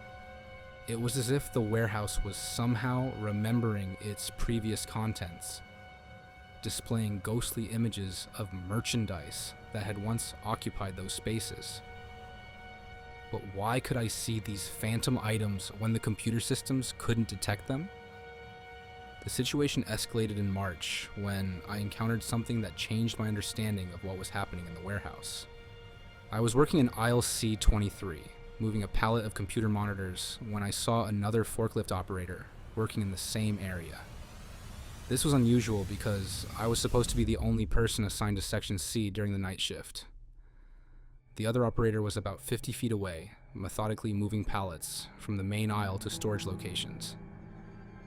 It was as if the warehouse was somehow remembering its previous contents, displaying ghostly images of merchandise that had once occupied those spaces. But why could I see these phantom items when the computer systems couldn't detect them? The situation escalated in March when I encountered something that changed my understanding of what was happening in the warehouse. I was working in aisle C23, moving a pallet of computer monitors, when I saw another forklift operator working in the same area. This was unusual because I was supposed to be the only person assigned to Section C during the night shift. The other operator was about 50 feet away, methodically moving pallets from the main aisle to storage locations.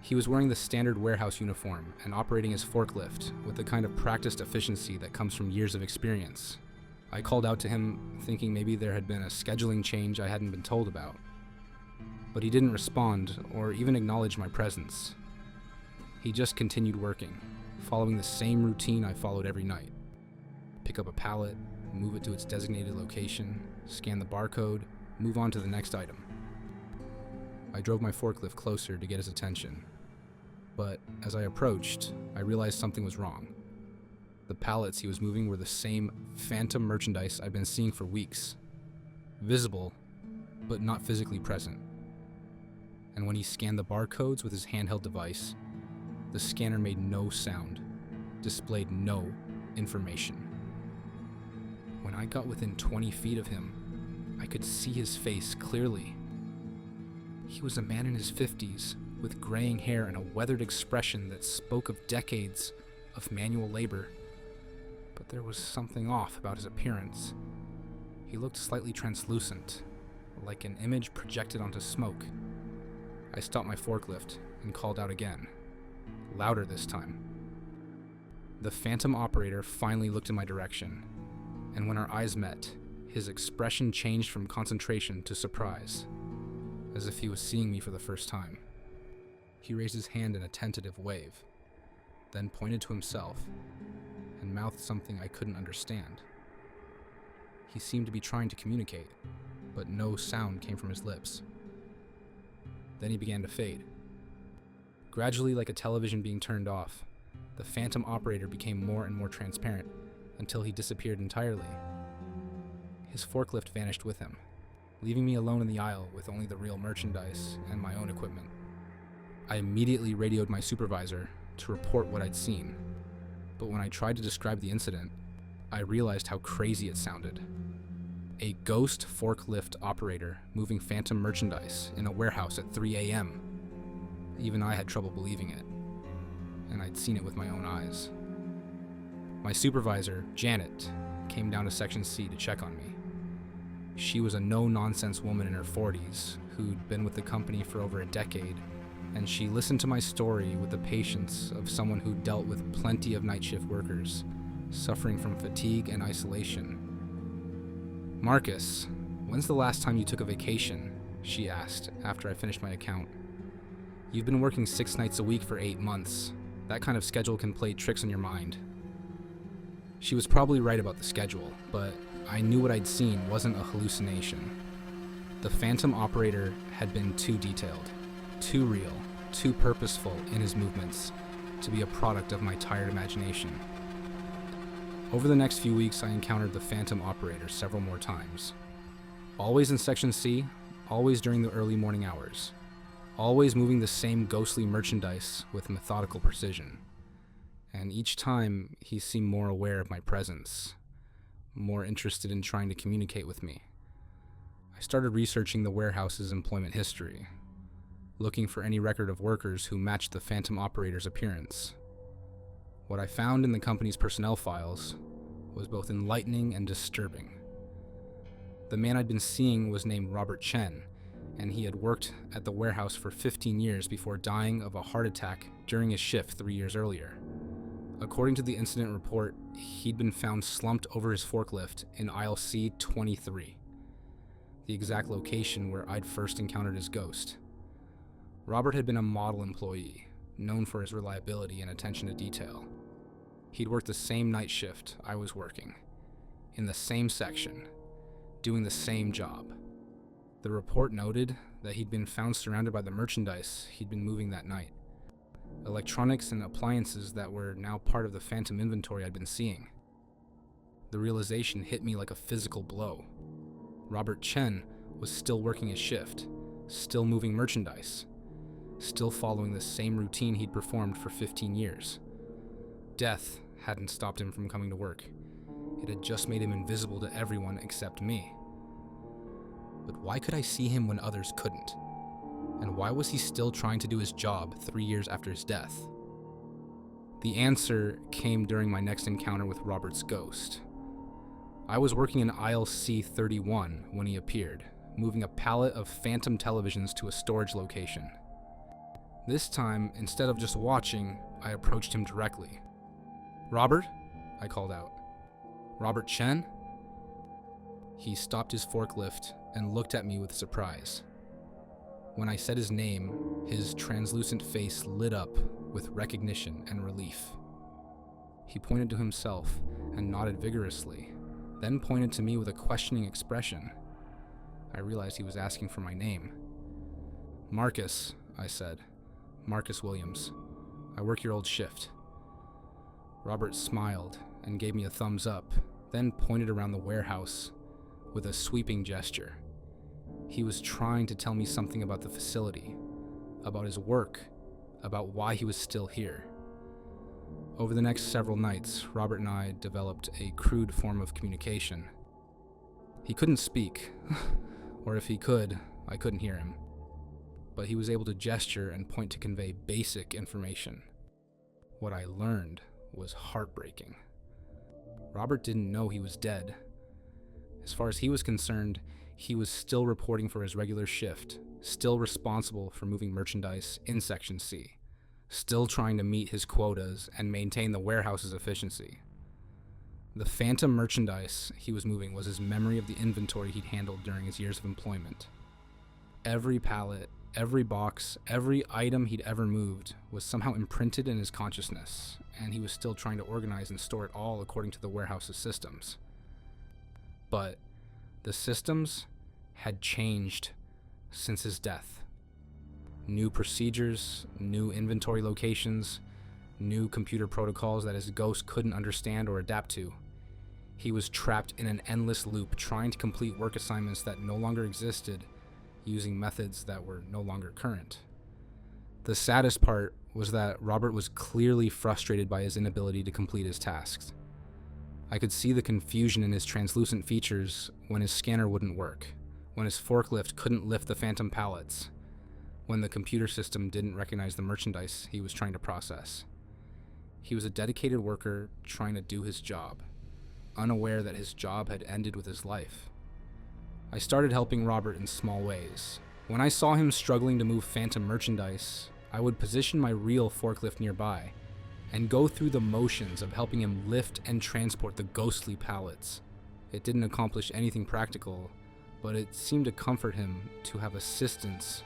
He was wearing the standard warehouse uniform and operating his forklift with the kind of practiced efficiency that comes from years of experience. I called out to him, thinking maybe there had been a scheduling change I hadn't been told about. But he didn't respond or even acknowledge my presence. He just continued working, following the same routine I followed every night. Pick up a pallet, move it to its designated location, scan the barcode, move on to the next item. I drove my forklift closer to get his attention. But as I approached, I realized something was wrong. The pallets he was moving were the same phantom merchandise I'd been seeing for weeks. Visible, but not physically present. And when he scanned the barcodes with his handheld device, the scanner made no sound, displayed no information. When I got within 20 feet of him, I could see his face clearly. He was a man in his 50s, with graying hair and a weathered expression that spoke of decades of manual labor. But there was something off about his appearance. He looked slightly translucent, like an image projected onto smoke. I stopped my forklift and called out again, louder this time. The phantom operator finally looked in my direction, and when our eyes met, his expression changed from concentration to surprise, as if he was seeing me for the first time. He raised his hand in a tentative wave, then pointed to himself and mouthed something I couldn't understand. He seemed to be trying to communicate, but no sound came from his lips. Then he began to fade. Gradually, like a television being turned off, the phantom operator became more and more transparent until he disappeared entirely. His forklift vanished with him, leaving me alone in the aisle with only the real merchandise and my own equipment. I immediately radioed my supervisor to report what I'd seen, but when I tried to describe the incident, I realized how crazy it sounded. A ghost forklift operator moving phantom merchandise in a warehouse at 3 a.m. Even I had trouble believing it, and I'd seen it with my own eyes. My supervisor, Janet, came down to Section C to check on me. She was a no-nonsense woman in her 40s who'd been with the company for over a decade, and she listened to my story with the patience of someone who dealt with plenty of night shift workers, suffering from fatigue and isolation. "Marcus, when's the last time you took a vacation?" she asked after I finished my account. "You've been working 6 nights a week for 8 months. That kind of schedule can play tricks on your mind." She was probably right about the schedule, but I knew what I'd seen wasn't a hallucination. The phantom operator had been too detailed, too real, too purposeful in his movements to be a product of my tired imagination. Over the next few weeks, I encountered the phantom operator several more times. Always in Section C, always during the early morning hours. Always moving the same ghostly merchandise with methodical precision. and each time he seemed more aware of my presence, more interested in trying to communicate with me. I started researching the warehouse's employment history, looking for any record of workers who matched the phantom operator's appearance. What I found in the company's personnel files was both enlightening and disturbing. The man I'd been seeing was named Robert Chen, and he had worked at the warehouse for 15 years before dying of a heart attack during his shift 3 years earlier. According to the incident report, he'd been found slumped over his forklift in aisle C23, the exact location where I'd first encountered his ghost. Robert had been a model employee, known for his reliability and attention to detail. He'd worked the same night shift I was working, in the same section, doing the same job. The report noted that he'd been found surrounded by the merchandise he'd been moving that night, electronics and appliances that were now part of the phantom inventory I'd been seeing. The realization hit me like a physical blow. Robert Chen was still working his shift, still moving merchandise, still following the same routine he'd performed for 15 years. Death hadn't stopped him from coming to work. It had just made him invisible to everyone except me. But why could I see him when others couldn't? And why was he still trying to do his job 3 years after his death? The answer came during my next encounter with Robert's ghost. I was working in aisle C31 when he appeared, moving a pallet of phantom televisions to a storage location. This time, instead of just watching, I approached him directly. "Robert?" I called out. "Robert Chen?" He stopped his forklift and looked at me with surprise. When I said his name, his translucent face lit up with recognition and relief. He pointed to himself and nodded vigorously, then pointed to me with a questioning expression. I realized he was asking for my name. "Marcus," I said. "Marcus Williams. I work your old shift." Robert smiled and gave me a thumbs up, then pointed around the warehouse with a sweeping gesture. He was trying to tell me something about the facility, about his work, about why he was still here. Over the next several nights, Robert and I developed a crude form of communication. He couldn't speak, or if he could, I couldn't hear him. But he was able to gesture and point to convey basic information. What I learned was heartbreaking. Robert didn't know he was dead. As far as he was concerned, he was still reporting for his regular shift, still responsible for moving merchandise in Section C, still trying to meet his quotas and maintain the warehouse's efficiency. The phantom merchandise he was moving was his memory of the inventory he'd handled during his years of employment. Every pallet, every box, every item he'd ever moved was somehow imprinted in his consciousness, and he was still trying to organize and store it all according to the warehouse's systems. But the systems had changed since his death. New procedures, new inventory locations, new computer protocols that his ghost couldn't understand or adapt to. He was trapped in an endless loop trying to complete work assignments that no longer existed, using methods that were no longer current. The saddest part was that Robert was clearly frustrated by his inability to complete his tasks. I could see the confusion in his translucent features when his scanner wouldn't work, when his forklift couldn't lift the phantom pallets, when the computer system didn't recognize the merchandise he was trying to process. He was a dedicated worker trying to do his job, unaware that his job had ended with his life. I started helping Robert in small ways. When I saw him struggling to move phantom merchandise, I would position my real forklift nearby and go through the motions of helping him lift and transport the ghostly pallets. It didn't accomplish anything practical, but it seemed to comfort him to have assistance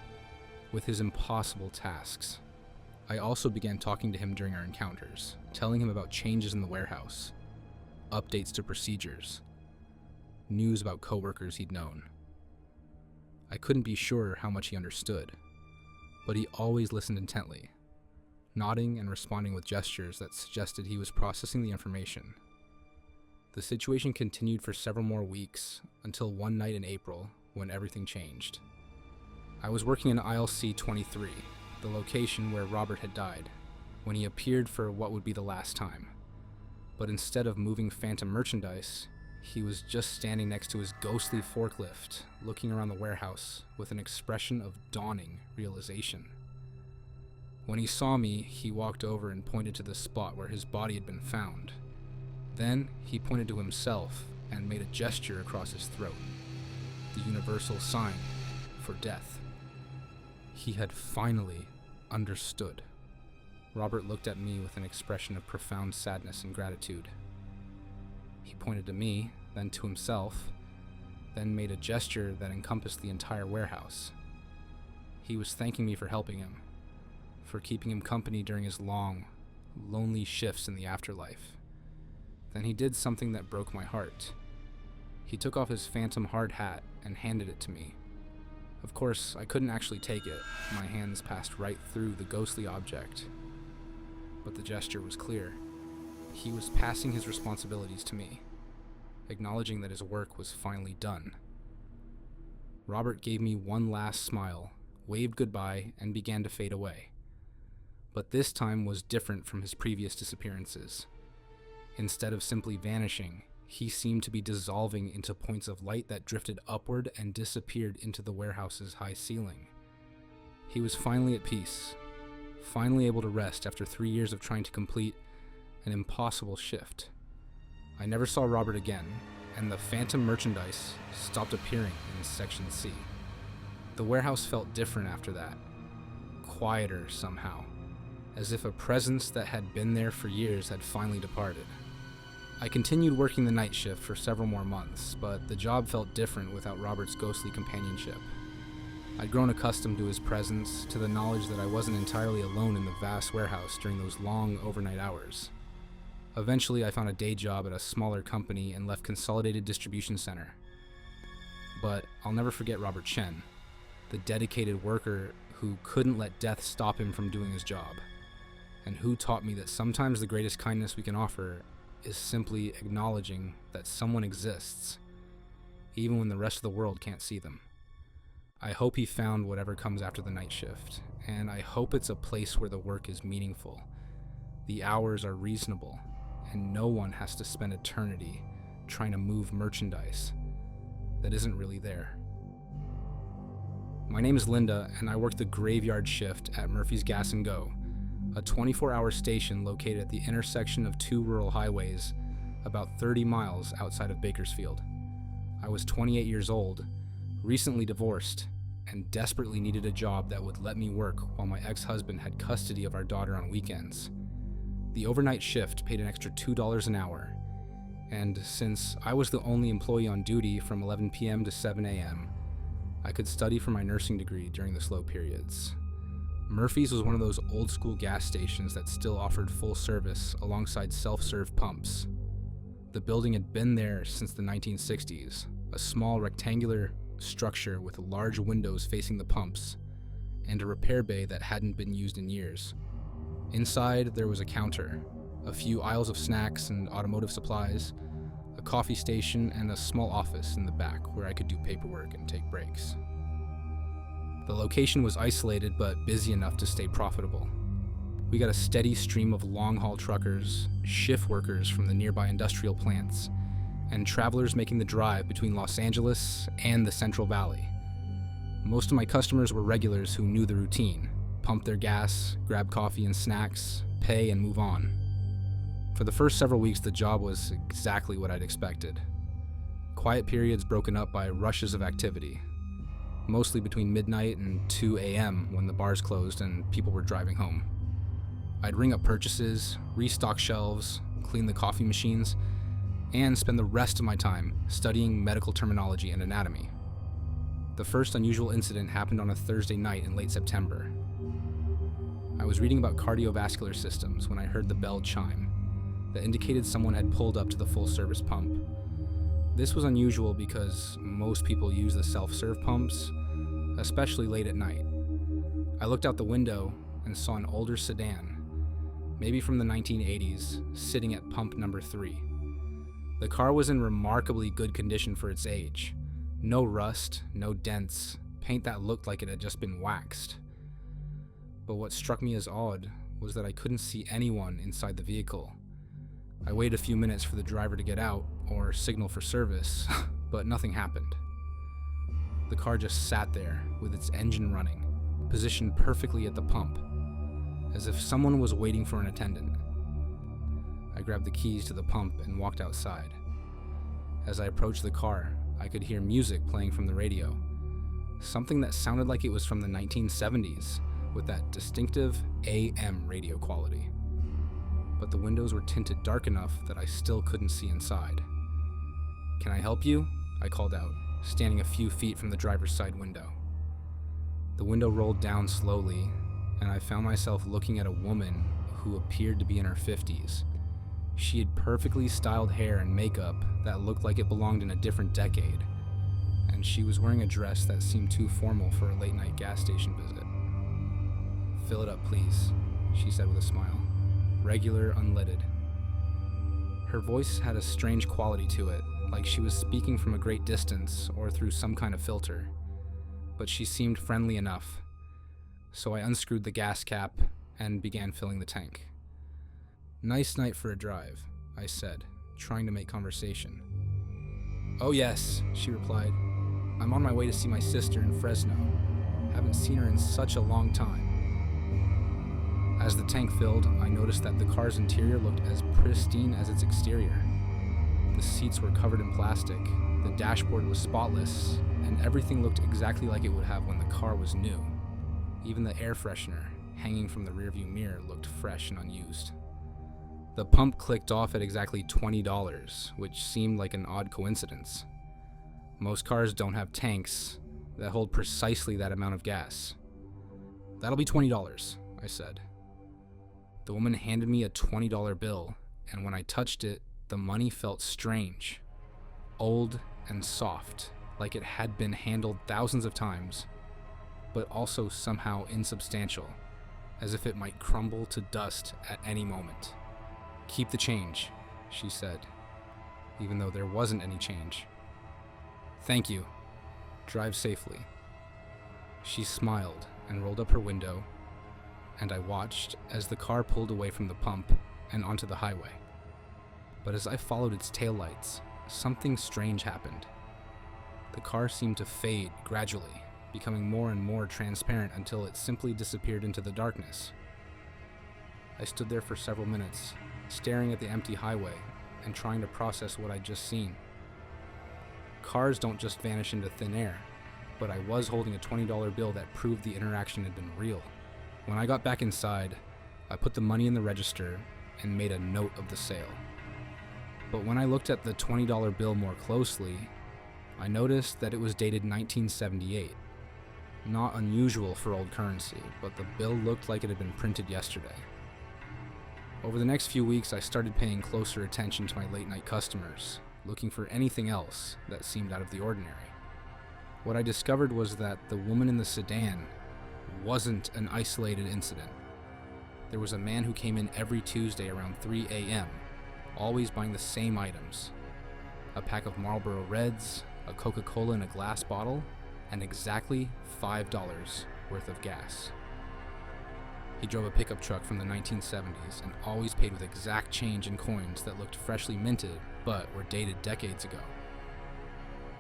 with his impossible tasks. I also began talking to him during our encounters, telling him about changes in the warehouse, updates to procedures, news about coworkers he'd known. I couldn't be sure how much he understood, but he always listened intently, nodding and responding with gestures that suggested he was processing the information. The situation continued for several more weeks until one night in April when everything changed. I was working in aisle C23, the location where Robert had died. when he appeared for what would be the last time. But instead of moving phantom merchandise, he was just standing next to his ghostly forklift, looking around the warehouse with an expression of dawning realization. When he saw me, he walked over and pointed to the spot where his body had been found. Then he pointed to himself and made a gesture across his throat, the universal sign for death. He had finally understood. Robert looked at me with an expression of profound sadness and gratitude. He pointed to me, then to himself, then made a gesture that encompassed the entire warehouse. He was thanking me for helping him, for keeping him company during his long, lonely shifts in the afterlife. Then he did something that broke my heart. He took off his phantom hard hat and handed it to me. Of course, I couldn't actually take it. My hands passed right through the ghostly object. But the gesture was clear. He was passing his responsibilities to me, acknowledging that his work was finally done. Robert gave me one last smile, waved goodbye, and began to fade away. But this time was different from his previous disappearances. Instead of simply vanishing, he seemed to be dissolving into points of light that drifted upward and disappeared into the warehouse's high ceiling. He was finally at peace, finally able to rest after 3 years of trying to complete an impossible shift. I never saw Robert again, and the phantom merchandise stopped appearing in Section C. The warehouse felt different after that, quieter somehow, as if a presence that had been there for years had finally departed. I continued working the night shift for several more months, but the job felt different without Robert's ghostly companionship. I'd grown accustomed to his presence, to the knowledge that I wasn't entirely alone in the vast warehouse during those long overnight hours. Eventually, I found a day job at a smaller company and left Consolidated Distribution Center. But I'll never forget Robert Chen, the dedicated worker who couldn't let death stop him from doing his job, and who taught me that sometimes the greatest kindness we can offer is simply acknowledging that someone exists, even when the rest of the world can't see them. I hope he found whatever comes after the night shift, and I hope it's a place where the work is meaningful, the hours are reasonable, and no one has to spend eternity trying to move merchandise that isn't really there. My name is Linda, and I work the graveyard shift at Murphy's Gas & Go, a 24-hour station located at the intersection of two rural highways about 30 miles outside of Bakersfield. I was 28 years old, recently divorced, and desperately needed a job that would let me work while my ex-husband had custody of our daughter on weekends. The overnight shift paid an extra $2 an hour, and since I was the only employee on duty from 11 p.m. to 7 a.m., I could study for my nursing degree during the slow periods. Murphy's was one of those old-school gas stations that still offered full service alongside self-serve pumps. The building had been there since the 1960s, a small rectangular structure with large windows facing the pumps, and a repair bay that hadn't been used in years. Inside, there was a counter, a few aisles of snacks and automotive supplies, a coffee station, and a small office in the back where I could do paperwork and take breaks. The location was isolated but busy enough to stay profitable. We got a steady stream of long-haul truckers, shift workers from the nearby industrial plants, and travelers making the drive between Los Angeles and the Central Valley. Most of my customers were regulars who knew the routine: pump their gas, grab coffee and snacks, pay, and move on. For the first several weeks, the job was exactly what I'd expected. Quiet periods broken up by rushes of activity, mostly between midnight and 2 a.m. when the bars closed and people were driving home. I'd ring up purchases, restock shelves, clean the coffee machines, and spend the rest of my time studying medical terminology and anatomy. The first unusual incident happened on a Thursday night in late September. I was reading about cardiovascular systems when I heard the bell chime that indicated someone had pulled up to the full-service pump. This was unusual because most people use the self-serve pumps, especially late at night. I looked out the window and saw an older sedan, maybe from the 1980s, sitting at pump number 3. The car was in remarkably good condition for its age. No rust, no dents, paint that looked like it had just been waxed. But what struck me as odd was that I couldn't see anyone inside the vehicle. I waited a few minutes for the driver to get out or signal for service, but nothing happened. The car just sat there with its engine running, positioned perfectly at the pump, as if someone was waiting for an attendant. I grabbed the keys to the pump and walked outside. As I approached the car, I could hear music playing from the radio, something that sounded like it was from the 1970s, with that distinctive AM radio quality. But the windows were tinted dark enough that I still couldn't see inside. "Can I help you?" I called out, standing a few feet from the driver's side window. The window rolled down slowly, and I found myself looking at a woman who appeared to be in her 50s. She had perfectly styled hair and makeup that looked like it belonged in a different decade, and she was wearing a dress that seemed too formal for a late-night gas station visit. "Fill it up, please," she said with a smile. "Regular, unleaded." Her voice had a strange quality to it, like she was speaking from a great distance or through some kind of filter, but she seemed friendly enough. So I unscrewed the gas cap and began filling the tank. "Nice night for a drive," I said, trying to make conversation. "Oh yes," she replied. "I'm on my way to see my sister in Fresno. Haven't seen her in such a long time." As the tank filled, I noticed that the car's interior looked as pristine as its exterior. The seats were covered in plastic, the dashboard was spotless, and everything looked exactly like it would have when the car was new. Even the air freshener, hanging from the rearview mirror, looked fresh and unused. The pump clicked off at exactly $20, which seemed like an odd coincidence. Most cars don't have tanks that hold precisely that amount of gas. "That'll be $20, I said. The woman handed me a $20 bill, and when I touched it, the money felt strange, old and soft, like it had been handled thousands of times, but also somehow insubstantial, as if it might crumble to dust at any moment. "Keep the change," she said, even though there wasn't any change. "Thank you. Drive safely." She smiled and rolled up her window, and I watched as the car pulled away from the pump and onto the highway. But as I followed its taillights, something strange happened. The car seemed to fade gradually, becoming more and more transparent until it simply disappeared into the darkness. I stood there for several minutes, staring at the empty highway and trying to process what I'd just seen. Cars don't just vanish into thin air, but I was holding a $20 bill that proved the interaction had been real. When I got back inside, I put the money in the register and made a note of the sale. But when I looked at the $20 bill more closely, I noticed that it was dated 1978. Not unusual for old currency, but the bill looked like it had been printed yesterday. Over the next few weeks, I started paying closer attention to my late-night customers, looking for anything else that seemed out of the ordinary. What I discovered was that the woman in the sedan wasn't an isolated incident. There was a man who came in every Tuesday around 3 a.m., always buying the same items: a pack of Marlboro Reds, a Coca-Cola in a glass bottle, and exactly $5 worth of gas. He drove a pickup truck from the 1970s and always paid with exact change in coins that looked freshly minted but were dated decades ago.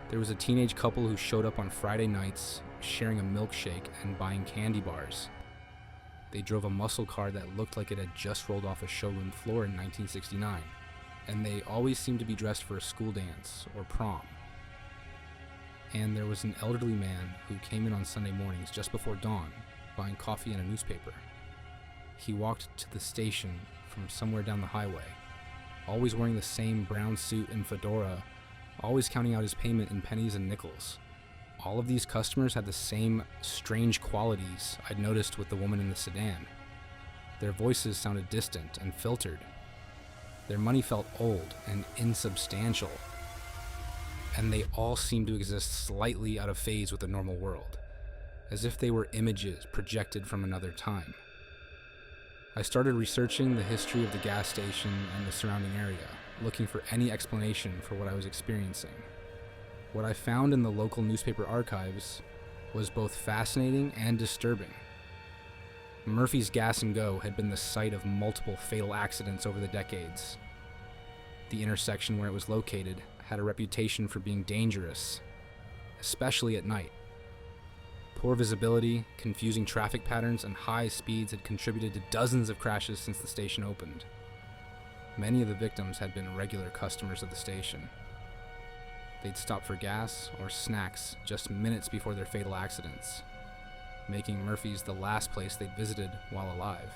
There was a teenage couple who showed up on Friday nights, sharing a milkshake and buying candy bars. They drove a muscle car that looked like it had just rolled off a showroom floor in 1969, and they always seemed to be dressed for a school dance or prom. And there was an elderly man who came in on Sunday mornings just before dawn, buying coffee and a newspaper. He walked to the station from somewhere down the highway, always wearing the same brown suit and fedora, always counting out his payment in pennies and nickels. All of these customers had the same strange qualities I'd noticed with the woman in the sedan. Their voices sounded distant and filtered. Their money felt old and insubstantial. And they all seemed to exist slightly out of phase with the normal world, as if they were images projected from another time. I started researching the history of the gas station and the surrounding area, looking for any explanation for what I was experiencing. What I found in the local newspaper archives was both fascinating and disturbing. Murphy's Gas and Go had been the site of multiple fatal accidents over the decades. The intersection where it was located had a reputation for being dangerous, especially at night. Poor visibility, confusing traffic patterns, and high speeds had contributed to dozens of crashes since the station opened. Many of the victims had been regular customers of the station. They'd stop for gas or snacks just minutes before their fatal accidents, making Murphy's the last place they'd visited while alive.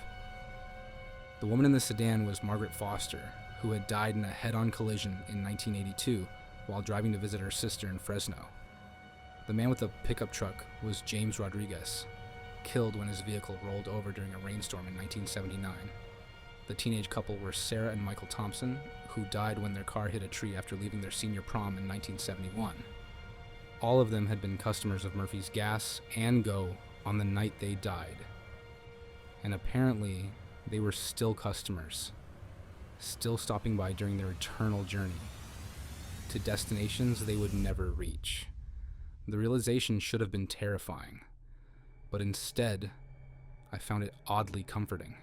The woman in the sedan was Margaret Foster, who had died in a head-on collision in 1982 while driving to visit her sister in Fresno. The man with the pickup truck was James Rodriguez, killed when his vehicle rolled over during a rainstorm in 1979. The teenage couple were Sarah and Michael Thompson, who died when their car hit a tree after leaving their senior prom in 1971. All of them had been customers of Murphy's Gas and Go on the night they died. And apparently, they were still customers, still stopping by during their eternal journey to destinations they would never reach. The realization should have been terrifying, but instead, I found it oddly comforting.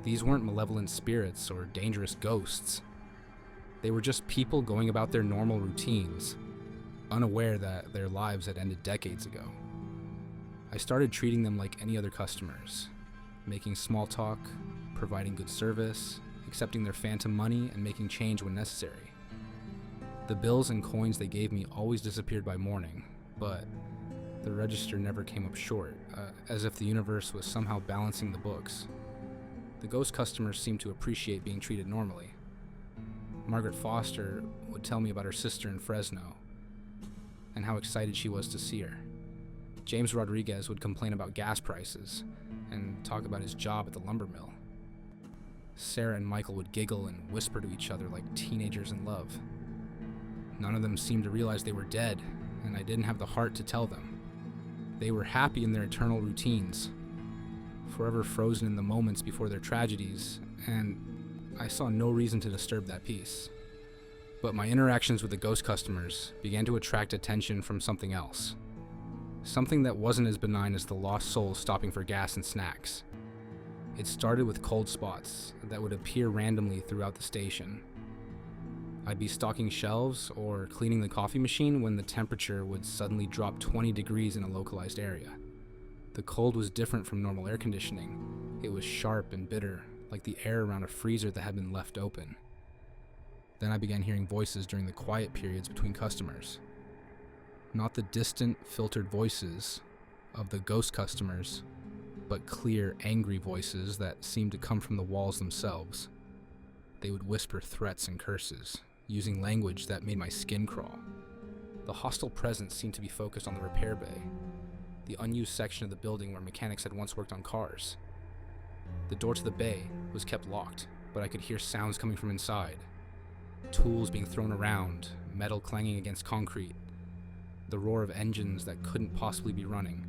These weren't malevolent spirits or dangerous ghosts. They were just people going about their normal routines, unaware that their lives had ended decades ago. I started treating them like any other customers, making small talk, providing good service, accepting their phantom money, and making change when necessary. The bills and coins they gave me always disappeared by morning, but the register never came up short, as if the universe was somehow balancing the books. The ghost customers seemed to appreciate being treated normally. Margaret Foster would tell me about her sister in Fresno and how excited she was to see her. James Rodriguez would complain about gas prices and talk about his job at the lumber mill. Sarah and Michael would giggle and whisper to each other like teenagers in love. None of them seemed to realize they were dead, and I didn't have the heart to tell them. They were happy in their eternal routines, forever frozen in the moments before their tragedies, and I saw no reason to disturb that peace. But my interactions with the ghost customers began to attract attention from something else. Something that wasn't as benign as the lost souls stopping for gas and snacks. It started with cold spots that would appear randomly throughout the station. I'd be stocking shelves or cleaning the coffee machine when the temperature would suddenly drop 20 degrees in a localized area. The cold was different from normal air conditioning. It was sharp and bitter, like the air around a freezer that had been left open. Then I began hearing voices during the quiet periods between customers. Not the distant, filtered voices of the ghost customers, but clear, angry voices that seemed to come from the walls themselves. They would whisper threats and curses, using language that made my skin crawl. The hostile presence seemed to be focused on the repair bay, the unused section of the building where mechanics had once worked on cars. The door to the bay was kept locked, but I could hear sounds coming from inside. Tools being thrown around, metal clanging against concrete, the roar of engines that couldn't possibly be running.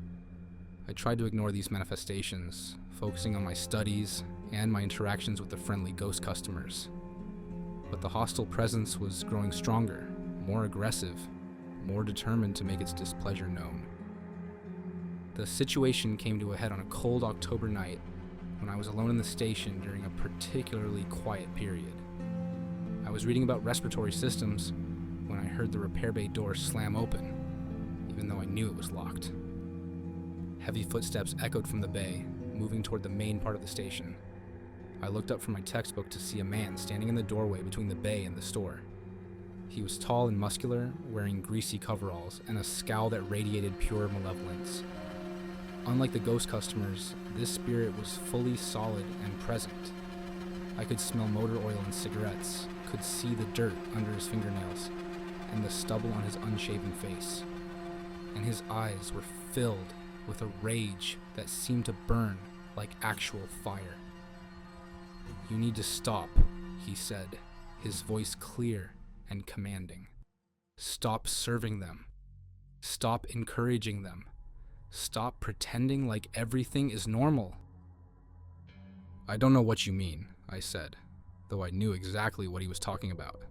I tried to ignore these manifestations, focusing on my studies and my interactions with the friendly ghost customers. But the hostile presence was growing stronger, more aggressive, more determined to make its displeasure known. The situation came to a head on a cold October night when I was alone in the station during a particularly quiet period. I was reading about respiratory systems when I heard the repair bay door slam open, even though I knew it was locked. Heavy footsteps echoed from the bay, moving toward the main part of the station. I looked up from my textbook to see a man standing in the doorway between the bay and the store. He was tall and muscular, wearing greasy coveralls and a scowl that radiated pure malevolence. Unlike the ghost customers, this spirit was fully solid and present. I could smell motor oil and cigarettes, could see the dirt under his fingernails, and the stubble on his unshaven face. And his eyes were filled with a rage that seemed to burn like actual fire. "You need to stop," he said, his voice clear and commanding. "Stop serving them. Stop encouraging them. Stop pretending like everything is normal." "I don't know what you mean," I said, though I knew exactly what he was talking about.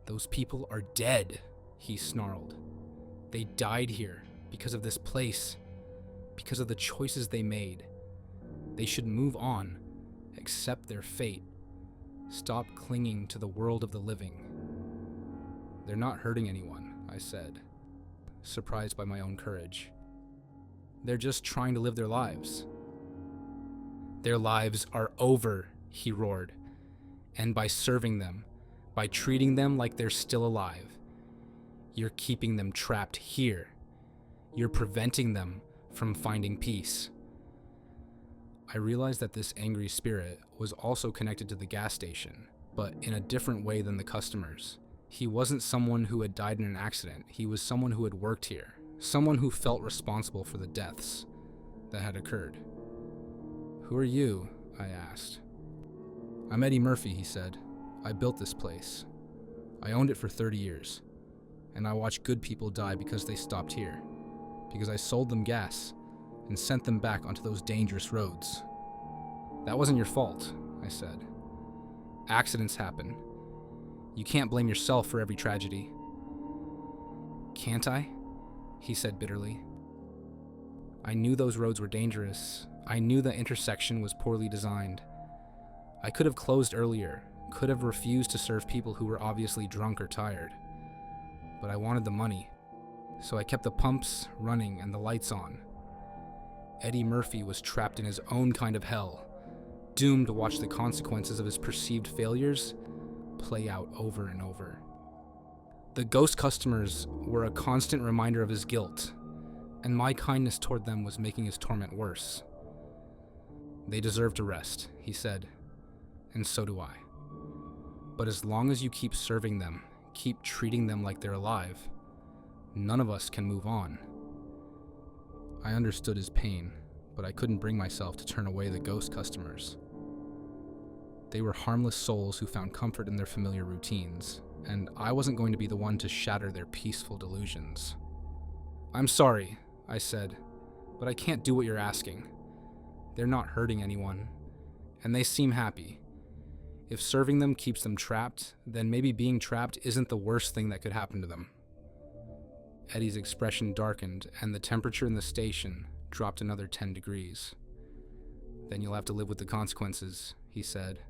"Those people are dead," he snarled. "They died here because of this place, because of the choices they made. They should move on, accept their fate, stop clinging to the world of the living. They're not hurting anyone, I said, surprised by my own courage. They're just trying to live their lives. Their lives are over, he roared. And by serving them, by treating them like they're still alive, you're keeping them trapped here. You're preventing them from finding peace. I realized that this angry spirit was also connected to the gas station, but in a different way than the customers. He wasn't someone who had died in an accident. He was someone who had worked here, someone who felt responsible for the deaths that had occurred. "Who are you?" I asked. "I'm Eddie Murphy," he said. "I built this place. I owned it for 30 years, and I watched good people die because they stopped here, because I sold them gas and sent them back onto those dangerous roads. That wasn't your fault," I said. "Accidents happen. You can't blame yourself for every tragedy." "Can't I?" he said bitterly. I knew those roads were dangerous. I knew the intersection was poorly designed. I could have closed earlier, could have refused to serve people who were obviously drunk or tired. But I wanted the money, so I kept the pumps running and the lights on. Eddie Murphy was trapped in his own kind of hell, doomed to watch the consequences of his perceived failures play out over and over. The ghost customers were a constant reminder of his guilt, and my kindness toward them was making his torment worse. "They deserve to rest," he said, "and so do I. But as long as you keep serving them, keep treating them like they're alive, none of us can move on." I understood his pain, but I couldn't bring myself to turn away the ghost customers. They were harmless souls who found comfort in their familiar routines, and I wasn't going to be the one to shatter their peaceful delusions. "I'm sorry," I said, "but I can't do what you're asking. They're not hurting anyone, and they seem happy. If serving them keeps them trapped, then maybe being trapped isn't the worst thing that could happen to them." Eddie's expression darkened, and the temperature in the station dropped another 10 degrees. "Then you'll have to live with the consequences," he said.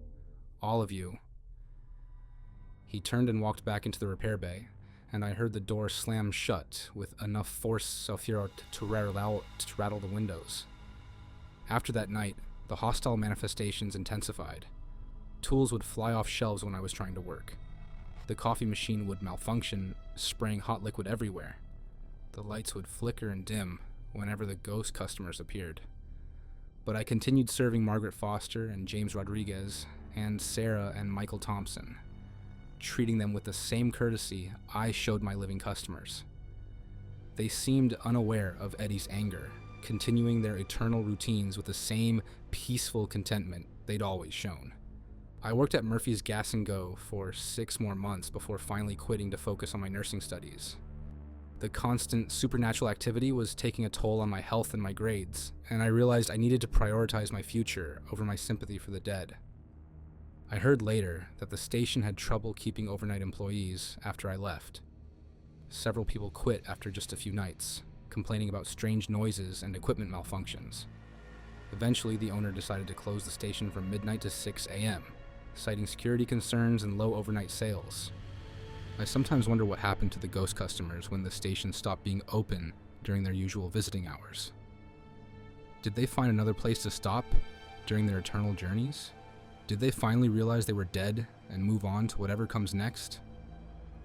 "All of you." He turned and walked back into the repair bay, and I heard the door slam shut with enough force to rattle the windows. After that night, the hostile manifestations intensified. Tools would fly off shelves when I was trying to work. The coffee machine would malfunction, spraying hot liquid everywhere. The lights would flicker and dim whenever the ghost customers appeared. But I continued serving Margaret Foster and James Rodriguez and Sarah and Michael Thompson, treating them with the same courtesy I showed my living customers. They seemed unaware of Eddie's anger, continuing their eternal routines with the same peaceful contentment they'd always shown. I worked at Murphy's Gas and Go for 6 more months before finally quitting to focus on my nursing studies. The constant supernatural activity was taking a toll on my health and my grades, and I realized I needed to prioritize my future over my sympathy for the dead. I heard later that the station had trouble keeping overnight employees after I left. Several people quit after just a few nights, complaining about strange noises and equipment malfunctions. Eventually, the owner decided to close the station from midnight to 6 a.m., citing security concerns and low overnight sales. I sometimes wonder what happened to the ghost customers when the station stopped being open during their usual visiting hours. Did they find another place to stop during their eternal journeys? Did they finally realize they were dead and move on to whatever comes next?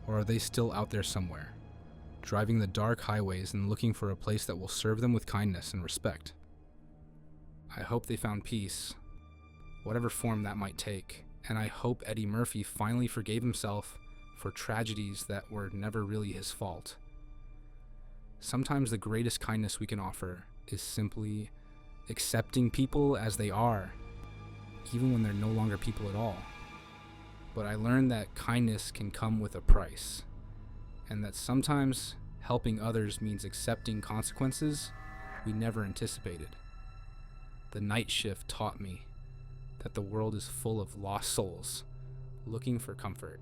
Or are they still out there somewhere, driving the dark highways and looking for a place that will serve them with kindness and respect? I hope they found peace, whatever form that might take, and I hope Eddie Murphy finally forgave himself for tragedies that were never really his fault. Sometimes the greatest kindness we can offer is simply accepting people as they are, even when they're no longer people at all. But I learned that kindness can come with a price, and that sometimes helping others means accepting consequences we never anticipated. The night shift taught me that the world is full of lost souls looking for comfort,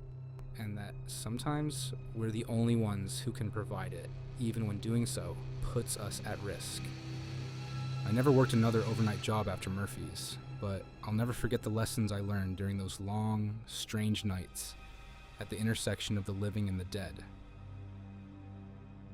and that sometimes we're the only ones who can provide it, even when doing so puts us at risk. I never worked another overnight job after Murphy's, but I'll never forget the lessons I learned during those long, strange nights at the intersection of the living and the dead.